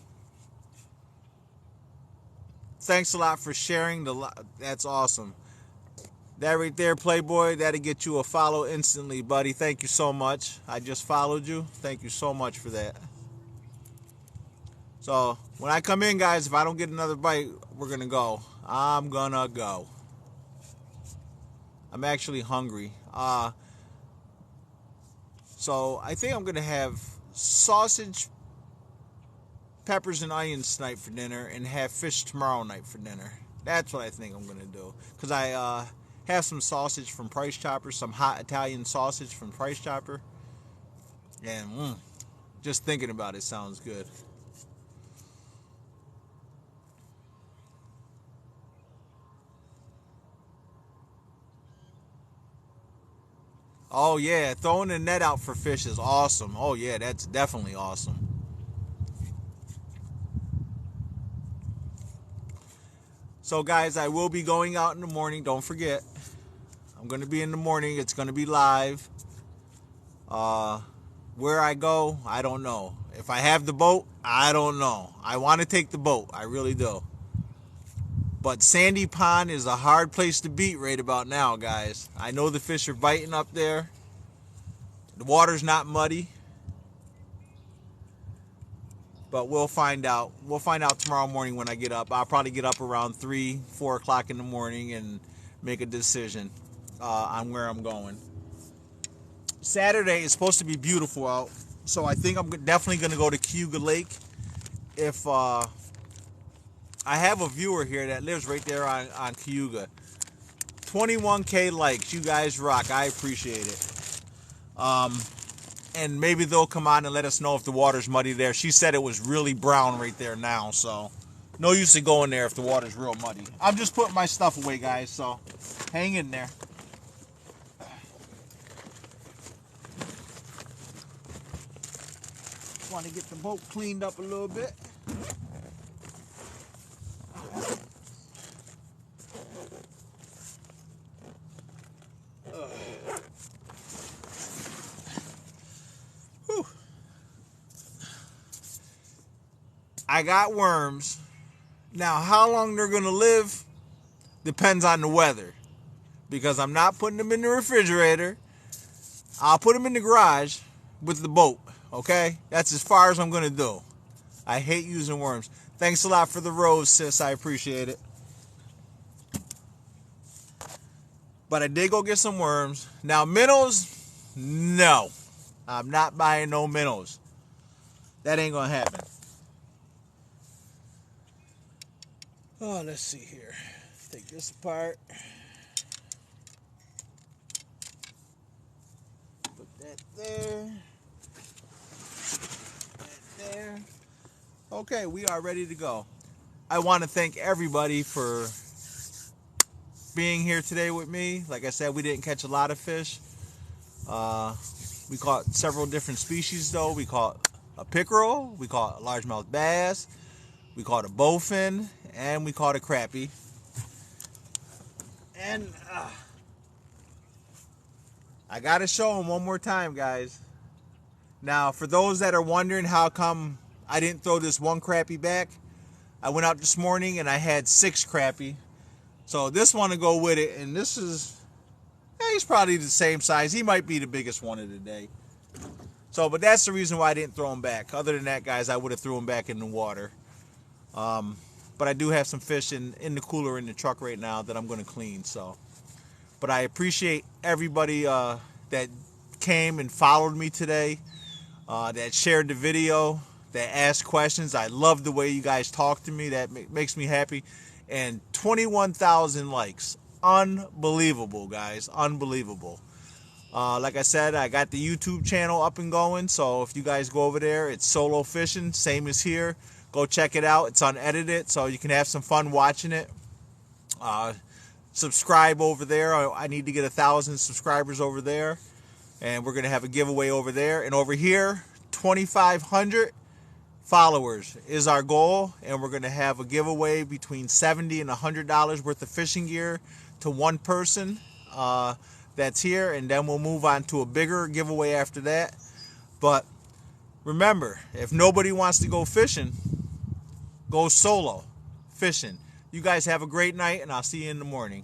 Thanks a lot for sharing. That's awesome. That right there, Playboy, that'll get you a follow instantly, buddy. Thank you so much. I just followed you. Thank you so much for that. So when I come in, guys, if I don't get another bite, we're going to go. I'm going to go. I'm actually hungry. So I think I'm going to have sausage, peppers, and onions tonight for dinner, and have fish tomorrow night for dinner. That's what I think I'm going to do. Because I have some sausage from Price Chopper, some hot Italian sausage from Price Chopper. And just thinking about it sounds good. Oh yeah, throwing the net out for fish is awesome. Oh yeah, that's definitely awesome. So guys, I will be going out in the morning. Don't forget, I'm going to be in the morning. It's going to be live. Where I go, I don't know. If I have the boat, I don't know. I want to take the boat. I really do. But Sandy Pond is a hard place to beat right about now, guys. I know the fish are biting up there. The water's not muddy. But we'll find out. We'll find out tomorrow morning when I get up. I'll probably get up around 3, 4 o'clock in the morning and make a decision on where I'm going. Saturday is supposed to be beautiful out. So I think I'm definitely going to go to Cayuga Lake. If I have a viewer here that lives right there on Cayuga. 21K likes. You guys rock. I appreciate it. And maybe they'll come on and let us know if the water's muddy there. She said it was really brown right there now, so no use in going there if the water's real muddy. I'm just putting my stuff away, guys, so hang in there. Want to get the boat cleaned up a little bit. I got worms. Now, how long they're going to live depends on the weather. because I'm not putting them in the refrigerator. I'll put them in the garage with the boat, okay? That's as far as I'm going to do. I hate using worms. Thanks a lot for the rose, sis. I appreciate it. But I did go get some worms. Now, minnows, no. I'm not buying no minnows. That ain't going to happen. Oh, let's see here. Take this apart. Put that there. That there. Okay, we are ready to go. I want to thank everybody for being here today with me. Like I said, we didn't catch a lot of fish. We caught several different species though. We caught a pickerel, we caught a largemouth bass, we caught a bowfin, and we caught a crappie. And I gotta show them one more time, guys. Now, for those that are wondering how come I didn't throw this one crappie back, I went out this morning and I had 6 crappie. So this one to go with it, and this is, he's probably the same size. He might be the biggest one of the day. So, but that's the reason why I didn't throw him back. Other than that, guys, I would have threw him back in the water. But I do have some fish in the cooler in the truck right now that I'm going to clean. So, but I appreciate everybody that came and followed me today, that shared the video, that asked questions. I love the way you guys talk to me. That makes me happy. And 21,000 likes. Unbelievable, guys. Unbelievable. Like I said, I got the YouTube channel up and going. So if you guys go over there, it's Solo Fishing. Same as here. Go check it out. It's unedited, so you can have some fun watching it. Subscribe over there. I need to get 1,000 subscribers over there. And we're going to have a giveaway over there. And over here, 2,500 followers is our goal, and we're going to have a giveaway between $70 and $100 worth of fishing gear to one person that's here, and then we'll move on to a bigger giveaway after that. But remember, if nobody wants to go fishing, go solo fishing. You guys have a great night, and I'll see you in the morning.